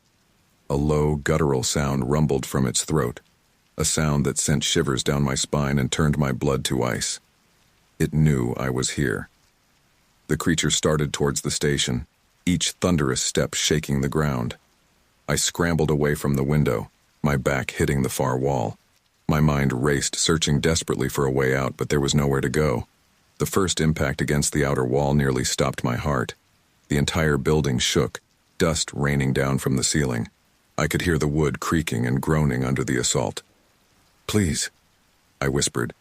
A low, guttural sound rumbled from its throat, a sound that sent shivers down my spine and turned my blood to ice. It knew I was here. The creature started towards the station, each thunderous step shaking the ground. I scrambled away from the window, my back hitting the far wall. My mind raced, searching desperately for a way out, but there was nowhere to go. The first impact against the outer wall nearly stopped my heart. The entire building shook, dust raining down from the ceiling. I could hear the wood creaking and groaning under the assault. "Please," I whispered,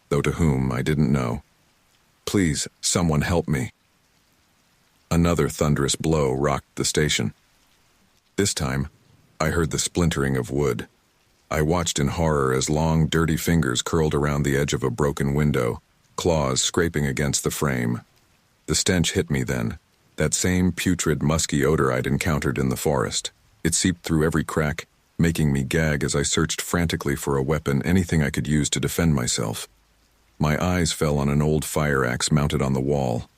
though to whom I didn't know. "Please, someone help me." Another thunderous blow rocked the station. This time, I heard the splintering of wood. I watched in horror as long, dirty fingers curled around the edge of a broken window, claws scraping against the frame. The stench hit me then, that same putrid, musky odor I'd encountered in the forest. It seeped through every crack, making me gag as I searched frantically for a weapon, anything I could use to defend myself. My eyes fell on an old fire axe mounted on the wall.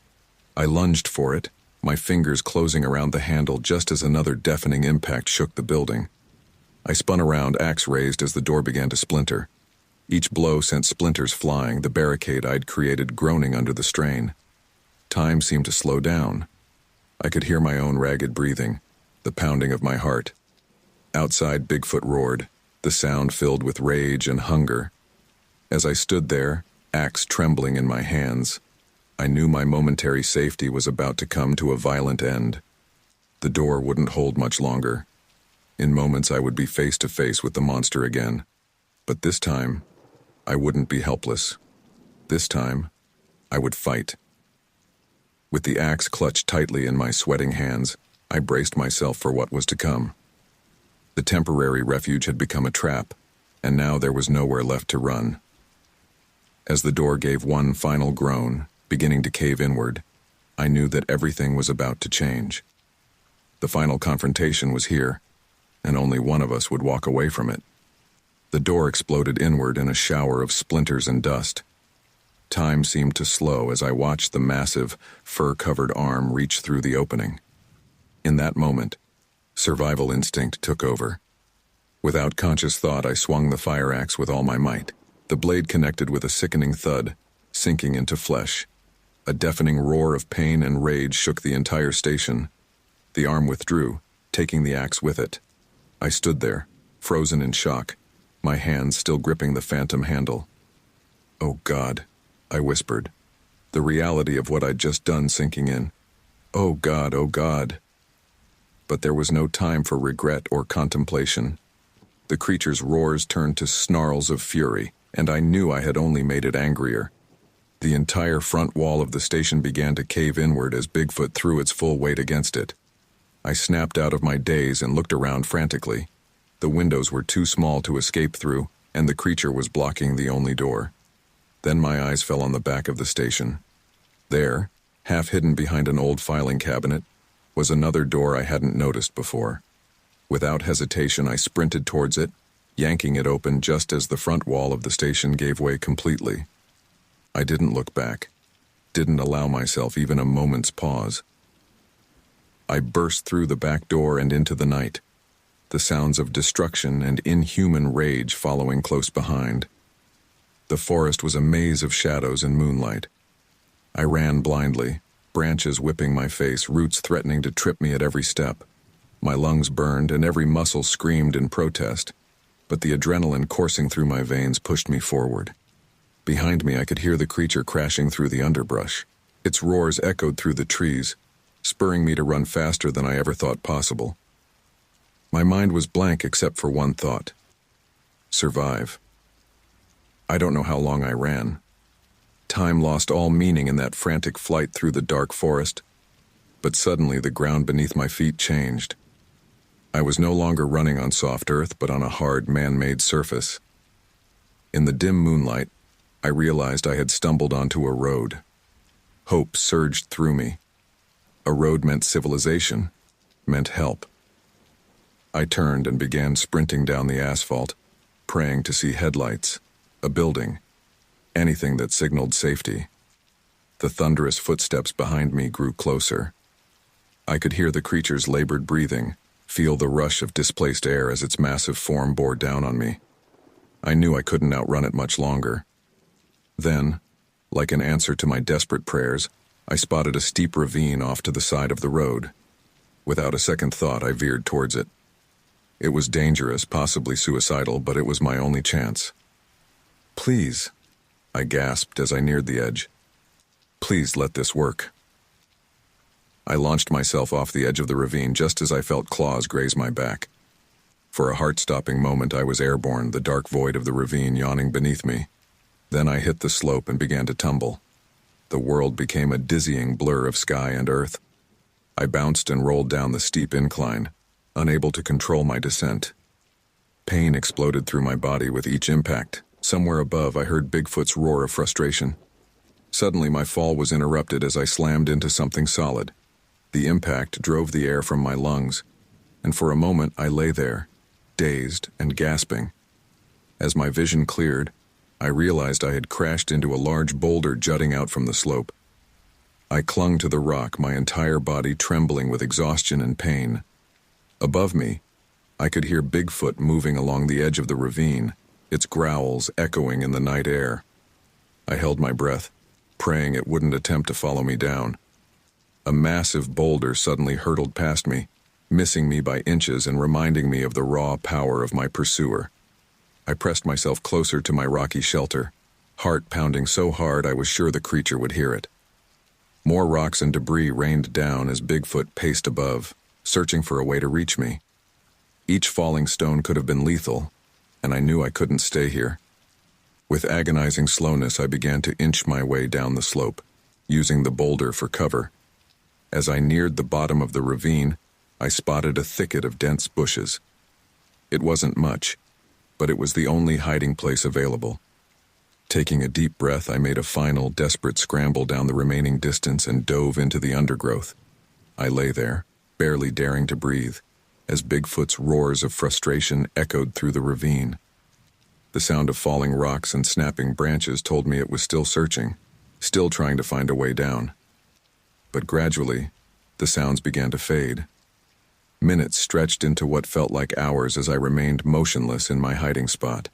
I lunged for it, my fingers closing around the handle just as another deafening impact shook the building. I spun around, axe raised as the door began to splinter. Each blow sent splinters flying, the barricade I'd created groaning under the strain. Time seemed to slow down. I could hear my own ragged breathing, the pounding of my heart. Outside, Bigfoot roared, the sound filled with rage and hunger. As I stood there, axe trembling in my hands, I knew my momentary safety was about to come to a violent end. The door wouldn't hold much longer. In moments I would be face to face with the monster again. But this time, I wouldn't be helpless. This time, I would fight. With the axe clutched tightly in my sweating hands, I braced myself for what was to come. The temporary refuge had become a trap, and now there was nowhere left to run. As the door gave one final groan, beginning to cave inward, I knew that everything was about to change. The final confrontation was here, and only one of us would walk away from it. The door exploded inward in a shower of splinters and dust. Time seemed to slow as I watched the massive, fur-covered arm reach through the opening. In that moment, survival instinct took over. Without conscious thought, I swung the fire axe with all my might. The blade connected with a sickening thud, sinking into flesh. A deafening roar of pain and rage shook the entire station. The arm withdrew, taking the axe with it. I stood there, frozen in shock, my hands still gripping the phantom handle. "Oh God," I whispered, the reality of what I'd just done sinking in. "Oh God, oh God." But there was no time for regret or contemplation. The creature's roars turned to snarls of fury, and I knew I had only made it angrier. The entire front wall of the station began to cave inward as Bigfoot threw its full weight against it. I snapped out of my daze and looked around frantically. The windows were too small to escape through, and the creature was blocking the only door. Then my eyes fell on the back of the station. There, half hidden behind an old filing cabinet, was another door I hadn't noticed before. Without hesitation, I sprinted towards it, yanking it open just as the front wall of the station gave way completely. I didn't look back, didn't allow myself even a moment's pause. I burst through the back door and into the night, the sounds of destruction and inhuman rage following close behind. The forest was a maze of shadows and moonlight. I ran blindly, branches whipping my face, roots threatening to trip me at every step. My lungs burned and every muscle screamed in protest, but the adrenaline coursing through my veins pushed me forward. Behind me, I could hear the creature crashing through the underbrush. Its roars echoed through the trees, spurring me to run faster than I ever thought possible. My mind was blank except for one thought: survive. I don't know how long I ran. Time lost all meaning in that frantic flight through the dark forest, but suddenly the ground beneath my feet changed. I was no longer running on soft earth, but on a hard, man-made surface. In the dim moonlight, I realized I had stumbled onto a road. Hope surged through me. A road meant civilization, meant help. I turned and began sprinting down the asphalt, praying to see headlights, a building, anything that signaled safety. The thunderous footsteps behind me grew closer. I could hear the creature's labored breathing, feel the rush of displaced air as its massive form bore down on me. I knew I couldn't outrun it much longer. Then, like an answer to my desperate prayers, I spotted a steep ravine off to the side of the road. Without a second thought, I veered towards it. It was dangerous, possibly suicidal, but it was my only chance. "Please," I gasped as I neared the edge. "Please let this work." I launched myself off the edge of the ravine just as I felt claws graze my back. For a heart-stopping moment I was airborne, the dark void of the ravine yawning beneath me. Then I hit the slope and began to tumble. The world became a dizzying blur of sky and earth. I bounced and rolled down the steep incline, unable to control my descent. Pain exploded through my body with each impact. Somewhere above, I heard Bigfoot's roar of frustration. Suddenly, my fall was interrupted as I slammed into something solid. The impact drove the air from my lungs, and for a moment I lay there, dazed and gasping. As my vision cleared, I realized I had crashed into a large boulder jutting out from the slope. I clung to the rock, my entire body trembling with exhaustion and pain. Above me, I could hear Bigfoot moving along the edge of the ravine, its growls echoing in the night air. I held my breath, praying it wouldn't attempt to follow me down. A massive boulder suddenly hurtled past me, missing me by inches and reminding me of the raw power of my pursuer. I pressed myself closer to my rocky shelter, heart pounding so hard I was sure the creature would hear it. More rocks and debris rained down as Bigfoot paced above, searching for a way to reach me. Each falling stone could have been lethal, and I knew I couldn't stay here. With agonizing slowness, I began to inch my way down the slope, using the boulder for cover. As I neared the bottom of the ravine, I spotted a thicket of dense bushes. It wasn't much, but it was the only hiding place available. Taking a deep breath, I made a final, desperate scramble down the remaining distance and dove into the undergrowth. I lay there, barely daring to breathe, as Bigfoot's roars of frustration echoed through the ravine. The sound of falling rocks and snapping branches told me it was still searching, still trying to find a way down. But gradually, the sounds began to fade. Minutes stretched into what felt like hours as I remained motionless in my hiding spot.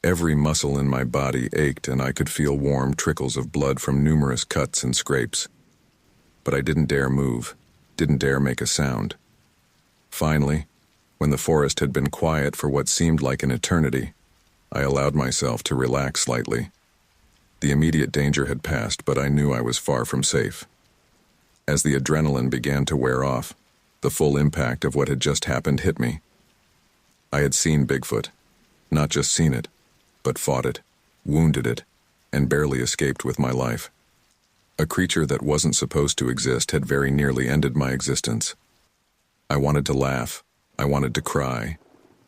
Every muscle in my body ached and I could feel warm trickles of blood from numerous cuts and scrapes. But I didn't dare move, didn't dare make a sound. Finally, when the forest had been quiet for what seemed like an eternity, I allowed myself to relax slightly. The immediate danger had passed, but I knew I was far from safe. As the adrenaline began to wear off, the full impact of what had just happened hit me. I had seen Bigfoot, not just seen it, but fought it, wounded it, and barely escaped with my life. A creature that wasn't supposed to exist had very nearly ended my existence. I wanted to laugh, I wanted to cry,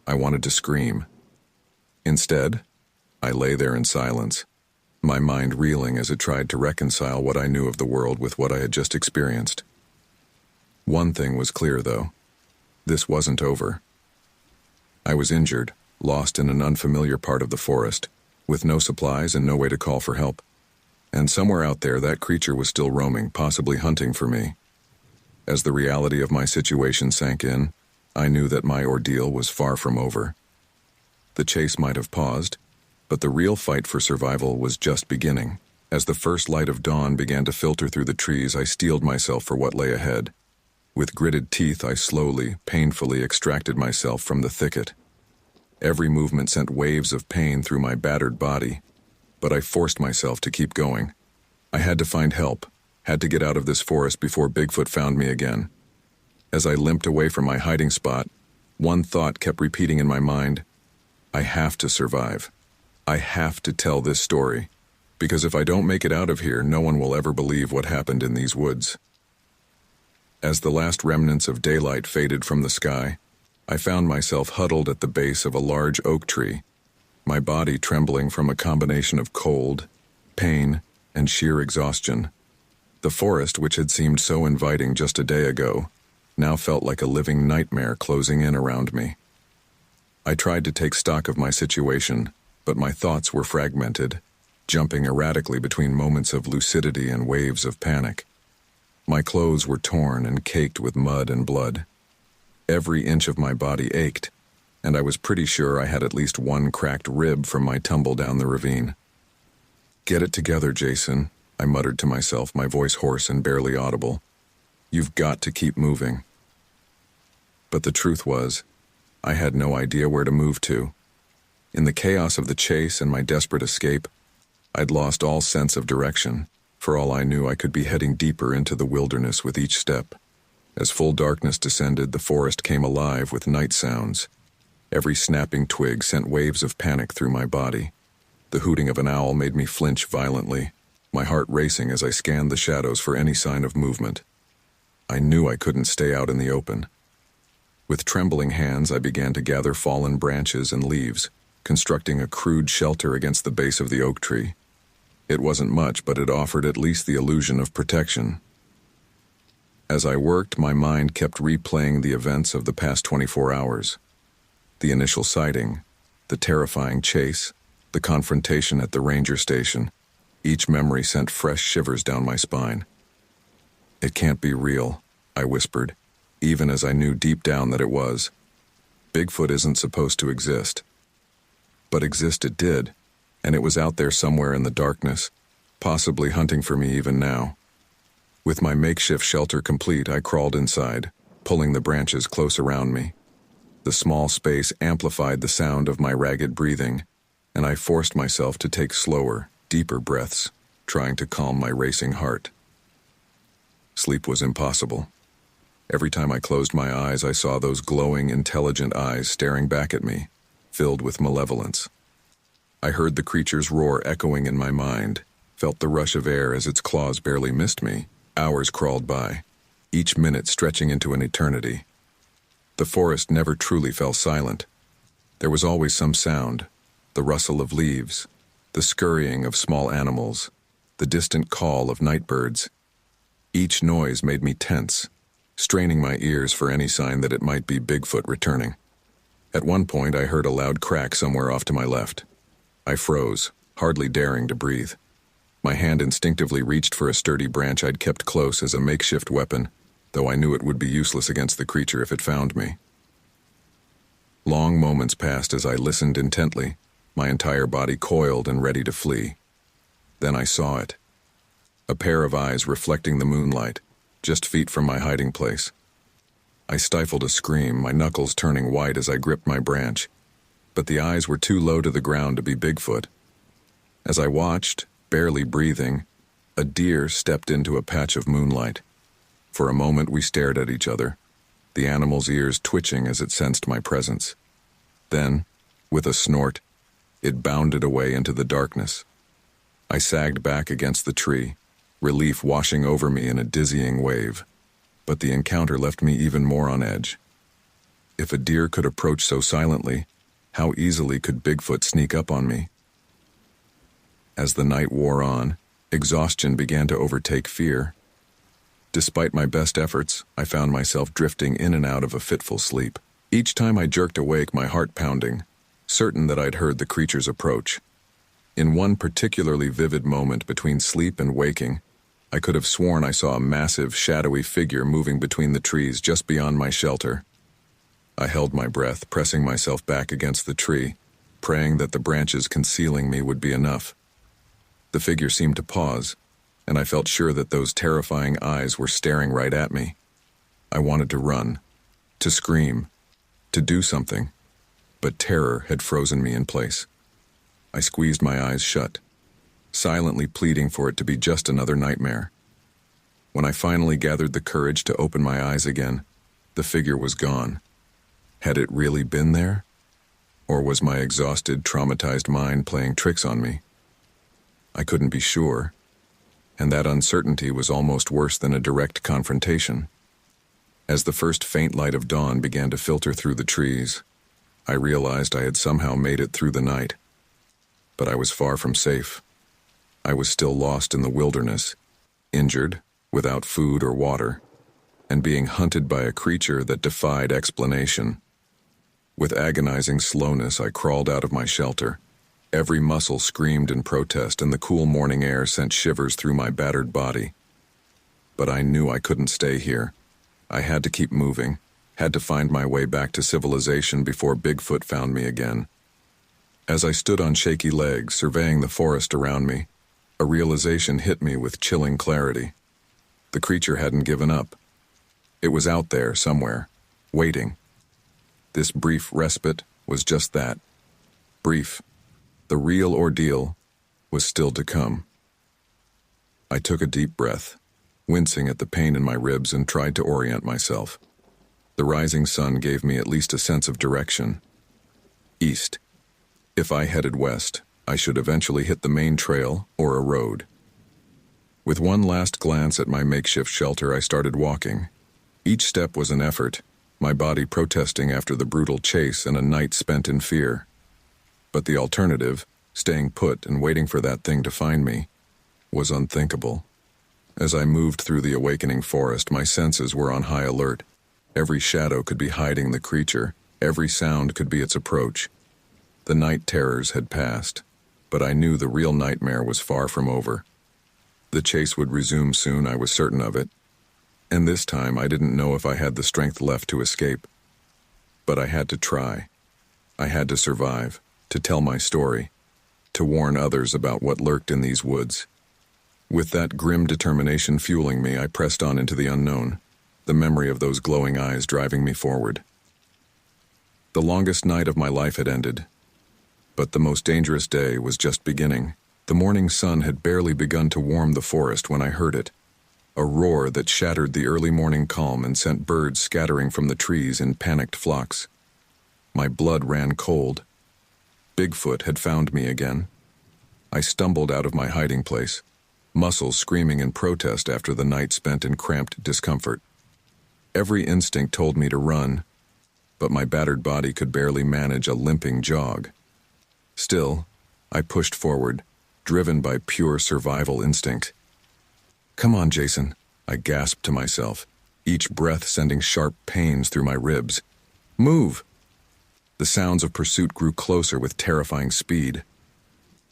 I wanted to scream. Instead, I lay there in silence, my mind reeling as it tried to reconcile what I knew of the world with what I had just experienced. One thing was clear, though. This wasn't over. I was injured, lost in an unfamiliar part of the forest, with no supplies and no way to call for help. And somewhere out there, that creature was still roaming, possibly hunting for me. As the reality of my situation sank in, I knew that my ordeal was far from over. The chase might have paused, but the real fight for survival was just beginning. As the first light of dawn began to filter through the trees, I steeled myself for what lay ahead. With gritted teeth, I slowly, painfully extracted myself from the thicket. Every movement sent waves of pain through my battered body, but I forced myself to keep going. I had to find help, had to get out of this forest before Bigfoot found me again. As I limped away from my hiding spot, one thought kept repeating in my mind: I have to survive. I have to tell this story, because if I don't make it out of here, no one will ever believe what happened in these woods. As the last remnants of daylight faded from the sky, I found myself huddled at the base of a large oak tree, my body trembling from a combination of cold, pain, and sheer exhaustion. The forest, which had seemed so inviting just a day ago, now felt like a living nightmare closing in around me. I tried to take stock of my situation, but my thoughts were fragmented, jumping erratically between moments of lucidity and waves of panic. My clothes were torn and caked with mud and blood. Every inch of my body ached, and I was pretty sure I had at least one cracked rib from my tumble down the ravine. "Get it together, Jason," I muttered to myself, my voice hoarse and barely audible. "You've got to keep moving." But the truth was, I had no idea where to move to. In the chaos of the chase and my desperate escape, I'd lost all sense of direction. For all I knew, I could be heading deeper into the wilderness with each step. As full darkness descended, the forest came alive with night sounds, Every snapping twig sent waves of panic through my body. The hooting of an owl made me flinch violently, my heart racing as I scanned the shadows for any sign of movement. I knew I couldn't stay out in the open. With trembling hands, I began to gather fallen branches and leaves, constructing a crude shelter against the base of the oak tree. It wasn't much, but it offered at least the illusion of protection. As I worked, my mind kept replaying the events of the past 24 hours. The initial sighting, the terrifying chase, the confrontation at the ranger station. Each memory sent fresh shivers down my spine. "It can't be real," I whispered, even as I knew deep down that it was. Bigfoot isn't supposed to exist. But exist it did, and it was out there somewhere in the darkness, possibly hunting for me even now. With my makeshift shelter complete, I crawled inside, pulling the branches close around me. The small space amplified the sound of my ragged breathing, and I forced myself to take slower, deeper breaths, trying to calm my racing heart. Sleep was impossible. Every time I closed my eyes, I saw those glowing, intelligent eyes staring back at me, filled with malevolence. I heard the creature's roar echoing in my mind, felt the rush of air as its claws barely missed me. Hours crawled by, each minute stretching into an eternity. The forest never truly fell silent. There was always some sound, the rustle of leaves, the scurrying of small animals, the distant call of night birds. Each noise made me tense, straining my ears for any sign that it might be Bigfoot returning. At one point, I heard a loud crack somewhere off to my left. I froze, hardly daring to breathe. My hand instinctively reached for a sturdy branch I'd kept close as a makeshift weapon, though I knew it would be useless against the creature if it found me. Long moments passed as I listened intently, my entire body coiled and ready to flee. Then I saw it. A pair of eyes reflecting the moonlight, just feet from my hiding place. I stifled a scream, my knuckles turning white as I gripped my branch, but the eyes were too low to the ground to be Bigfoot. As I watched, barely breathing, a deer stepped into a patch of moonlight. For a moment we stared at each other, the animal's ears twitching as it sensed my presence. Then, with a snort, it bounded away into the darkness. I sagged back against the tree, relief washing over me in a dizzying wave. But the encounter left me even more on edge. If a deer could approach so silently, how easily could Bigfoot sneak up on me? As the night wore on, exhaustion began to overtake fear. Despite my best efforts, I found myself drifting in and out of a fitful sleep. Each time I jerked awake, my heart pounding, certain that I'd heard the creature's approach. In one particularly vivid moment between sleep and waking, I could have sworn I saw a massive, shadowy figure moving between the trees just beyond my shelter. I held my breath, pressing myself back against the tree, praying that the branches concealing me would be enough. The figure seemed to pause, and I felt sure that those terrifying eyes were staring right at me. I wanted to run, to scream, to do something, but terror had frozen me in place. I squeezed my eyes shut, silently pleading for it to be just another nightmare. When I finally gathered the courage to open my eyes again, the figure was gone. Had it really been there? Or was my exhausted, traumatized mind playing tricks on me? I couldn't be sure, and that uncertainty was almost worse than a direct confrontation. As the first faint light of dawn began to filter through the trees, I realized I had somehow made it through the night. But I was far from safe. I was still lost in the wilderness, injured, without food or water, and being hunted by a creature that defied explanation. With agonizing slowness, I crawled out of my shelter. Every muscle screamed in protest, and the cool morning air sent shivers through my battered body. But I knew I couldn't stay here. I had to keep moving, had to find my way back to civilization before Bigfoot found me again. As I stood on shaky legs, surveying the forest around me, a realization hit me with chilling clarity. The creature hadn't given up. It was out there somewhere, waiting. This brief respite was just that. Brief. The real ordeal was still to come. I took a deep breath, wincing at the pain in my ribs, and tried to orient myself. The rising sun gave me at least a sense of direction. east. If I headed west, I should eventually hit the main trail or a road. With one last glance at my makeshift shelter, I started walking. Each step was an effort, my body protesting after the brutal chase and a night spent in fear. But the alternative, staying put and waiting for that thing to find me, was unthinkable. As I moved through the awakening forest, my senses were on high alert. Every shadow could be hiding the creature, every sound could be its approach. The night terrors had passed, but I knew the real nightmare was far from over. The chase would resume soon, I was certain of it. And this time I didn't know if I had the strength left to escape. But I had to try. I had to survive, to tell my story, to warn others about what lurked in these woods. With that grim determination fueling me, I pressed on into the unknown, the memory of those glowing eyes driving me forward. The longest night of my life had ended, but the most dangerous day was just beginning. The morning sun had barely begun to warm the forest when I heard it, a roar that shattered the early morning calm and sent birds scattering from the trees in panicked flocks. My blood ran cold. Bigfoot had found me again. I stumbled out of my hiding place, muscles screaming in protest after the night spent in cramped discomfort. Every instinct told me to run, but my battered body could barely manage a limping jog. Still, I pushed forward, driven by pure survival instinct. "Come on, Jason," I gasped to myself, each breath sending sharp pains through my ribs. "Move!" The sounds of pursuit grew closer with terrifying speed.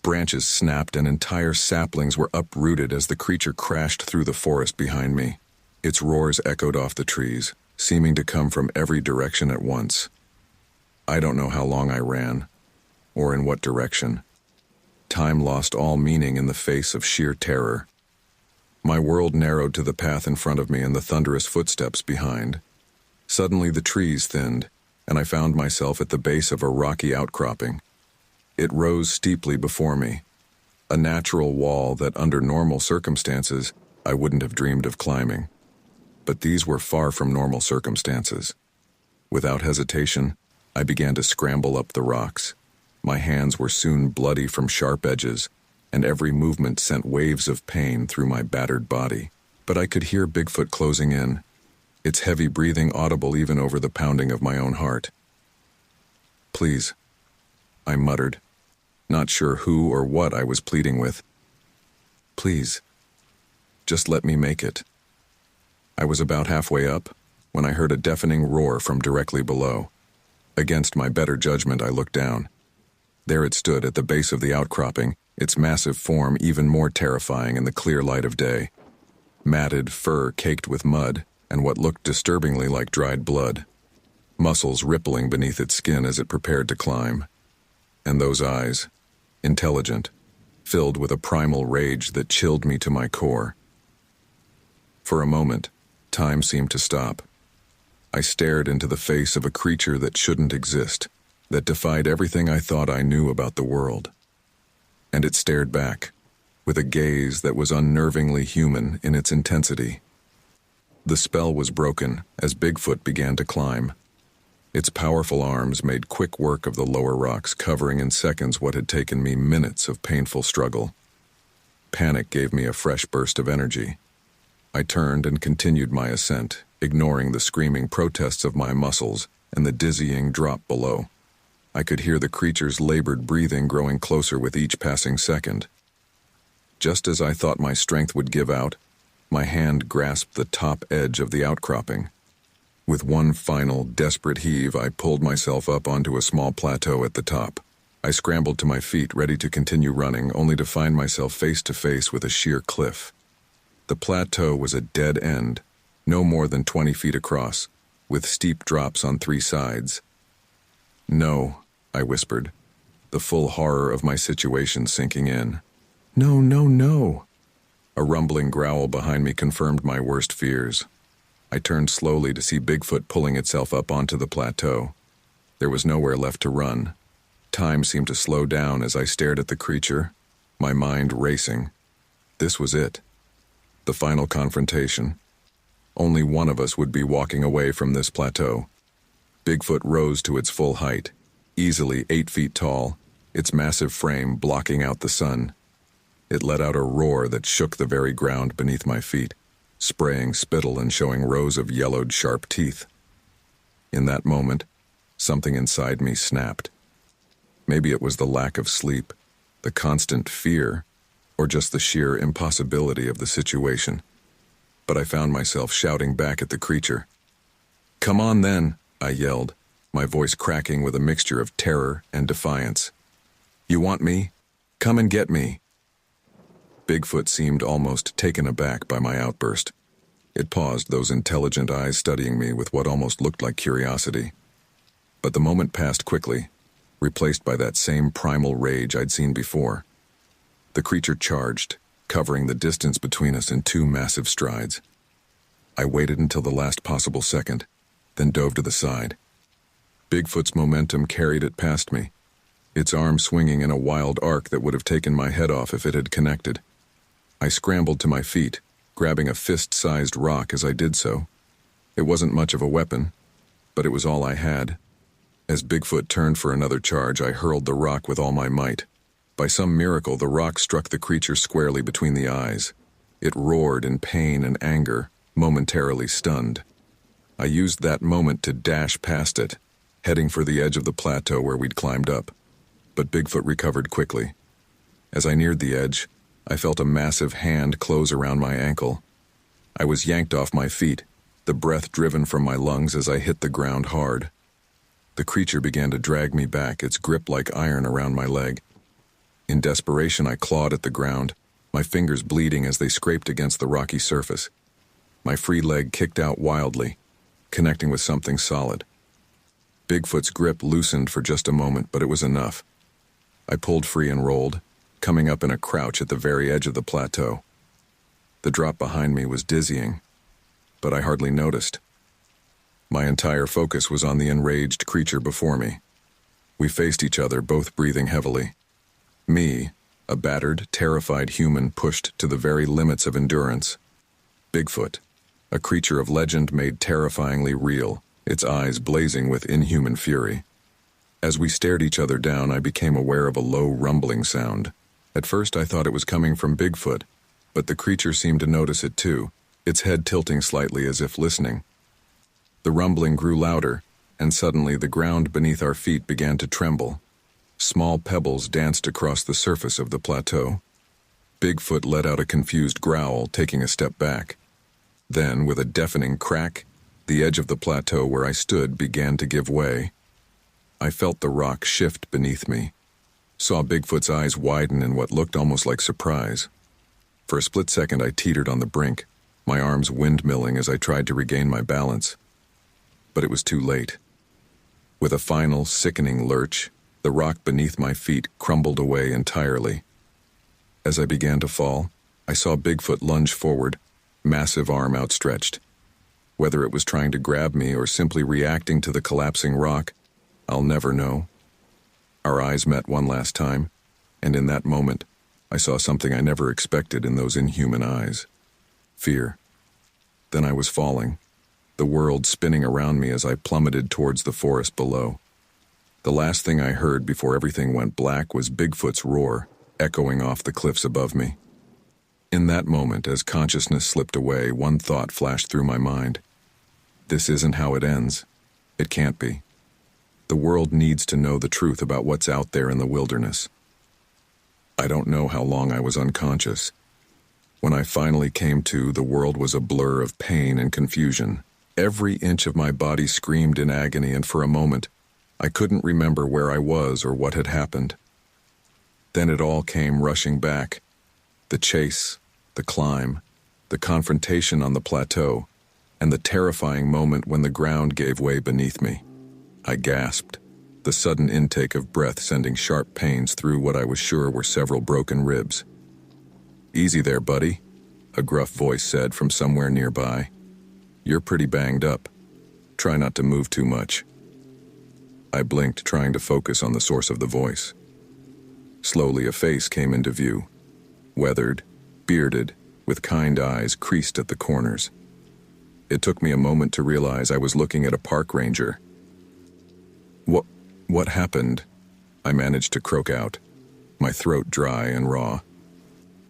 Branches snapped and entire saplings were uprooted as the creature crashed through the forest behind me. Its roars echoed off the trees, seeming to come from every direction at once. I don't know how long I ran, or in what direction. Time lost all meaning in the face of sheer terror. My world narrowed to the path in front of me and the thunderous footsteps behind. Suddenly the trees thinned, and I found myself at the base of a rocky outcropping. It rose steeply before me, a natural wall that under normal circumstances I wouldn't have dreamed of climbing. But these were far from normal circumstances. Without hesitation, I began to scramble up the rocks. My hands were soon bloody from sharp edges, and every movement sent waves of pain through my battered body. But I could hear Bigfoot closing in, its heavy breathing audible even over the pounding of my own heart. "Please," I muttered, not sure who or what I was pleading with. "Please, just let me make it." I was about halfway up when I heard a deafening roar from directly below. Against my better judgment, I looked down. There it stood at the base of the outcropping, its massive form even more terrifying in the clear light of day. Matted fur caked with mud and what looked disturbingly like dried blood. Muscles rippling beneath its skin as it prepared to climb. And those eyes, intelligent, filled with a primal rage that chilled me to my core. For a moment, time seemed to stop. I stared into the face of a creature that shouldn't exist, that defied everything I thought I knew about the world. And it stared back, with a gaze that was unnervingly human in its intensity. The spell was broken as Bigfoot began to climb. Its powerful arms made quick work of the lower rocks, covering in seconds what had taken me minutes of painful struggle. Panic gave me a fresh burst of energy. I turned and continued my ascent, ignoring the screaming protests of my muscles and the dizzying drop below. I could hear the creature's labored breathing growing closer with each passing second. Just as I thought my strength would give out, my hand grasped the top edge of the outcropping. With one final, desperate heave, I pulled myself up onto a small plateau at the top. I scrambled to my feet, ready to continue running, only to find myself face to face with a sheer cliff. The plateau was a dead end, no more than 20 feet across, with steep drops on 3 sides. "No," I whispered, the full horror of my situation sinking in. "No, no, no." A rumbling growl behind me confirmed my worst fears. I turned slowly to see Bigfoot pulling itself up onto the plateau. There was nowhere left to run. Time seemed to slow down as I stared at the creature, my mind racing. This was it. The final confrontation. Only one of us would be walking away from this plateau. Bigfoot rose to its full height, easily 8 feet tall, its massive frame blocking out the sun. It let out a roar that shook the very ground beneath my feet, spraying spittle and showing rows of yellowed, sharp teeth. In that moment, something inside me snapped. Maybe it was the lack of sleep, the constant fear, or just the sheer impossibility of the situation. But I found myself shouting back at the creature. "Come on then," I yelled, my voice cracking with a mixture of terror and defiance. "You want me? Come and get me." Bigfoot seemed almost taken aback by my outburst. It paused, those intelligent eyes studying me with what almost looked like curiosity. But the moment passed quickly, replaced by that same primal rage I'd seen before. The creature charged, covering the distance between us in 2 massive strides. I waited until the last possible second, then dove to the side. Bigfoot's momentum carried it past me, its arm swinging in a wild arc that would have taken my head off if it had connected. I scrambled to my feet, grabbing a fist-sized rock as I did so. It wasn't much of a weapon, but it was all I had. As Bigfoot turned for another charge, I hurled the rock with all my might. By some miracle, the rock struck the creature squarely between the eyes. It roared in pain and anger, momentarily stunned. I used that moment to dash past it, heading for the edge of the plateau where we'd climbed up. But Bigfoot recovered quickly. As I neared the edge, I felt a massive hand close around my ankle. I was yanked off my feet, the breath driven from my lungs as I hit the ground hard. The creature began to drag me back, its grip like iron around my leg. In desperation, I clawed at the ground, my fingers bleeding as they scraped against the rocky surface. My free leg kicked out wildly, connecting with something solid. Bigfoot's grip loosened for just a moment, but it was enough. I pulled free and rolled, coming up in a crouch at the very edge of the plateau. The drop behind me was dizzying, but I hardly noticed. My entire focus was on the enraged creature before me. We faced each other, both breathing heavily. Me, a battered, terrified human pushed to the very limits of endurance. Bigfoot, a creature of legend made terrifyingly real, its eyes blazing with inhuman fury. As we stared each other down, I became aware of a low rumbling sound. At first I thought it was coming from Bigfoot, but the creature seemed to notice it too, its head tilting slightly as if listening. The rumbling grew louder, and suddenly the ground beneath our feet began to tremble. Small pebbles danced across the surface of the plateau. Bigfoot let out a confused growl, taking a step back. Then, with a deafening crack, the edge of the plateau where I stood began to give way. I felt the rock shift beneath me, saw Bigfoot's eyes widen in what looked almost like surprise. For a split second I teetered on the brink, my arms windmilling as I tried to regain my balance. But it was too late. With a final, sickening lurch, the rock beneath my feet crumbled away entirely. As I began to fall, I saw Bigfoot lunge forward, massive arm outstretched. Whether it was trying to grab me or simply reacting to the collapsing rock, I'll never know. Our eyes met one last time, and in that moment, I saw something I never expected in those inhuman eyes. Fear. Then I was falling, the world spinning around me as I plummeted towards the forest below. The last thing I heard before everything went black was Bigfoot's roar, echoing off the cliffs above me. In that moment, as consciousness slipped away, one thought flashed through my mind. This isn't how it ends. It can't be. The world needs to know the truth about what's out there in the wilderness. I don't know how long I was unconscious. When I finally came to, the world was a blur of pain and confusion. Every inch of my body screamed in agony, and for a moment, I couldn't remember where I was or what had happened. Then it all came rushing back. The chase, the climb, the confrontation on the plateau, and the terrifying moment when the ground gave way beneath me. I gasped, the sudden intake of breath sending sharp pains through what I was sure were several broken ribs. "Easy there, buddy," a gruff voice said from somewhere nearby. "You're pretty banged up. Try not to move too much." I blinked, trying to focus on the source of the voice. Slowly, a face came into view. Weathered, bearded, with kind eyes creased at the corners. It took me a moment to realize I was looking at a park ranger. What happened? I managed to croak out, my throat dry and raw.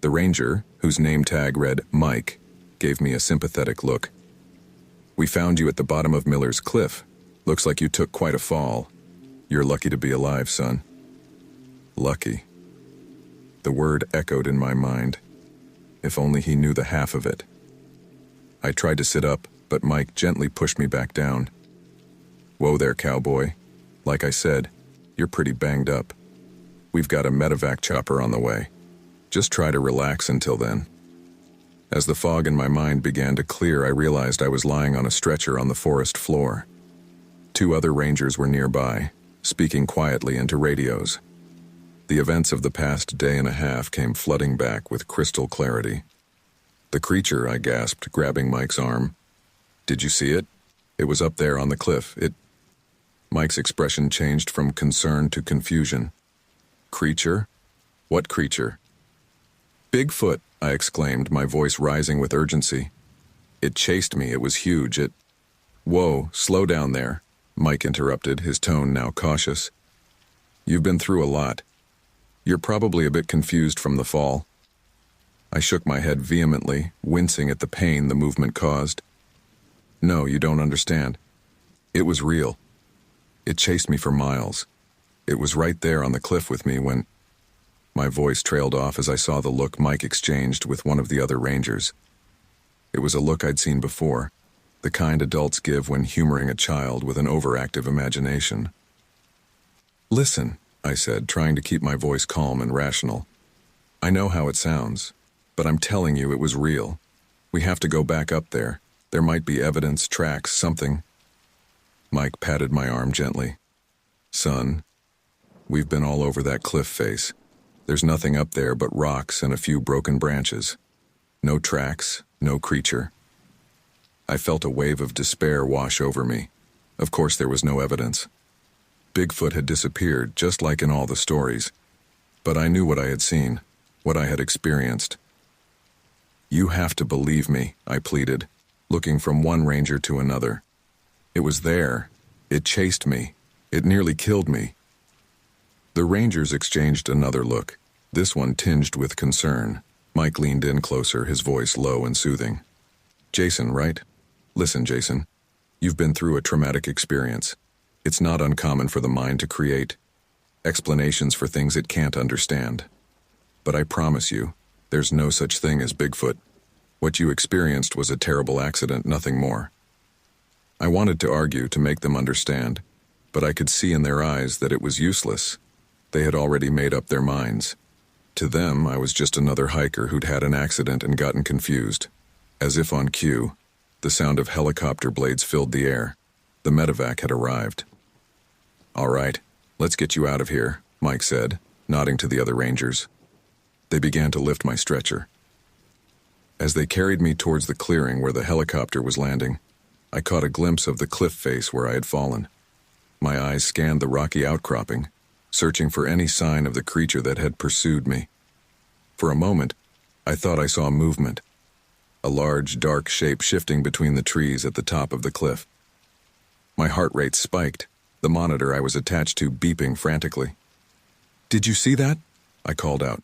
The ranger, whose name tag read Mike, gave me a sympathetic look. We found you at the bottom of Miller's Cliff. Looks like you took quite a fall. You're lucky to be alive, son. Lucky. The word echoed in my mind. If only he knew the half of it. I tried to sit up, but Mike gently pushed me back down. Whoa there, cowboy. Like I said, you're pretty banged up. We've got a medevac chopper on the way. Just try to relax until then. As the fog in my mind began to clear, I realized I was lying on a stretcher on the forest floor. 2 other rangers were nearby, speaking quietly into radios. The events of the past day and a half came flooding back with crystal clarity. The creature, I gasped, grabbing Mike's arm. Did you see it? It was up there on the cliff. Mike's expression changed from concern to confusion. Creature? What creature? Bigfoot, I exclaimed, my voice rising with urgency. It chased me. It was huge. Whoa, slow down there, Mike interrupted, his tone now cautious. You've been through a lot. You're probably a bit confused from the fall. I shook my head vehemently, wincing at the pain the movement caused. No, you don't understand. It was real. It chased me for miles. It was right there on the cliff with me when... My voice trailed off as I saw the look Mike exchanged with one of the other rangers. It was a look I'd seen before, the kind adults give when humoring a child with an overactive imagination. Listen, I said, trying to keep my voice calm and rational. I know how it sounds, but I'm telling you it was real. We have to go back up there. There might be evidence, tracks, something. Mike patted my arm gently. Son, we've been all over that cliff face. There's nothing up there but rocks and a few broken branches. No tracks, no creature. I felt a wave of despair wash over me. Of course there was no evidence. Bigfoot had disappeared, just like in all the stories. But I knew what I had seen, what I had experienced. You have to believe me, I pleaded, looking from one ranger to another. It was there. It chased me. It nearly killed me. The rangers exchanged another look, this one tinged with concern. Mike leaned in closer, his voice low and soothing. Jason, right? Listen, Jason. You've been through a traumatic experience. It's not uncommon for the mind to create explanations for things it can't understand. But I promise you, there's no such thing as Bigfoot. What you experienced was a terrible accident, nothing more. I wanted to argue to make them understand, but I could see in their eyes that it was useless. They had already made up their minds. To them, I was just another hiker who'd had an accident and gotten confused. As if on cue, the sound of helicopter blades filled the air. The medevac had arrived. All right, let's get you out of here, Mike said, nodding to the other rangers. They began to lift my stretcher. As they carried me towards the clearing where the helicopter was landing, I caught a glimpse of the cliff face where I had fallen. My eyes scanned the rocky outcropping, searching for any sign of the creature that had pursued me. For a moment, I thought I saw movement, a large, dark shape shifting between the trees at the top of the cliff. My heart rate spiked, the monitor I was attached to beeping frantically. Did you see that? I called out.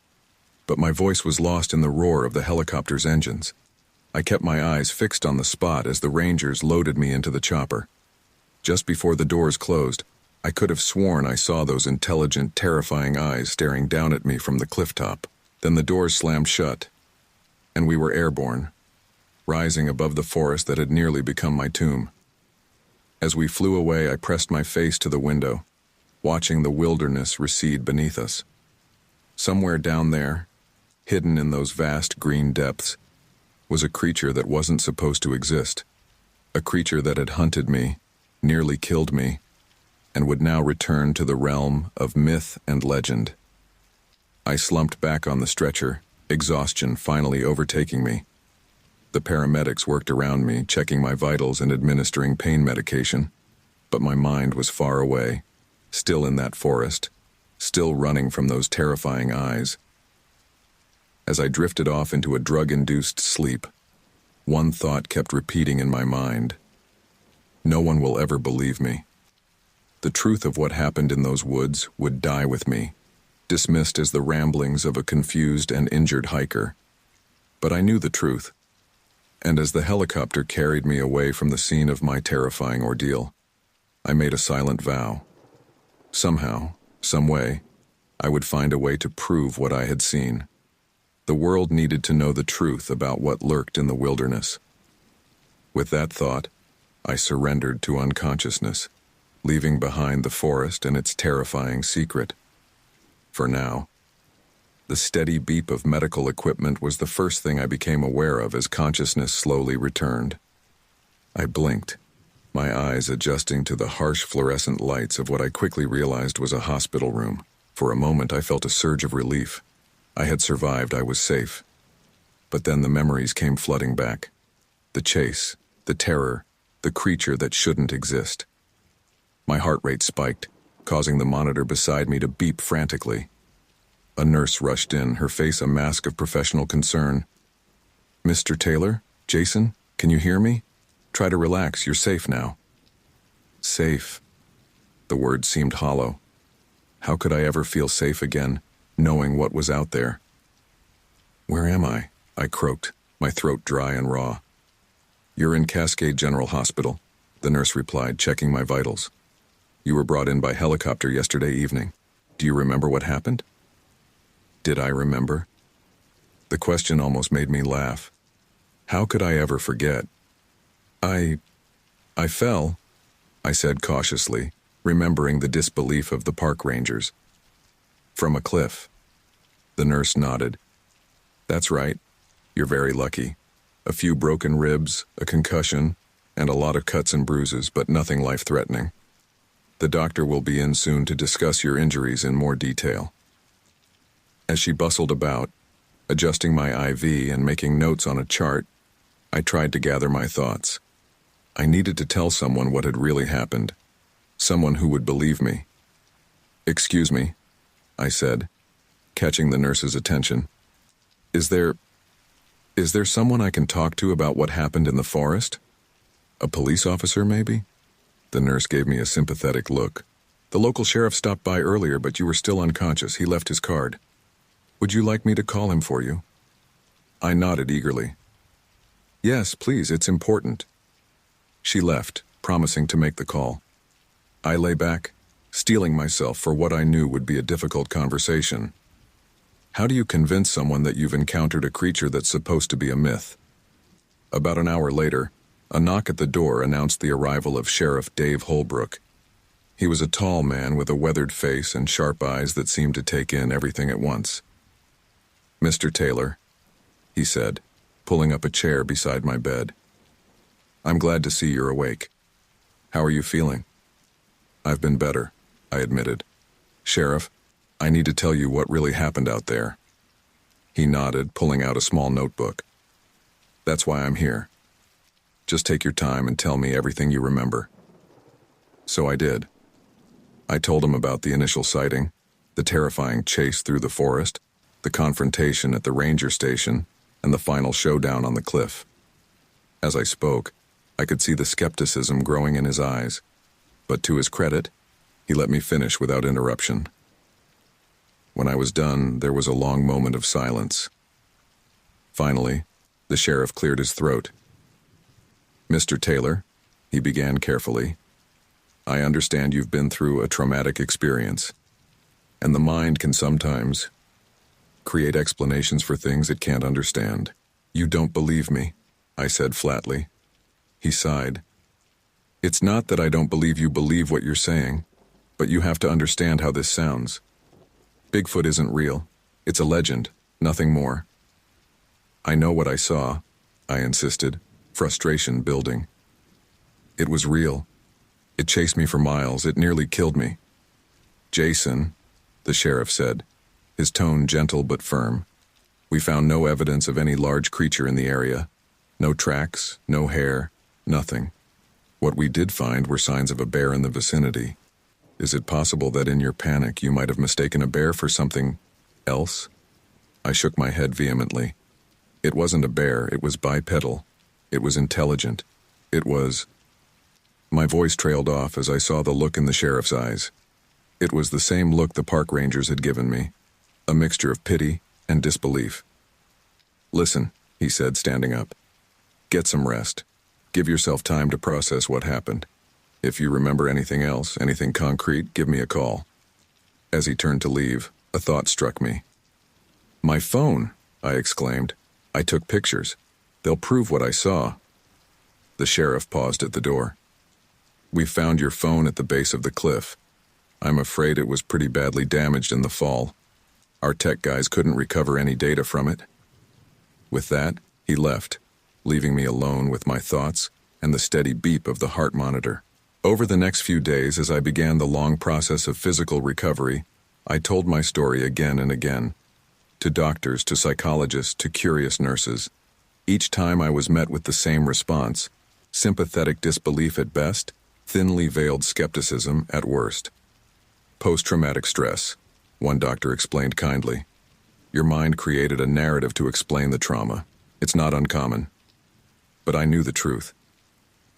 But my voice was lost in the roar of the helicopter's engines. I kept my eyes fixed on the spot as the rangers loaded me into the chopper. Just before the doors closed, I could have sworn I saw those intelligent, terrifying eyes staring down at me from the clifftop. Then the doors slammed shut, and we were airborne, rising above the forest that had nearly become my tomb. As we flew away, I pressed my face to the window, watching the wilderness recede beneath us. Somewhere down there, hidden in those vast green depths, was a creature that wasn't supposed to exist. A creature that had hunted me, nearly killed me, and would now return to the realm of myth and legend. I slumped back on the stretcher, exhaustion finally overtaking me. The paramedics worked around me, checking my vitals and administering pain medication, but my mind was far away, still in that forest, still running from those terrifying eyes. As I drifted off into a drug-induced sleep, one thought kept repeating in my mind. No one will ever believe me. The truth of what happened in those woods would die with me, dismissed as the ramblings of a confused and injured hiker. But I knew the truth, and as the helicopter carried me away from the scene of my terrifying ordeal, I made a silent vow. Somehow, some way, I would find a way to prove what I had seen. The world needed to know the truth about what lurked in the wilderness. With that thought, I surrendered to unconsciousness, leaving behind the forest and its terrifying secret. For now, the steady beep of medical equipment was the first thing I became aware of as consciousness slowly returned. I blinked, my eyes adjusting to the harsh fluorescent lights of what I quickly realized was a hospital room. For a moment, I felt a surge of relief. I had survived, I was safe. But then the memories came flooding back. The chase, the terror, the creature that shouldn't exist. My heart rate spiked, causing the monitor beside me to beep frantically. A nurse rushed in, her face a mask of professional concern. "Mr. Taylor? Jason? Can you hear me? Try to relax, you're safe now." Safe. The word seemed hollow. How could I ever feel safe again, knowing what was out there? "Where am I?" I croaked, my throat dry and raw. "You're in Cascade General Hospital," the nurse replied, checking my vitals. "You were brought in by helicopter yesterday evening. Do you remember what happened?" Did I remember? The question almost made me laugh. How could I ever forget? I fell," I said cautiously, remembering the disbelief of the park rangers. "From a cliff." The nurse nodded. "That's right. You're very lucky. A few broken ribs, a concussion, and a lot of cuts and bruises, but nothing life-threatening. The doctor will be in soon to discuss your injuries in more detail." As she bustled about, adjusting my IV and making notes on a chart, I tried to gather my thoughts. I needed to tell someone what had really happened, someone who would believe me. "Excuse me," I said, catching the nurse's attention. Is there someone I can talk to about what happened in the forest? A police officer, maybe?" The nurse gave me a sympathetic look. "The local sheriff stopped by earlier, but you were still unconscious. He left his card. Would you like me to call him for you?" I nodded eagerly. "Yes, please, it's important." She left, promising to make the call. I lay back, steeling myself for what I knew would be a difficult conversation. How do you convince someone that you've encountered a creature that's supposed to be a myth? About an hour later, a knock at the door announced the arrival of Sheriff Dave Holbrook. He was a tall man with a weathered face and sharp eyes that seemed to take in everything at once. "Mr. Taylor," he said, pulling up a chair beside my bed. "I'm glad to see you're awake. How are you feeling?" "I've been better," I admitted. "Sheriff, I need to tell you what really happened out there." He nodded, pulling out a small notebook. "That's why I'm here. Just take your time and tell me everything you remember." So I did. I told him about the initial sighting, the terrifying chase through the forest, the confrontation at the ranger station, and the final showdown on the cliff. As I spoke, I could see the skepticism growing in his eyes, but to his credit, he let me finish without interruption. When I was done, there was a long moment of silence. Finally, the sheriff cleared his throat. "Mr. Taylor," he began carefully, "I understand you've been through a traumatic experience, and the mind can sometimes create explanations for things it can't understand." "You don't believe me," I said flatly. He sighed. "It's not that I don't believe you believe what you're saying, but you have to understand how this sounds. Bigfoot isn't real. It's a legend, nothing more." "I know what I saw," I insisted, frustration building. "It was real. It chased me for miles. It nearly killed me." "Jason," the sheriff said, his tone gentle but firm, "we found no evidence of any large creature in the area. No tracks, no hair, nothing. What we did find were signs of a bear in the vicinity. Is it possible that in your panic you might have mistaken a bear for something else?" I shook my head vehemently. "It wasn't a bear, it was bipedal. It was intelligent. It was..." My voice trailed off as I saw the look in the sheriff's eyes. It was the same look the park rangers had given me, a mixture of pity and disbelief. "Listen," he said, standing up. "Get some rest. Give yourself time to process what happened. If you remember anything else, anything concrete, give me a call." As he turned to leave, a thought struck me. "My phone," I exclaimed. "I took pictures. They'll prove what I saw." The sheriff paused at the door. "We found your phone at the base of the cliff. I'm afraid it was pretty badly damaged in the fall. Our tech guys couldn't recover any data from it." With that, he left, leaving me alone with my thoughts and the steady beep of the heart monitor. Over the next few days, as I began the long process of physical recovery, I told my story again and again. To doctors, to psychologists, to curious nurses. Each time I was met with the same response: sympathetic disbelief at best, thinly veiled skepticism at worst. "Post-traumatic stress," one doctor explained kindly. "Your mind created a narrative to explain the trauma. It's not uncommon." But I knew the truth.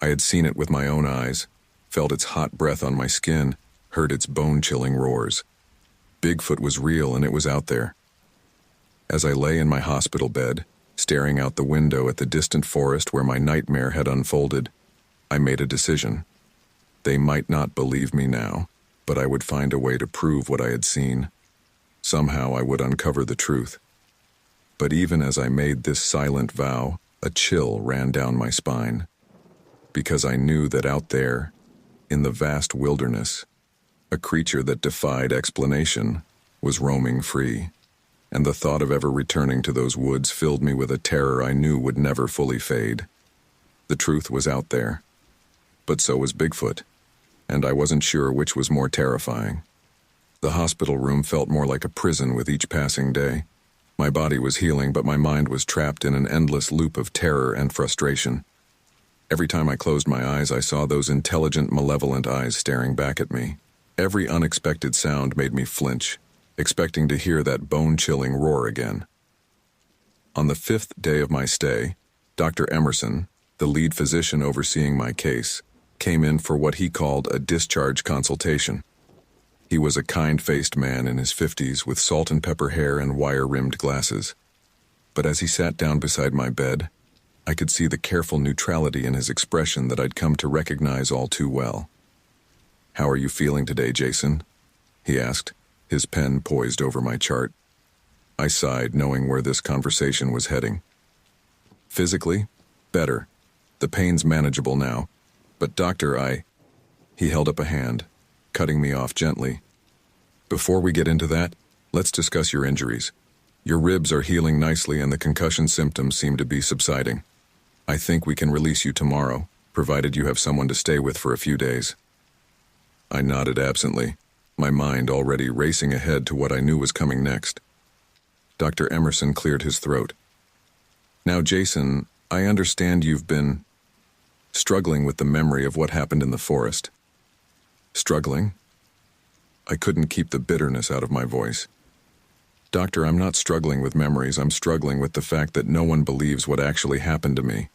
I had seen it with my own eyes, felt its hot breath on my skin, heard its bone-chilling roars. Bigfoot was real, and it was out there. As I lay in my hospital bed, staring out the window at the distant forest where my nightmare had unfolded, I made a decision. They might not believe me now, but I would find a way to prove what I had seen. Somehow I would uncover the truth. But even as I made this silent vow, a chill ran down my spine. Because I knew that out there, in the vast wilderness, a creature that defied explanation was roaming free. And the thought of ever returning to those woods filled me with a terror I knew would never fully fade. The truth was out there. But so was Bigfoot, and I wasn't sure which was more terrifying. The hospital room felt more like a prison with each passing day. My body was healing, but my mind was trapped in an endless loop of terror and frustration. Every time I closed my eyes, I saw those intelligent, malevolent eyes staring back at me. Every unexpected sound made me flinch, expecting to hear that bone-chilling roar again. On the 5th day of my stay, Dr. Emerson, the lead physician overseeing my case, came in for what he called a discharge consultation. He was a kind-faced man in his 50s with salt and pepper hair and wire-rimmed glasses. But as he sat down beside my bed, I could see the careful neutrality in his expression that I'd come to recognize all too well. "How are you feeling today, Jason?" he asked, his pen poised over my chart. I sighed, knowing where this conversation was heading. "Physically, better. The pain's manageable now. But doctor, He held up a hand, cutting me off gently. "Before we get into that, let's discuss your injuries. Your ribs are healing nicely and the concussion symptoms seem to be subsiding. I think we can release you tomorrow, provided you have someone to stay with for a few days." I nodded absently, my mind already racing ahead to what I knew was coming next. Dr. Emerson cleared his throat. "Now, Jason, I understand you've been struggling with the memory of what happened in the forest." "Struggling?" I couldn't keep the bitterness out of my voice. "Doctor, I'm not struggling with memories. I'm struggling with the fact that no one believes what actually happened to me."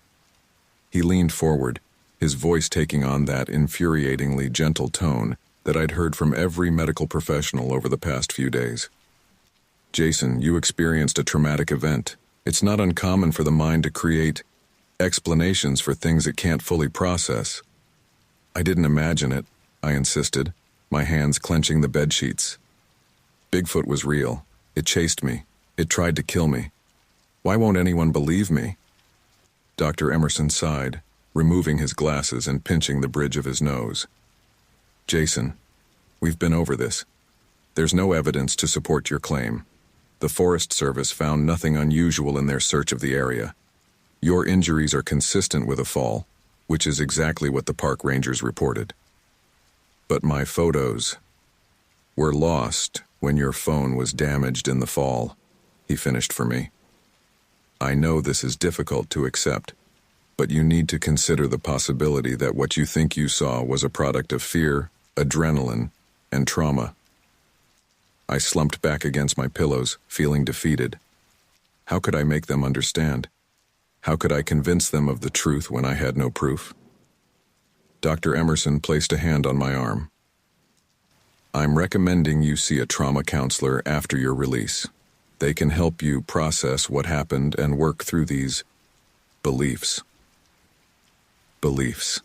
He leaned forward, his voice taking on that infuriatingly gentle tone that I'd heard from every medical professional over the past few days. "Jason, you experienced a traumatic event. It's not uncommon for the mind to create explanations for things it can't fully process." "I didn't imagine it," I insisted, my hands clenching the bedsheets. "Bigfoot was real. It chased me. It tried to kill me. Why won't anyone believe me?" Dr. Emerson sighed, removing his glasses and pinching the bridge of his nose. "Jason, we've been over this. There's no evidence to support your claim. The Forest Service found nothing unusual in their search of the area. Your injuries are consistent with a fall, which is exactly what the park rangers reported. But my photos were lost when your phone was damaged in the fall," he finished for me. "I know this is difficult to accept, but you need to consider the possibility that what you think you saw was a product of fear, adrenaline, and trauma." I slumped back against my pillows, feeling defeated. How could I make them understand? How could I convince them of the truth when I had no proof? Dr. Emerson placed a hand on my arm. I'm recommending you see a trauma counselor after your release. They can help you process what happened and work through these beliefs. Beliefs.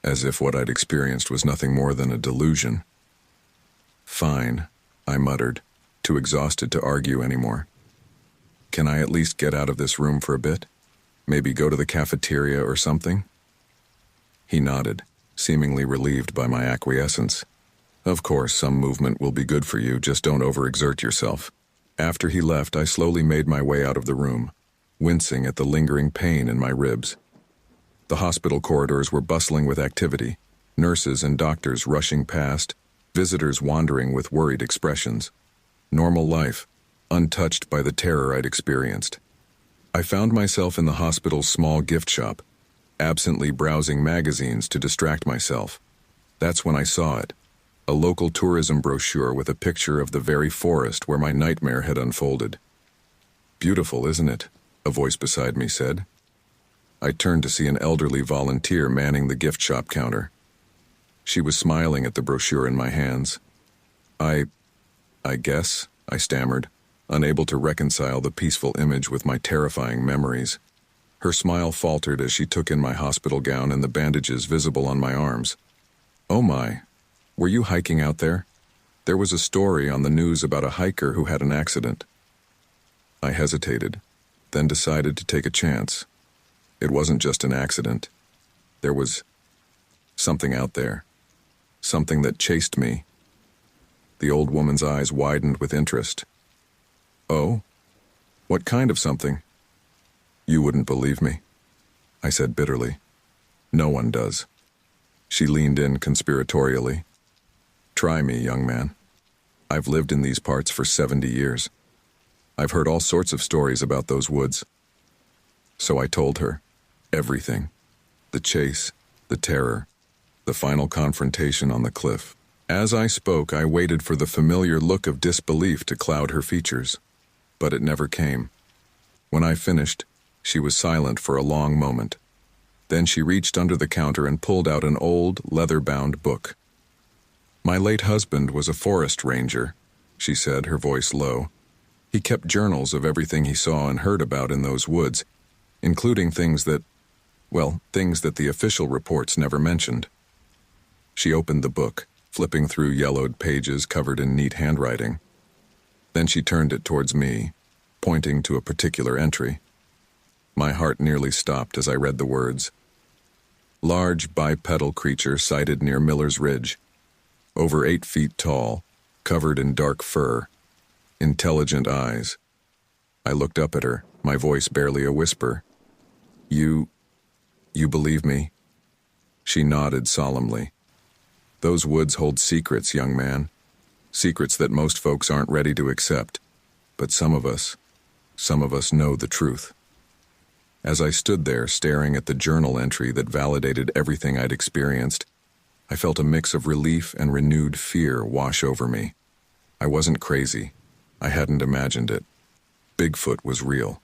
As if what I'd experienced was nothing more than a delusion. Fine, I muttered, too exhausted to argue anymore. Can I at least get out of this room for a bit? Maybe go to the cafeteria or something? He nodded, seemingly relieved by my acquiescence. Of course, some movement will be good for you, just don't overexert yourself. After he left, I slowly made my way out of the room, wincing at the lingering pain in my ribs. The hospital corridors were bustling with activity, nurses and doctors rushing past, visitors wandering with worried expressions. Normal life, untouched by the terror I'd experienced. I found myself in the hospital's small gift shop, absently browsing magazines to distract myself. That's when I saw it, a local tourism brochure with a picture of the very forest where my nightmare had unfolded. Beautiful, isn't it? A voice beside me said. I turned to see an elderly volunteer manning the gift shop counter. She was smiling at the brochure in my hands. I guess, I stammered, unable to reconcile the peaceful image with my terrifying memories. Her smile faltered as she took in my hospital gown and the bandages visible on my arms. Oh my, were you hiking out there? There was a story on the news about a hiker who had an accident. I hesitated, then decided to take a chance. It wasn't just an accident. There was something out there. Something that chased me. The old woman's eyes widened with interest. Oh? What kind of something? You wouldn't believe me, I said bitterly. No one does. She leaned in conspiratorially. Try me, young man. I've lived in these parts for 70 years. I've heard all sorts of stories about those woods. So I told her. Everything. The chase, the terror, the final confrontation on the cliff. As I spoke, I waited for the familiar look of disbelief to cloud her features. But it never came. When I finished, she was silent for a long moment. Then she reached under the counter and pulled out an old, leather-bound book. My late husband was a forest ranger, she said, her voice low. He kept journals of everything he saw and heard about in those woods, including things that the official reports never mentioned. She opened the book, flipping through yellowed pages covered in neat handwriting. Then she turned it towards me, pointing to a particular entry. My heart nearly stopped as I read the words. Large bipedal creature sighted near Miller's Ridge. Over 8 feet tall, covered in dark fur. Intelligent eyes. I looked up at her, my voice barely a whisper. You believe me? She nodded solemnly. Those woods hold secrets, young man. Secrets that most folks aren't ready to accept. But some of us know the truth. As I stood there staring at the journal entry that validated everything I'd experienced, I felt a mix of relief and renewed fear wash over me. I wasn't crazy. I hadn't imagined it. Bigfoot was real.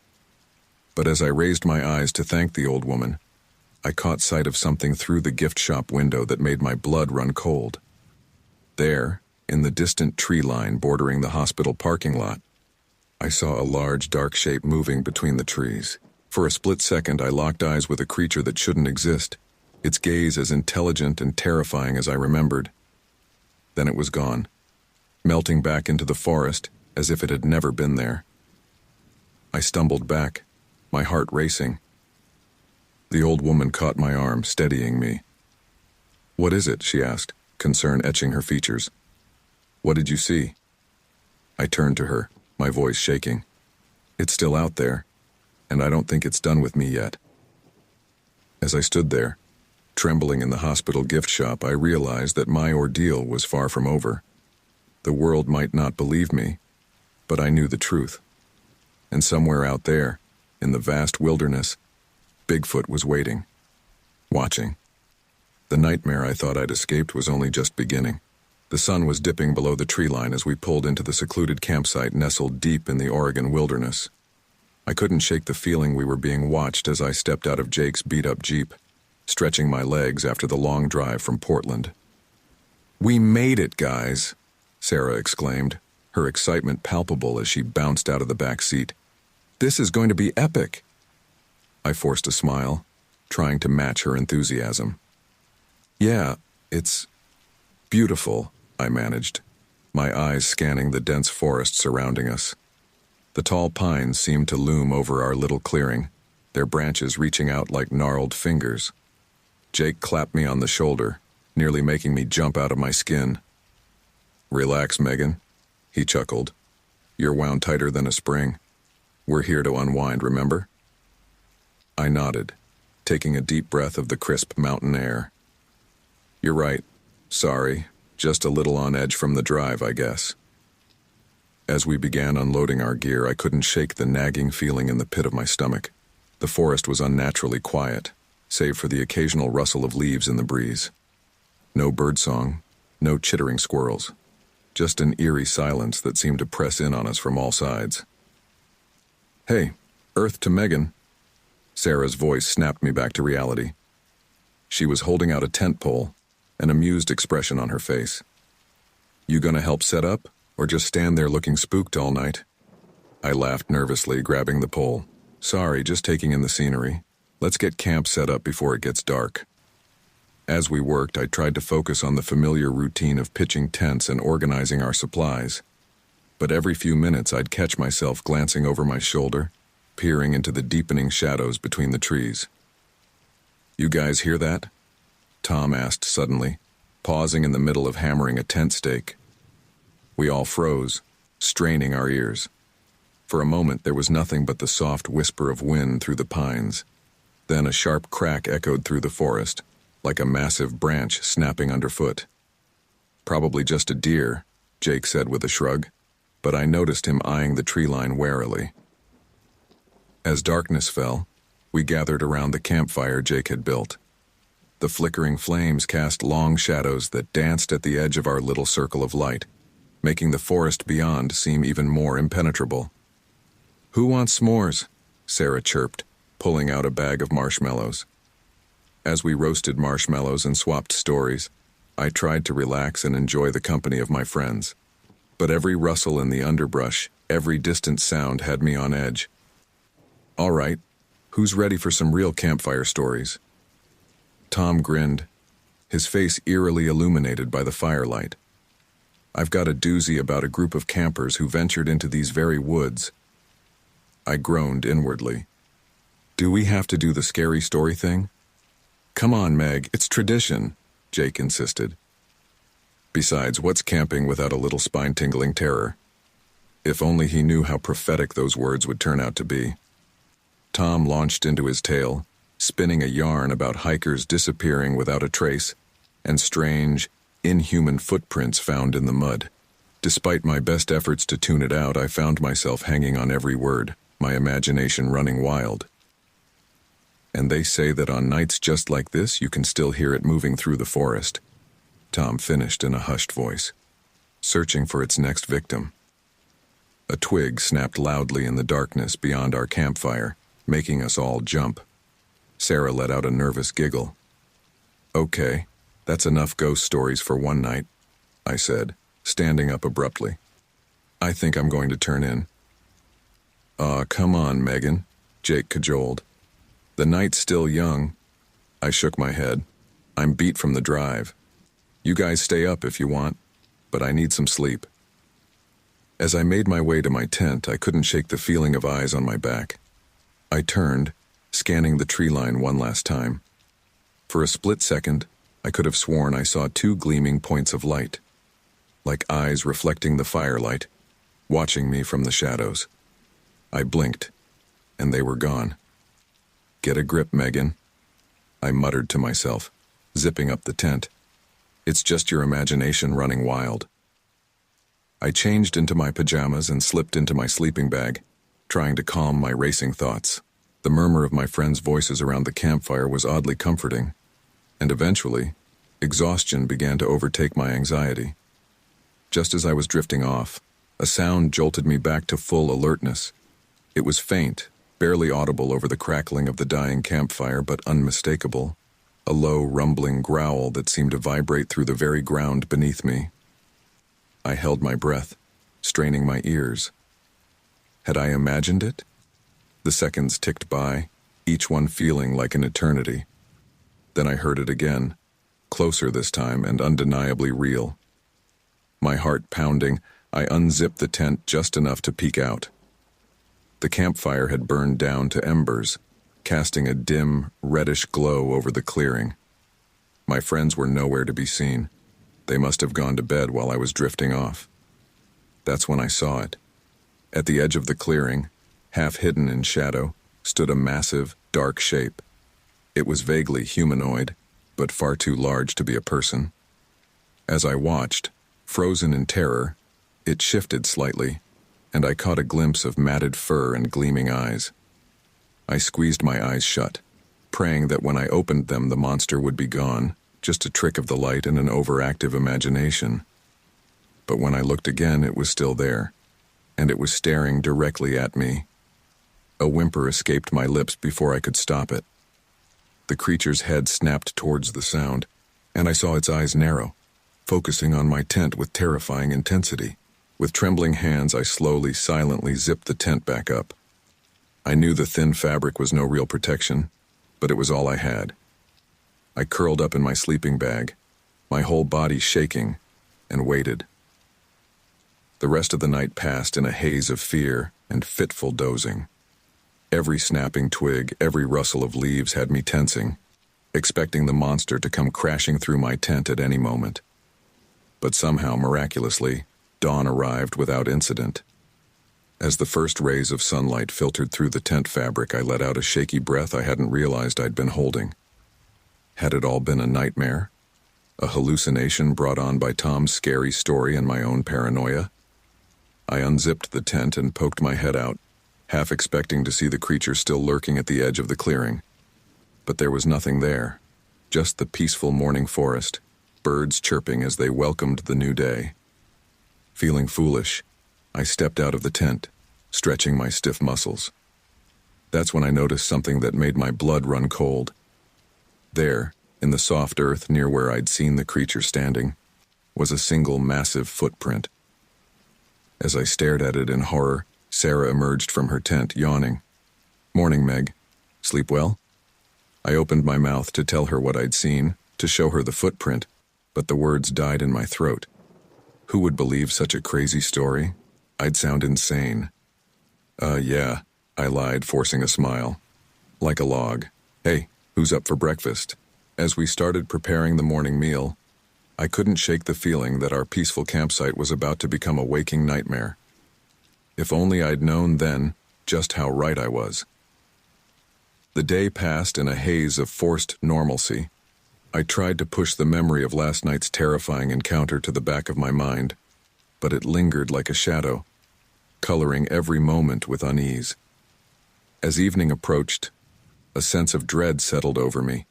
But as I raised my eyes to thank the old woman, I caught sight of something through the gift shop window that made my blood run cold. There, in the distant tree line bordering the hospital parking lot, I saw a large dark shape moving between the trees. For a split second, I locked eyes with a creature that shouldn't exist, its gaze as intelligent and terrifying as I remembered. Then it was gone, melting back into the forest as if it had never been there. I stumbled back, my heart racing. The old woman caught my arm, steadying me. What is it? She asked, concern etching her features. What did you see? I turned to her, my voice shaking. It's still out there, and I don't think it's done with me yet. As I stood there, trembling in the hospital gift shop, I realized that my ordeal was far from over. The world might not believe me, but I knew the truth. And somewhere out there, in the vast wilderness, Bigfoot was waiting, watching. The nightmare I thought I'd escaped was only just beginning. The sun was dipping below the tree line as we pulled into the secluded campsite nestled deep in the Oregon wilderness. I couldn't shake the feeling we were being watched as I stepped out of Jake's beat-up Jeep, stretching my legs after the long drive from Portland. "We made it, guys," Sarah exclaimed, her excitement palpable as she bounced out of the back seat. "This is going to be epic." I forced a smile, trying to match her enthusiasm. "Yeah, it's beautiful," I managed, my eyes scanning the dense forest surrounding us. The tall pines seemed to loom over our little clearing, their branches reaching out like gnarled fingers. Jake clapped me on the shoulder, nearly making me jump out of my skin. "Relax, Megan," he chuckled. "You're wound tighter than a spring. We're here to unwind, remember?" I nodded, taking a deep breath of the crisp mountain air. "You're right. Sorry, just a little on edge from the drive, I guess." As we began unloading our gear, I couldn't shake the nagging feeling in the pit of my stomach. The forest was unnaturally quiet, save for the occasional rustle of leaves in the breeze. No birdsong, no chittering squirrels, just an eerie silence that seemed to press in on us from all sides. "Hey, Earth to Megan." Sarah's voice snapped me back to reality. She was holding out a tent pole, an amused expression on her face. "You gonna help set up, or just stand there looking spooked all night?" I laughed nervously, grabbing the pole. "Sorry, just taking in the scenery. Let's get camp set up before it gets dark." As we worked, I tried to focus on the familiar routine of pitching tents and organizing our supplies. But every few minutes I'd catch myself glancing over my shoulder, peering into the deepening shadows between the trees. "You guys hear that?" Tom asked suddenly, pausing in the middle of hammering a tent stake. We all froze, straining our ears. For a moment there was nothing but the soft whisper of wind through the pines. Then a sharp crack echoed through the forest, like a massive branch snapping underfoot. "Probably just a deer," Jake said with a shrug, but I noticed him eyeing the tree line warily. As darkness fell, we gathered around the campfire Jake had built. The flickering flames cast long shadows that danced at the edge of our little circle of light, making the forest beyond seem even more impenetrable. "Who wants s'mores?" Sarah chirped, pulling out a bag of marshmallows. As we roasted marshmallows and swapped stories, I tried to relax and enjoy the company of my friends. But every rustle in the underbrush, every distant sound had me on edge. "All right, who's ready for some real campfire stories?" Tom grinned, his face eerily illuminated by the firelight. "I've got a doozy about a group of campers who ventured into these very woods." I groaned inwardly. "Do we have to do the scary story thing?" "Come on, Meg, it's tradition," Jake insisted. Besides, what's camping without a little spine-tingling terror? If only he knew how prophetic those words would turn out to be. Tom launched into his tale, spinning a yarn about hikers disappearing without a trace, and strange, inhuman footprints found in the mud. Despite my best efforts to tune it out, I found myself hanging on every word, my imagination running wild. "And they say that on nights just like this, you can still hear it moving through the forest," Tom finished in a hushed voice, searching for its next victim. A twig snapped loudly in the darkness beyond our campfire, making us all jump. Sarah let out a nervous giggle. "Okay, that's enough ghost stories for one night," I said, standing up abruptly. "I think I'm going to turn in." "Aw, come on, Megan," Jake cajoled. "The night's still young." I shook my head. "I'm beat from the drive. You guys stay up if you want, but I need some sleep." As I made my way to my tent, I couldn't shake the feeling of eyes on my back. I turned, scanning the tree line one last time. For a split second, I could have sworn I saw two gleaming points of light, like eyes reflecting the firelight, watching me from the shadows. I blinked, and they were gone. "Get a grip, Megan," I muttered to myself, zipping up the tent. "It's just your imagination running wild." I changed into my pajamas and slipped into my sleeping bag, trying to calm my racing thoughts. The murmur of my friends' voices around the campfire was oddly comforting, and eventually, exhaustion began to overtake my anxiety. Just as I was drifting off, a sound jolted me back to full alertness. It was faint, barely audible over the crackling of the dying campfire, but unmistakable. a low, rumbling growl that seemed to vibrate through the very ground beneath me. I held my breath, straining my ears. Had I imagined it? The seconds ticked by, each one feeling like an eternity. Then I heard it again, closer this time and undeniably real. My heart pounding, I unzipped the tent just enough to peek out. The campfire had burned down to embers, casting a dim, reddish glow over the clearing. My friends were nowhere to be seen. They must have gone to bed while I was drifting off. That's when I saw it. At the edge of the clearing, half hidden in shadow, stood a massive, dark shape. It was vaguely humanoid, but far too large to be a person. As I watched, frozen in terror, it shifted slightly, and I caught a glimpse of matted fur and gleaming eyes. I squeezed my eyes shut, praying that when I opened them the monster would be gone, just a trick of the light and an overactive imagination. But when I looked again, it was still there, and it was staring directly at me. A whimper escaped my lips before I could stop it. The creature's head snapped towards the sound, and I saw its eyes narrow, focusing on my tent with terrifying intensity. With trembling hands, I slowly, silently zipped the tent back up. I knew the thin fabric was no real protection, but it was all I had. I curled up in my sleeping bag, my whole body shaking, and waited. The rest of the night passed in a haze of fear and fitful dozing. Every snapping twig, every rustle of leaves had me tensing, expecting the monster to come crashing through my tent at any moment. But somehow, miraculously, dawn arrived without incident. As the first rays of sunlight filtered through the tent fabric, I let out a shaky breath I hadn't realized I'd been holding. Had it all been a nightmare? A hallucination brought on by Tom's scary story and my own paranoia? I unzipped the tent and poked my head out, half expecting to see the creature still lurking at the edge of the clearing. But there was nothing there, just the peaceful morning forest, birds chirping as they welcomed the new day. Feeling foolish, I stepped out of the tent, stretching my stiff muscles. That's when I noticed something that made my blood run cold. There, in the soft earth near where I'd seen the creature standing, was a single massive footprint. As I stared at it in horror, Sarah emerged from her tent, yawning. "Morning, Meg. Sleep well?" I opened my mouth to tell her what I'd seen, to show her the footprint, but the words died in my throat. Who would believe such a crazy story? I'd sound insane. Yeah, I lied, forcing a smile. Like a log. "Hey, who's up for breakfast?" As we started preparing the morning meal, I couldn't shake the feeling that our peaceful campsite was about to become a waking nightmare. If only I'd known then just how right I was. The day passed in a haze of forced normalcy. I tried to push the memory of last night's terrifying encounter to the back of my mind, but it lingered like a shadow, coloring every moment with unease. As evening approached, a sense of dread settled over me,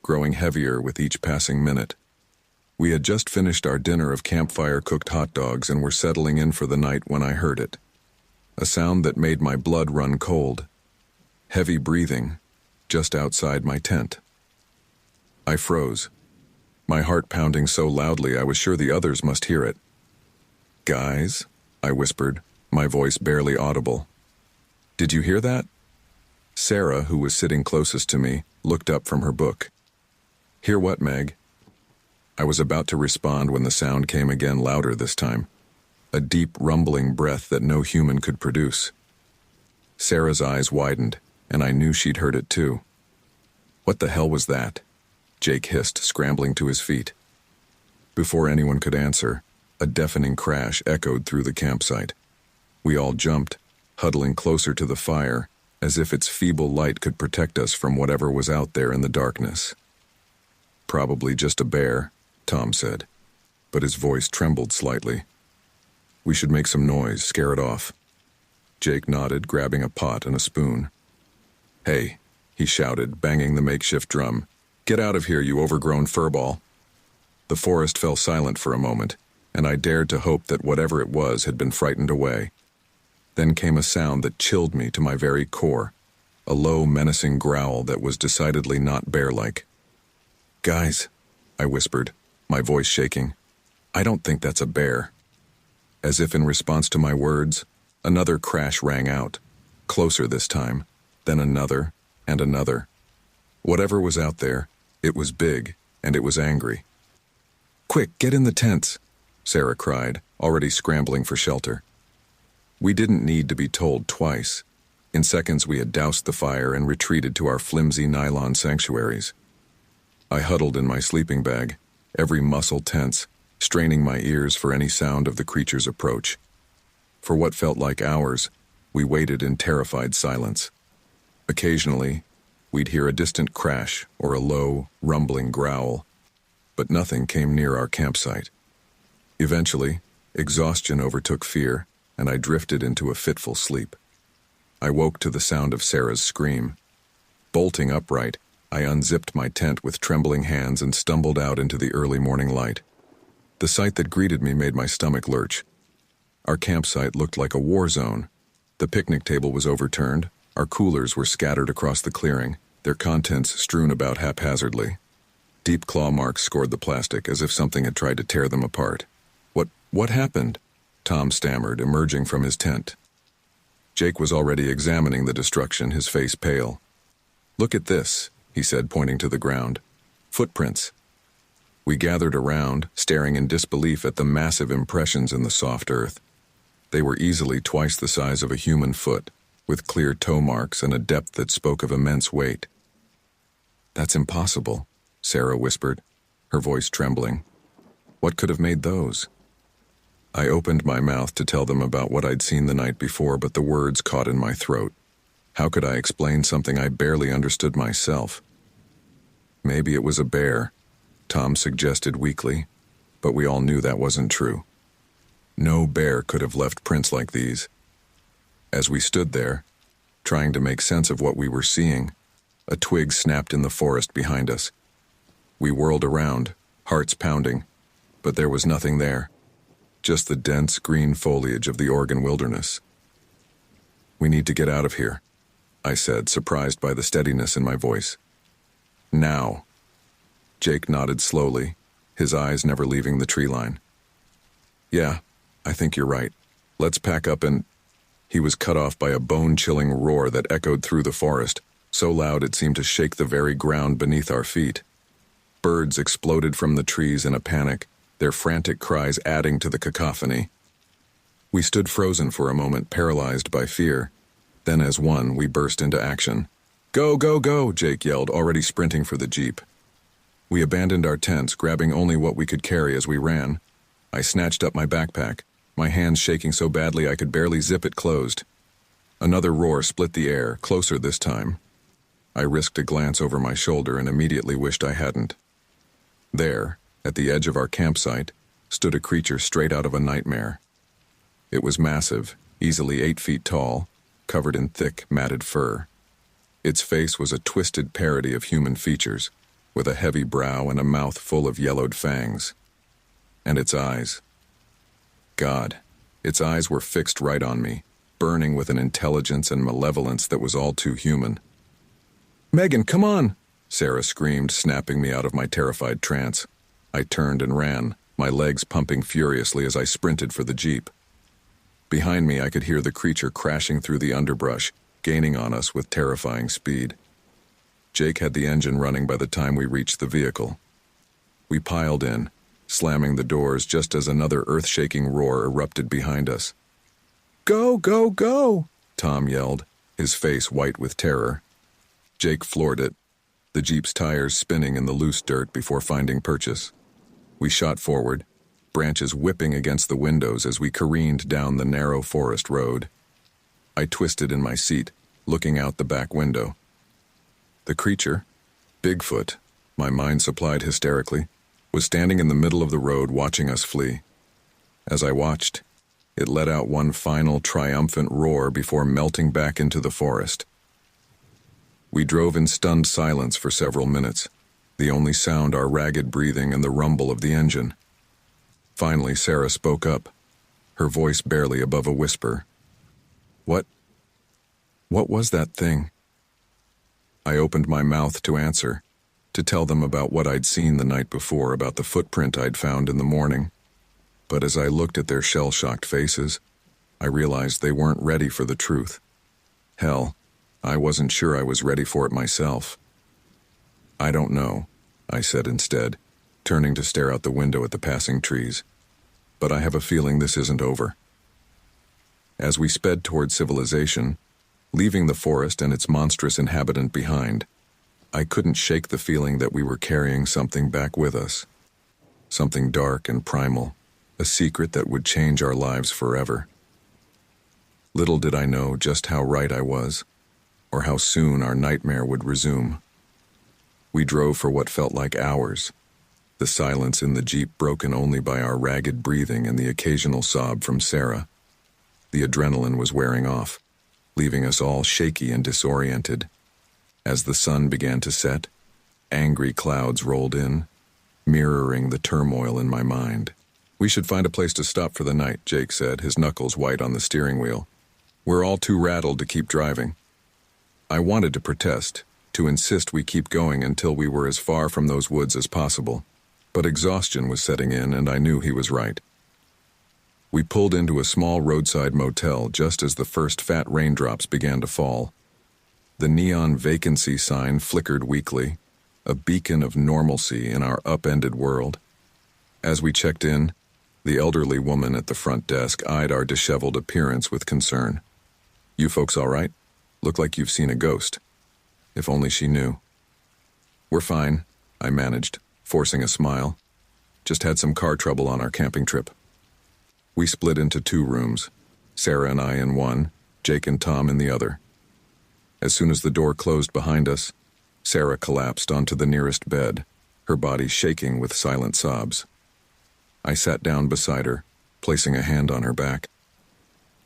growing heavier with each passing minute. We had just finished our dinner of campfire-cooked hot dogs and were settling in for the night when I heard it. A sound that made my blood run cold. Heavy breathing, just outside my tent. I froze, my heart pounding so loudly I was sure the others must hear it. "Guys," I whispered, my voice barely audible. "Did you hear that?" Sarah, who was sitting closest to me, looked up from her book. "Hear what, Meg?" I was about to respond when the sound came again, louder this time. A deep, rumbling breath that no human could produce. Sarah's eyes widened, and I knew she'd heard it too. "What the hell was that?" Jake hissed, scrambling to his feet. Before anyone could answer, a deafening crash echoed through the campsite. We all jumped, huddling closer to the fire, as if its feeble light could protect us from whatever was out there in the darkness. "Probably just a bear," Tom said, but his voice trembled slightly. "We should make some noise, scare it off." Jake nodded, grabbing a pot and a spoon. "Hey," he shouted, banging the makeshift drum. "Get out of here, you overgrown furball." The forest fell silent for a moment, and I dared to hope that whatever it was had been frightened away. Then came a sound that chilled me to my very core, a low, menacing growl that was decidedly not bear-like. Guys, I whispered, my voice shaking. I don't think that's a bear. As if in response to my words, another crash rang out, closer this time, then another and another. Whatever was out there, it was big and it was angry. Quick, get in the tents, Sarah cried, already scrambling for shelter. We didn't need to be told twice. In seconds we had doused the fire and retreated to our flimsy nylon sanctuaries. I huddled in my sleeping bag, every muscle tense, straining my ears for any sound of the creature's approach. For what felt like hours, we waited in terrified silence. Occasionally, we'd hear a distant crash or a low, rumbling growl, but nothing came near our campsite. Eventually, exhaustion overtook fear, and I drifted into a fitful sleep. I woke to the sound of Sarah's scream. Bolting upright, I unzipped my tent with trembling hands and stumbled out into the early morning light. The sight that greeted me made my stomach lurch. Our campsite looked like a war zone. The picnic table was overturned, our coolers were scattered across the clearing, their contents strewn about haphazardly. Deep claw marks scored the plastic as if something had tried to tear them apart. What happened? Tom stammered, emerging from his tent. Jake was already examining the destruction, his face pale. Look at this, he said, pointing to the ground. Footprints. We gathered around, staring in disbelief at the massive impressions in the soft earth. They were easily twice the size of a human foot, with clear toe marks and a depth that spoke of immense weight. That's impossible, Sarah whispered, her voice trembling. What could have made those? I opened my mouth to tell them about what I'd seen the night before, but the words caught in my throat. How could I explain something I barely understood myself? Maybe it was a bear, Tom suggested weakly, but we all knew that wasn't true. No bear could have left prints like these. As we stood there, trying to make sense of what we were seeing, a twig snapped in the forest behind us. We whirled around, hearts pounding, but there was nothing there. Just the dense green foliage of the Oregon wilderness. We need to get out of here, I said, surprised by the steadiness in my voice. Now. Jake nodded slowly, his eyes never leaving the tree line. Yeah, I think you're right. Let's pack up and... He was cut off by a bone-chilling roar that echoed through the forest, so loud it seemed to shake the very ground beneath our feet. Birds exploded from the trees in a panic, their frantic cries adding to the cacophony. We stood frozen for a moment, paralyzed by fear. Then as one, we burst into action. Go, go, go, Jake yelled, already sprinting for the jeep. We abandoned our tents, grabbing only what we could carry as we ran. I snatched up my backpack, my hands shaking so badly I could barely zip it closed. Another roar split the air, closer this time. I risked a glance over my shoulder and immediately wished I hadn't. There, at the edge of our campsite, stood a creature straight out of a nightmare. It was massive, easily 8 feet tall, covered in thick, matted fur. Its face was a twisted parody of human features, with a heavy brow and a mouth full of yellowed fangs. And its eyes. God, its eyes were fixed right on me, burning with an intelligence and malevolence that was all too human. Megan, come on! Sarah screamed, snapping me out of my terrified trance. I turned and ran, my legs pumping furiously as I sprinted for the jeep. Behind me, I could hear the creature crashing through the underbrush, gaining on us with terrifying speed. Jake had the engine running by the time we reached the vehicle. We piled in, slamming the doors just as another earth-shaking roar erupted behind us. Go, go, go! Tom yelled, his face white with terror. Jake floored it, the jeep's tires spinning in the loose dirt before finding purchase. We shot forward, branches whipping against the windows as we careened down the narrow forest road. I twisted in my seat, looking out the back window. The creature, Bigfoot, my mind supplied hysterically, was standing in the middle of the road watching us flee. As I watched, it let out one final triumphant roar before melting back into the forest. We drove in stunned silence for several minutes, the only sound our ragged breathing and the rumble of the engine. Finally, Sarah spoke up, her voice barely above a whisper. What was that thing? I opened my mouth to answer, to tell them about what I'd seen the night before, about the footprint I'd found in the morning. But as I looked at their shell-shocked faces, I realized they weren't ready for the truth. Hell, I wasn't sure I was ready for it myself. "I don't know," I said instead, turning to stare out the window at the passing trees. "But I have a feeling this isn't over." As we sped toward civilization, leaving the forest and its monstrous inhabitant behind, I couldn't shake the feeling that we were carrying something back with us. Something dark and primal, a secret that would change our lives forever. Little did I know just how right I was, or how soon our nightmare would resume. We drove for what felt like hours, the silence in the Jeep broken only by our ragged breathing and the occasional sob from Sarah. The adrenaline was wearing off, leaving us all shaky and disoriented. As the sun began to set, angry clouds rolled in, mirroring the turmoil in my mind. "We should find a place to stop for the night," Jake said, his knuckles white on the steering wheel. "We're all too rattled to keep driving." I wanted to protest, to insist we keep going until we were as far from those woods as possible, but exhaustion was setting in and I knew he was right. We pulled into a small roadside motel just as the first fat raindrops began to fall. The neon vacancy sign flickered weakly, a beacon of normalcy in our upended world. As we checked in, the elderly woman at the front desk eyed our disheveled appearance with concern. "You folks all right? Look like you've seen a ghost." If only she knew. "We're fine," I managed, forcing a smile. "Just had some car trouble on our camping trip." We split into 2 rooms, Sarah and I in one, Jake and Tom in the other. As soon as the door closed behind us, Sarah collapsed onto the nearest bed, her body shaking with silent sobs. I sat down beside her, placing a hand on her back.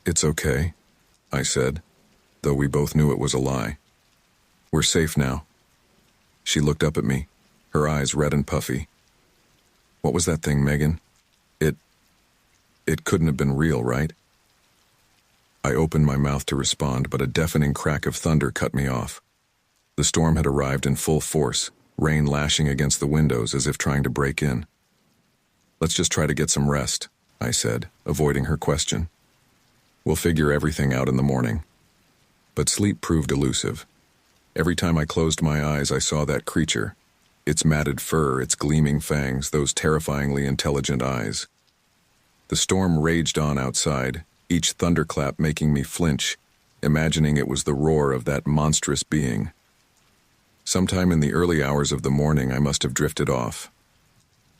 "It's okay," I said, though we both knew it was a lie. "We're safe now." She looked up at me, her eyes red and puffy. "What was that thing, Megan? It couldn't have been real, right?" I opened my mouth to respond, but a deafening crack of thunder cut me off. The storm had arrived in full force, rain lashing against the windows as if trying to break in. "Let's just try to get some rest," I said, avoiding her question. "We'll figure everything out in the morning." But sleep proved elusive. Every time I closed my eyes, I saw that creature, its matted fur, its gleaming fangs, those terrifyingly intelligent eyes. The storm raged on outside, each thunderclap making me flinch, imagining it was the roar of that monstrous being. Sometime in the early hours of the morning, I must have drifted off.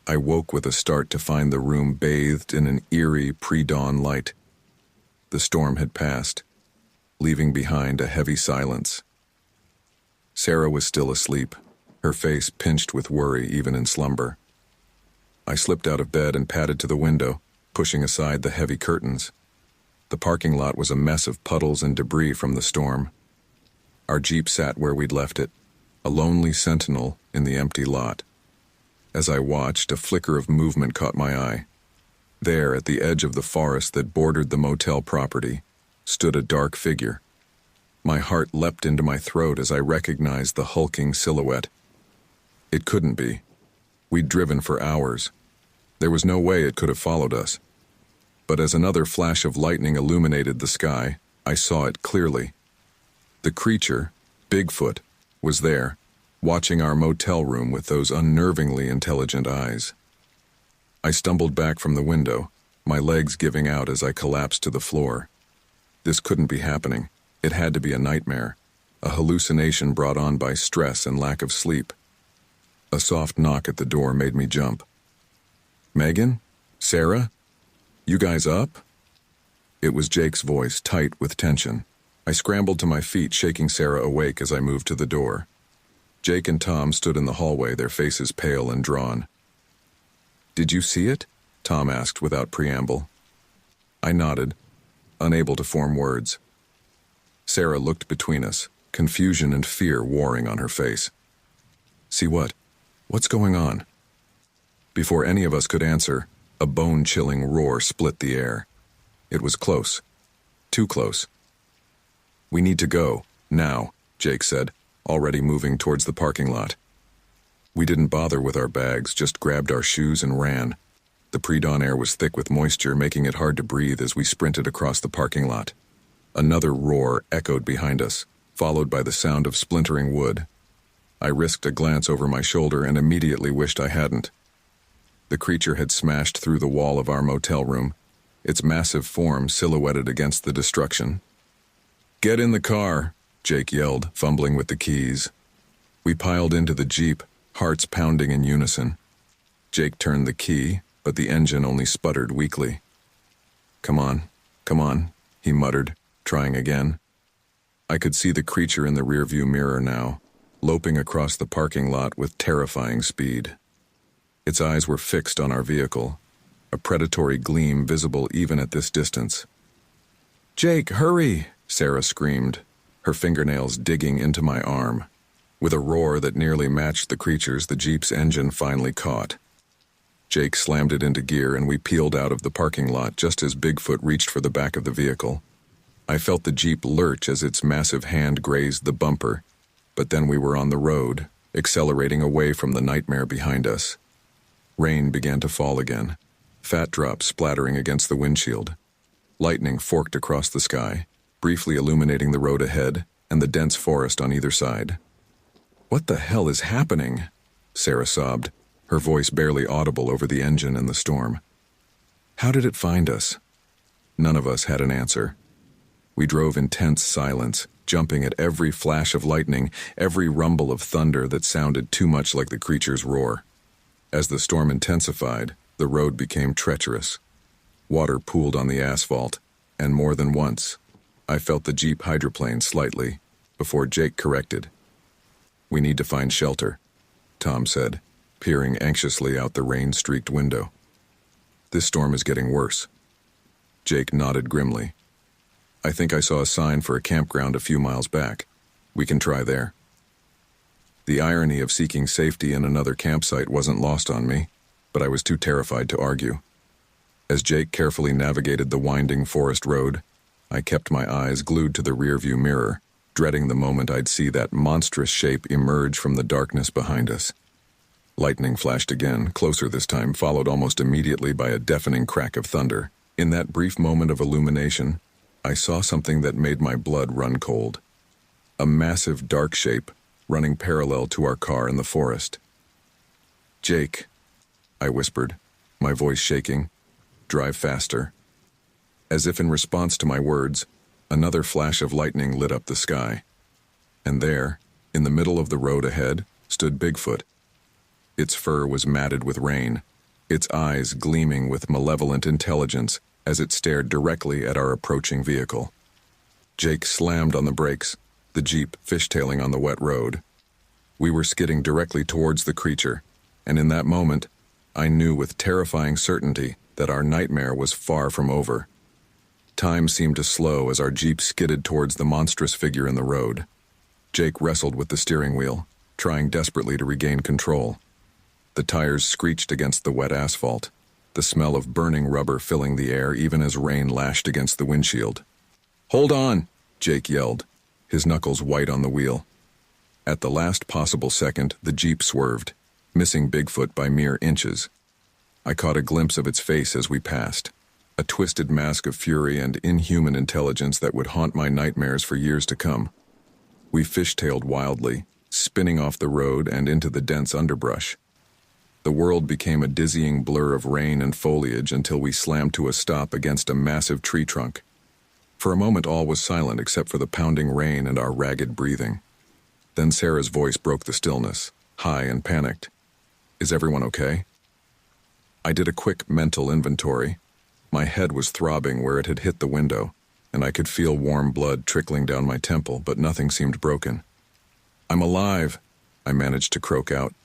I woke with a start to find the room bathed in an eerie pre-dawn light. The storm had passed, leaving behind a heavy silence. Sarah was still asleep, her face pinched with worry even in slumber. I slipped out of bed and padded to the window, pushing aside the heavy curtains. The parking lot was a mess of puddles and debris from the storm. Our Jeep sat where we'd left it, a lonely sentinel in the empty lot. As I watched, a flicker of movement caught my eye. There, at the edge of the forest that bordered the motel property, stood a dark figure. My heart leapt into my throat as I recognized the hulking silhouette. It couldn't be. We'd driven for hours. There was no way it could have followed us. But as another flash of lightning illuminated the sky, I saw it clearly. The creature, Bigfoot, was there, watching our motel room with those unnervingly intelligent eyes. I stumbled back from the window, my legs giving out as I collapsed to the floor. This couldn't be happening. It had to be a nightmare, a hallucination brought on by stress and lack of sleep. A soft knock at the door made me jump. "Megan? Sarah? You guys up?" It was Jake's voice, tight with tension. I scrambled to my feet, shaking Sarah awake as I moved to the door. Jake and Tom stood in the hallway, their faces pale and drawn. "Did you see it?" Tom asked without preamble. I nodded, unable to form words. Sarah looked between us, confusion and fear warring on her face. "See what? What's going on?" Before any of us could answer, a bone-chilling roar split the air. It was close. Too close. "We need to go, now," Jake said, already moving towards the parking lot. We didn't bother with our bags, just grabbed our shoes and ran. The pre-dawn air was thick with moisture, making it hard to breathe as we sprinted across the parking lot. Another roar echoed behind us, followed by the sound of splintering wood. I risked a glance over my shoulder and immediately wished I hadn't. The creature had smashed through the wall of our motel room, its massive form silhouetted against the destruction. "Get in the car," Jake yelled, fumbling with the keys. We piled into the Jeep, hearts pounding in unison. Jake turned the key, but the engine only sputtered weakly. Come on," he muttered, trying again. I could see the creature in the rearview mirror now, loping across the parking lot with terrifying speed. Its eyes were fixed on our vehicle, a predatory gleam visible even at this distance. "Jake, hurry!" Sarah screamed, her fingernails digging into my arm. With a roar that nearly matched the creature's, the Jeep's engine finally caught. Jake slammed it into gear and we peeled out of the parking lot just as Bigfoot reached for the back of the vehicle. I felt the Jeep lurch as its massive hand grazed the bumper, but then we were on the road, accelerating away from the nightmare behind us. Rain began to fall again, fat drops splattering against the windshield. Lightning forked across the sky, briefly illuminating the road ahead and the dense forest on either side. "What the hell is happening?" Sarah sobbed, her voice barely audible over the engine and the storm. "How did it find us?" None of us had an answer. We drove in tense silence, jumping at every flash of lightning, every rumble of thunder that sounded too much like the creature's roar. As the storm intensified, the road became treacherous. Water pooled on the asphalt, and more than once, I felt the Jeep hydroplane slightly, before Jake corrected. "We need to find shelter," Tom said, peering anxiously out the rain-streaked window. "This storm is getting worse." Jake nodded grimly. "I think I saw a sign for a campground a few miles back. We can try there." The irony of seeking safety in another campsite wasn't lost on me, but I was too terrified to argue. As Jake carefully navigated the winding forest road, I kept my eyes glued to the rearview mirror, dreading the moment I'd see that monstrous shape emerge from the darkness behind us. Lightning flashed again, closer this time, followed almost immediately by a deafening crack of thunder. In that brief moment of illumination, I saw something that made my blood run cold. A massive dark shape, running parallel to our car in the forest. "Jake," I whispered, my voice shaking, "drive faster." As if in response to my words, another flash of lightning lit up the sky. And there, in the middle of the road ahead, stood Bigfoot. Its fur was matted with rain, its eyes gleaming with malevolent intelligence as it stared directly at our approaching vehicle. Jake slammed on the brakes, the Jeep fishtailing on the wet road. We were skidding directly towards the creature, and in that moment, I knew with terrifying certainty that our nightmare was far from over. Time seemed to slow as our Jeep skidded towards the monstrous figure in the road. Jake wrestled with the steering wheel, trying desperately to regain control. The tires screeched against the wet asphalt, the smell of burning rubber filling the air even as rain lashed against the windshield. "Hold on!" Jake yelled, his knuckles white on the wheel. At the last possible second, the Jeep swerved, missing Bigfoot by mere inches. I caught a glimpse of its face as we passed, a twisted mask of fury and inhuman intelligence that would haunt my nightmares for years to come. We fishtailed wildly, spinning off the road and into the dense underbrush. The world became a dizzying blur of rain and foliage until we slammed to a stop against a massive tree trunk. For a moment all was silent except for the pounding rain and our ragged breathing. Then Sarah's voice broke the stillness, high and panicked. "Is everyone okay?" I did a quick mental inventory. My head was throbbing where it had hit the window, and I could feel warm blood trickling down my temple, but nothing seemed broken. "I'm alive," I managed to croak out.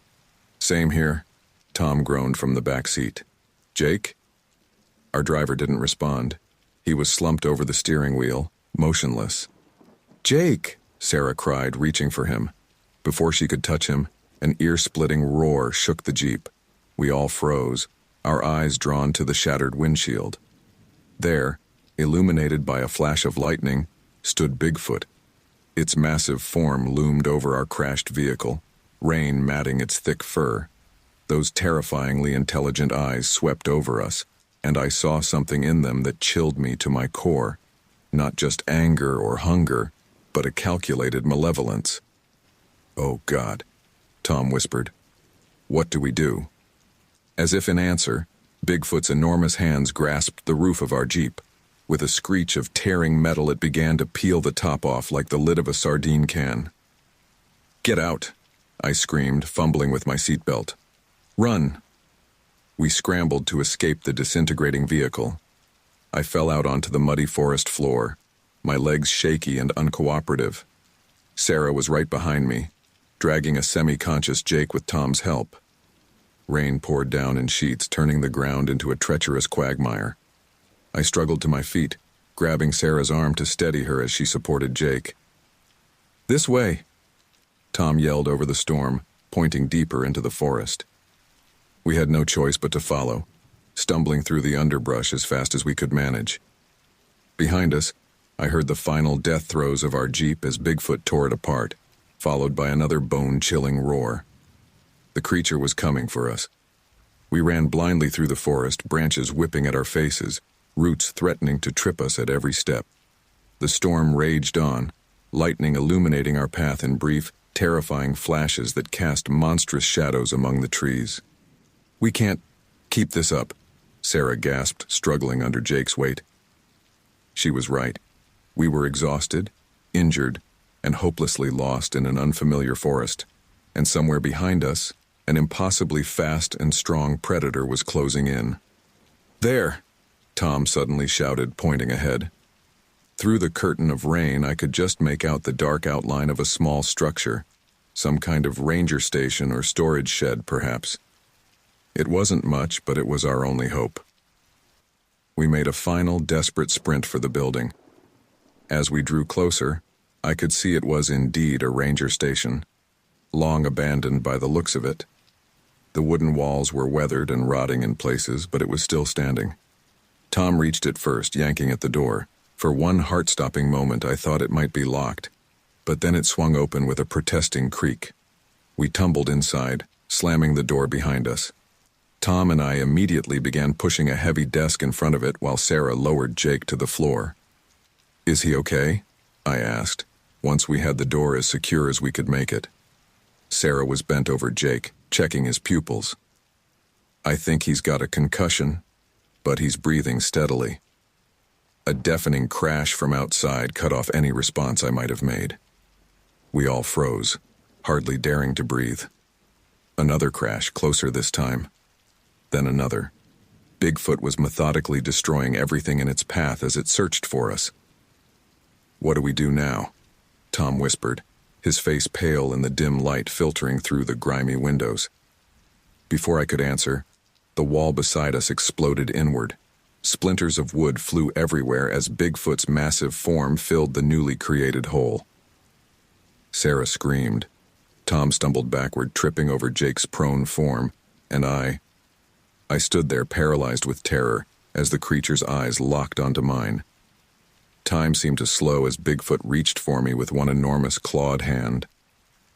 "Same here," Tom groaned from the back seat. "Jake?" Our driver didn't respond. He was slumped over the steering wheel, motionless. "Jake!" Sarah cried, reaching for him. Before she could touch him, an ear-splitting roar shook the Jeep. We all froze, our eyes drawn to the shattered windshield. There, illuminated by a flash of lightning, stood Bigfoot. Its massive form loomed over our crashed vehicle, rain matting its thick fur. Those terrifyingly intelligent eyes swept over us, and I saw something in them that chilled me to my core. Not just anger or hunger, but a calculated malevolence. "Oh, God," Tom whispered. "What do we do?" As if in answer, Bigfoot's enormous hands grasped the roof of our Jeep. With a screech of tearing metal, it began to peel the top off like the lid of a sardine can. "Get out," I screamed, fumbling with my seatbelt. "Run!" We scrambled to escape the disintegrating vehicle. I fell out onto the muddy forest floor, my legs shaky and uncooperative. Sarah was right behind me, dragging a semi-conscious Jake with Tom's help. Rain poured down in sheets, turning the ground into a treacherous quagmire. I struggled to my feet, grabbing Sarah's arm to steady her as she supported Jake. "This way," Tom yelled over the storm, pointing deeper into the forest. We had no choice but to follow, stumbling through the underbrush as fast as we could manage. Behind us, I heard the final death throes of our Jeep as Bigfoot tore it apart, followed by another bone-chilling roar. The creature was coming for us. We ran blindly through the forest, branches whipping at our faces, roots threatening to trip us at every step. The storm raged on, lightning illuminating our path in brief, terrifying flashes that cast monstrous shadows among the trees. "We can't keep this up," Sarah gasped, struggling under Jake's weight. She was right. We were exhausted, injured, and hopelessly lost in an unfamiliar forest, and somewhere behind us, an impossibly fast and strong predator was closing in. "There!" Tom suddenly shouted, pointing ahead. Through the curtain of rain, I could just make out the dark outline of a small structure, some kind of ranger station or storage shed, perhaps. It wasn't much, but it was our only hope. We made a final, desperate sprint for the building. As we drew closer, I could see it was indeed a ranger station, long abandoned by the looks of it. The wooden walls were weathered and rotting in places, but it was still standing. Tom reached it first, yanking at the door. For one heart-stopping moment, I thought it might be locked, but then it swung open with a protesting creak. We tumbled inside, slamming the door behind us. Tom and I immediately began pushing a heavy desk in front of it while Sarah lowered Jake to the floor. "Is he okay?" I asked, once we had the door as secure as we could make it. Sarah was bent over Jake, checking his pupils. "I think he's got a concussion, but he's breathing steadily." A deafening crash from outside cut off any response I might have made. We all froze, hardly daring to breathe. Another crash, closer this time. Then another. Bigfoot was methodically destroying everything in its path as it searched for us. "What do we do now?" Tom whispered, his face pale in the dim light filtering through the grimy windows. Before I could answer, the wall beside us exploded inward. Splinters of wood flew everywhere as Bigfoot's massive form filled the newly created hole. Sarah screamed. Tom stumbled backward, tripping over Jake's prone form, and I stood there paralyzed with terror as the creature's eyes locked onto mine. Time seemed to slow as Bigfoot reached for me with one enormous clawed hand.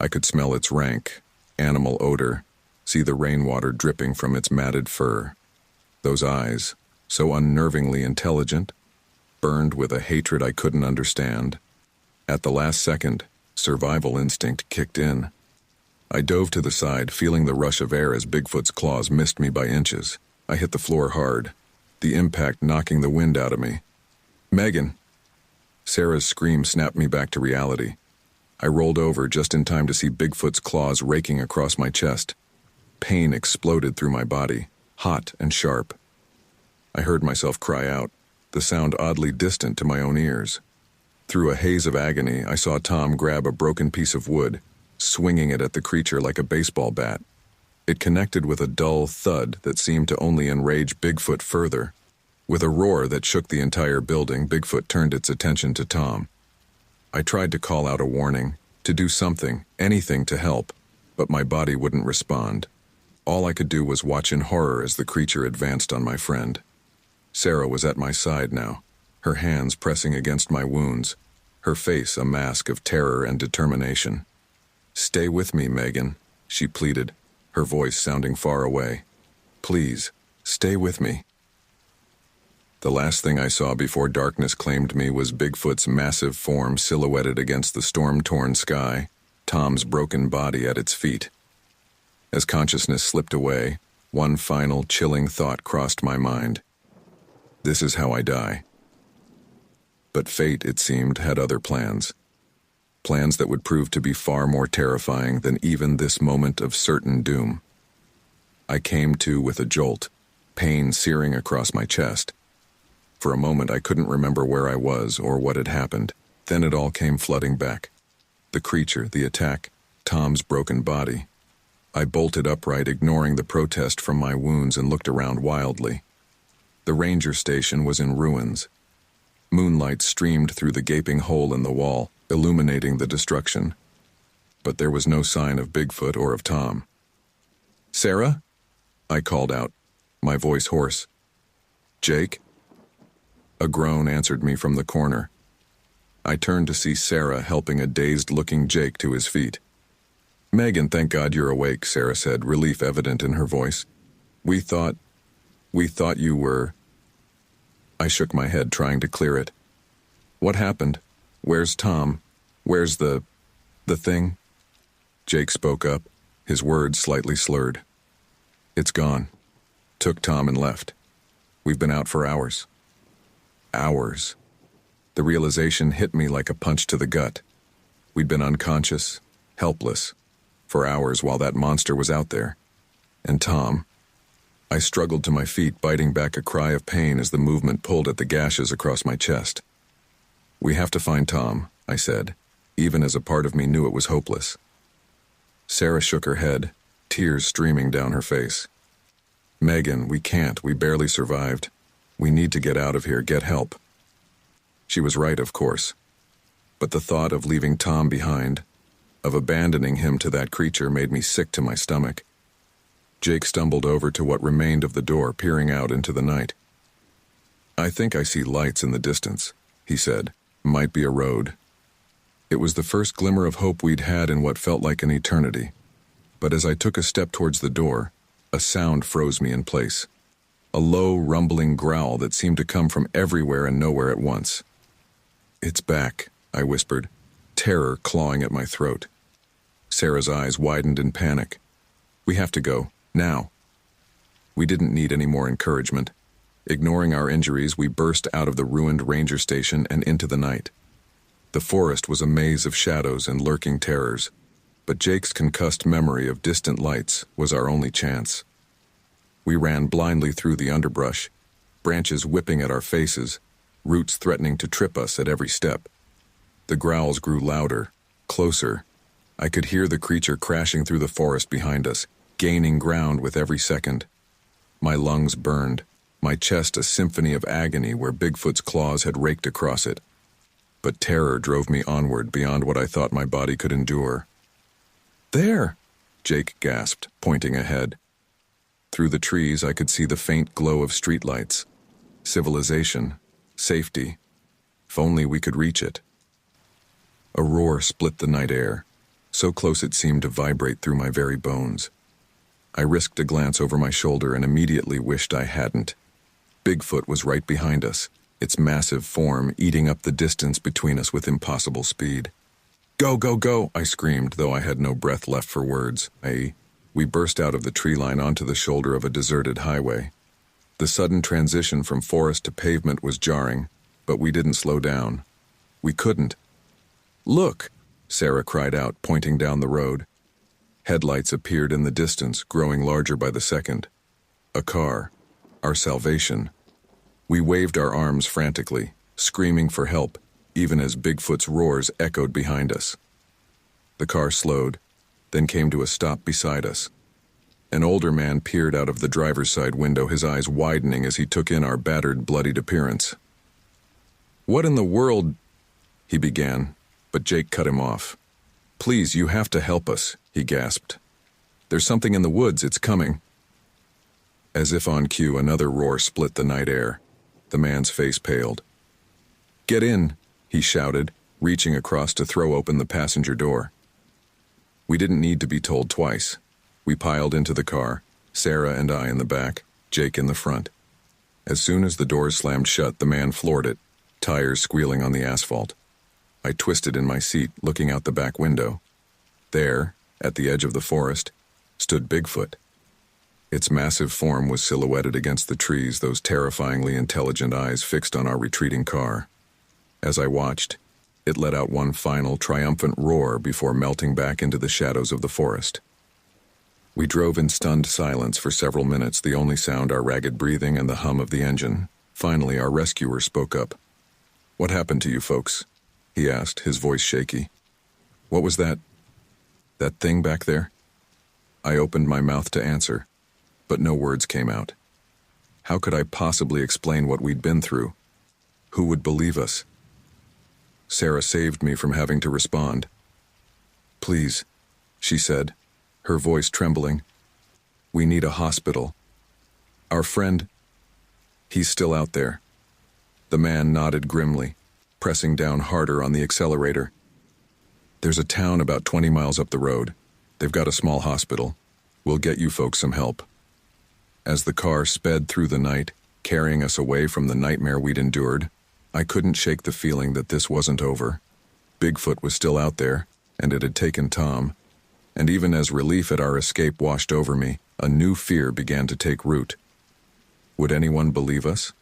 I could smell its rank, animal odor, see the rainwater dripping from its matted fur. Those eyes, so unnervingly intelligent, burned with a hatred I couldn't understand. At the last second, survival instinct kicked in. I dove to the side, feeling the rush of air as Bigfoot's claws missed me by inches. I hit the floor hard, the impact knocking the wind out of me. "Megan!" Sarah's scream snapped me back to reality. I rolled over just in time to see Bigfoot's claws raking across my chest. Pain exploded through my body, hot and sharp. I heard myself cry out, the sound oddly distant to my own ears. Through a haze of agony, I saw Tom grab a broken piece of wood, swinging it at the creature like a baseball bat. It connected with a dull thud that seemed to only enrage Bigfoot further. With a roar that shook the entire building, Bigfoot turned its attention to Tom. I tried to call out a warning, to do something, anything to help, but my body wouldn't respond. All I could do was watch in horror as the creature advanced on my friend. Sarah was at my side now, her hands pressing against my wounds, her face a mask of terror and determination. "Stay with me, Megan," she pleaded, her voice sounding far away. Please, stay with me. The last thing I saw before darkness claimed me was Bigfoot's massive form silhouetted against the storm-torn sky, Tom's broken body at its feet. As consciousness slipped away, one final, chilling thought crossed my mind. This is how I die. But fate, it seemed, had other plans. Plans that would prove to be far more terrifying than even this moment of certain doom. I came to with a jolt, pain searing across my chest. For a moment I couldn't remember where I was or what had happened. Then it all came flooding back. The creature, the attack, Tom's broken body. I bolted upright, ignoring the protest from my wounds, and looked around wildly. The ranger station was in ruins. Moonlight streamed through the gaping hole in the wall, illuminating the destruction. But there was no sign of Bigfoot or of Tom. "Sarah?" I called out, my voice hoarse. "Jake?" A groan answered me from the corner. I turned to see Sarah helping a dazed-looking Jake to his feet. "Megan, thank God you're awake," Sarah said, relief evident in her voice. We thought you were..." I shook my head, trying to clear it. "What happened? Where's Tom? Where's the thing?" Jake spoke up, his words slightly slurred. "It's gone. Took Tom and left. We've been out for hours." Hours. The realization hit me like a punch to the gut. We'd been unconscious, helpless, for hours while that monster was out there. And Tom... I struggled to my feet, biting back a cry of pain as the movement pulled at the gashes across my chest. "We have to find Tom," I said, even as a part of me knew it was hopeless. Sarah shook her head, tears streaming down her face. "Megan, we can't. We barely survived. We need to get out of here, get help." She was right, of course. But the thought of leaving Tom behind, of abandoning him to that creature, made me sick to my stomach. Jake stumbled over to what remained of the door, peering out into the night. "I think I see lights in the distance," he said. "Might be a road." It was the first glimmer of hope we'd had in what felt like an eternity. But as I took a step towards the door, a sound froze me in place. A low, rumbling growl that seemed to come from everywhere and nowhere at once. "It's back," I whispered, terror clawing at my throat. Sarah's eyes widened in panic. "We have to go, now." We didn't need any more encouragement. Ignoring our injuries, we burst out of the ruined ranger station and into the night. The forest was a maze of shadows and lurking terrors, but Jake's concussed memory of distant lights was our only chance. We ran blindly through the underbrush, branches whipping at our faces, roots threatening to trip us at every step. The growls grew louder, closer. I could hear the creature crashing through the forest behind us, gaining ground with every second. My lungs burned, my chest a symphony of agony where Bigfoot's claws had raked across it. But terror drove me onward beyond what I thought my body could endure. "There!" Jake gasped, pointing ahead. Through the trees I could see the faint glow of streetlights. Civilization. Safety. If only we could reach it. A roar split the night air, so close it seemed to vibrate through my very bones. I risked a glance over my shoulder and immediately wished I hadn't. Bigfoot was right behind us, its massive form eating up the distance between us with impossible speed. "Go, go, go!" I screamed, though I had no breath left for words. We burst out of the tree line onto the shoulder of a deserted highway. The sudden transition from forest to pavement was jarring, but we didn't slow down. We couldn't. "Look!" Sarah cried out, pointing down the road. Headlights appeared in the distance, growing larger by the second. A car. Our salvation. We waved our arms frantically, screaming for help, even as Bigfoot's roars echoed behind us. The car slowed, then came to a stop beside us. An older man peered out of the driver's side window, his eyes widening as he took in our battered, bloodied appearance. "What in the world?" he began, but Jake cut him off. "Please, you have to help us," he gasped. "There's something in the woods, it's coming." As if on cue, another roar split the night air. The man's face paled. "Get in," he shouted, reaching across to throw open the passenger door. We didn't need to be told twice. We piled into the car, Sarah and I in the back, Jake in the front. As soon as the doors slammed shut, the man floored it, tires squealing on the asphalt. I twisted in my seat, looking out the back window. There, at the edge of the forest, stood Bigfoot. Its massive form was silhouetted against the trees, those terrifyingly intelligent eyes fixed on our retreating car. As I watched, it let out one final triumphant roar before melting back into the shadows of the forest. We drove in stunned silence for several minutes, the only sound our ragged breathing and the hum of the engine. Finally, our rescuer spoke up. "What happened to you folks?" he asked, his voice shaky. "What was that thing back there?" I opened my mouth to answer, but no words came out. How could I possibly explain what we'd been through? Who would believe us? Sarah saved me from having to respond. "Please," she said, her voice trembling. "We need a hospital. Our friend, he's still out there." The man nodded grimly, pressing down harder on the accelerator. "There's a town about 20 miles up the road. They've got a small hospital. We'll get you folks some help." As the car sped through the night, carrying us away from the nightmare we'd endured, I couldn't shake the feeling that this wasn't over. Bigfoot was still out there, and it had taken Tom. And even as relief at our escape washed over me, a new fear began to take root. Would anyone believe us?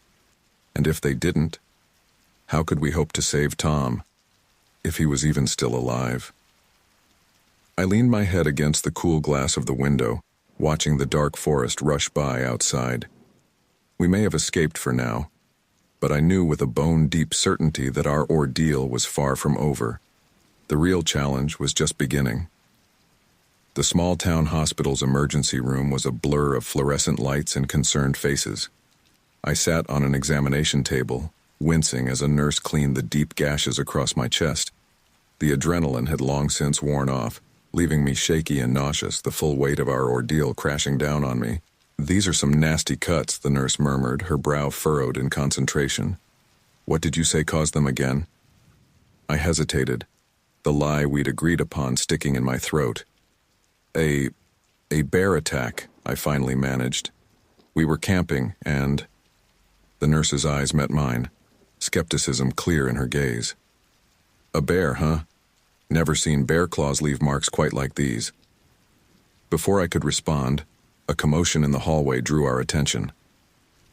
And if they didn't, how could we hope to save Tom, if he was even still alive? I leaned my head against the cool glass of the window, watching the dark forest rush by outside. We may have escaped for now, but I knew with a bone-deep certainty that our ordeal was far from over. The real challenge was just beginning. The small-town hospital's emergency room was a blur of fluorescent lights and concerned faces. I sat on an examination table, wincing as a nurse cleaned the deep gashes across my chest. The adrenaline had long since worn off, leaving me shaky and nauseous, the full weight of our ordeal crashing down on me. "These are some nasty cuts," the nurse murmured, her brow furrowed in concentration. "What did you say caused them again?" I hesitated, the lie we'd agreed upon sticking in my throat. A bear attack," I finally managed. "We were camping, and—" The nurse's eyes met mine, skepticism clear in her gaze. "A bear, huh? Never seen bear claws leave marks quite like these." Before I could respond, a commotion in the hallway drew our attention.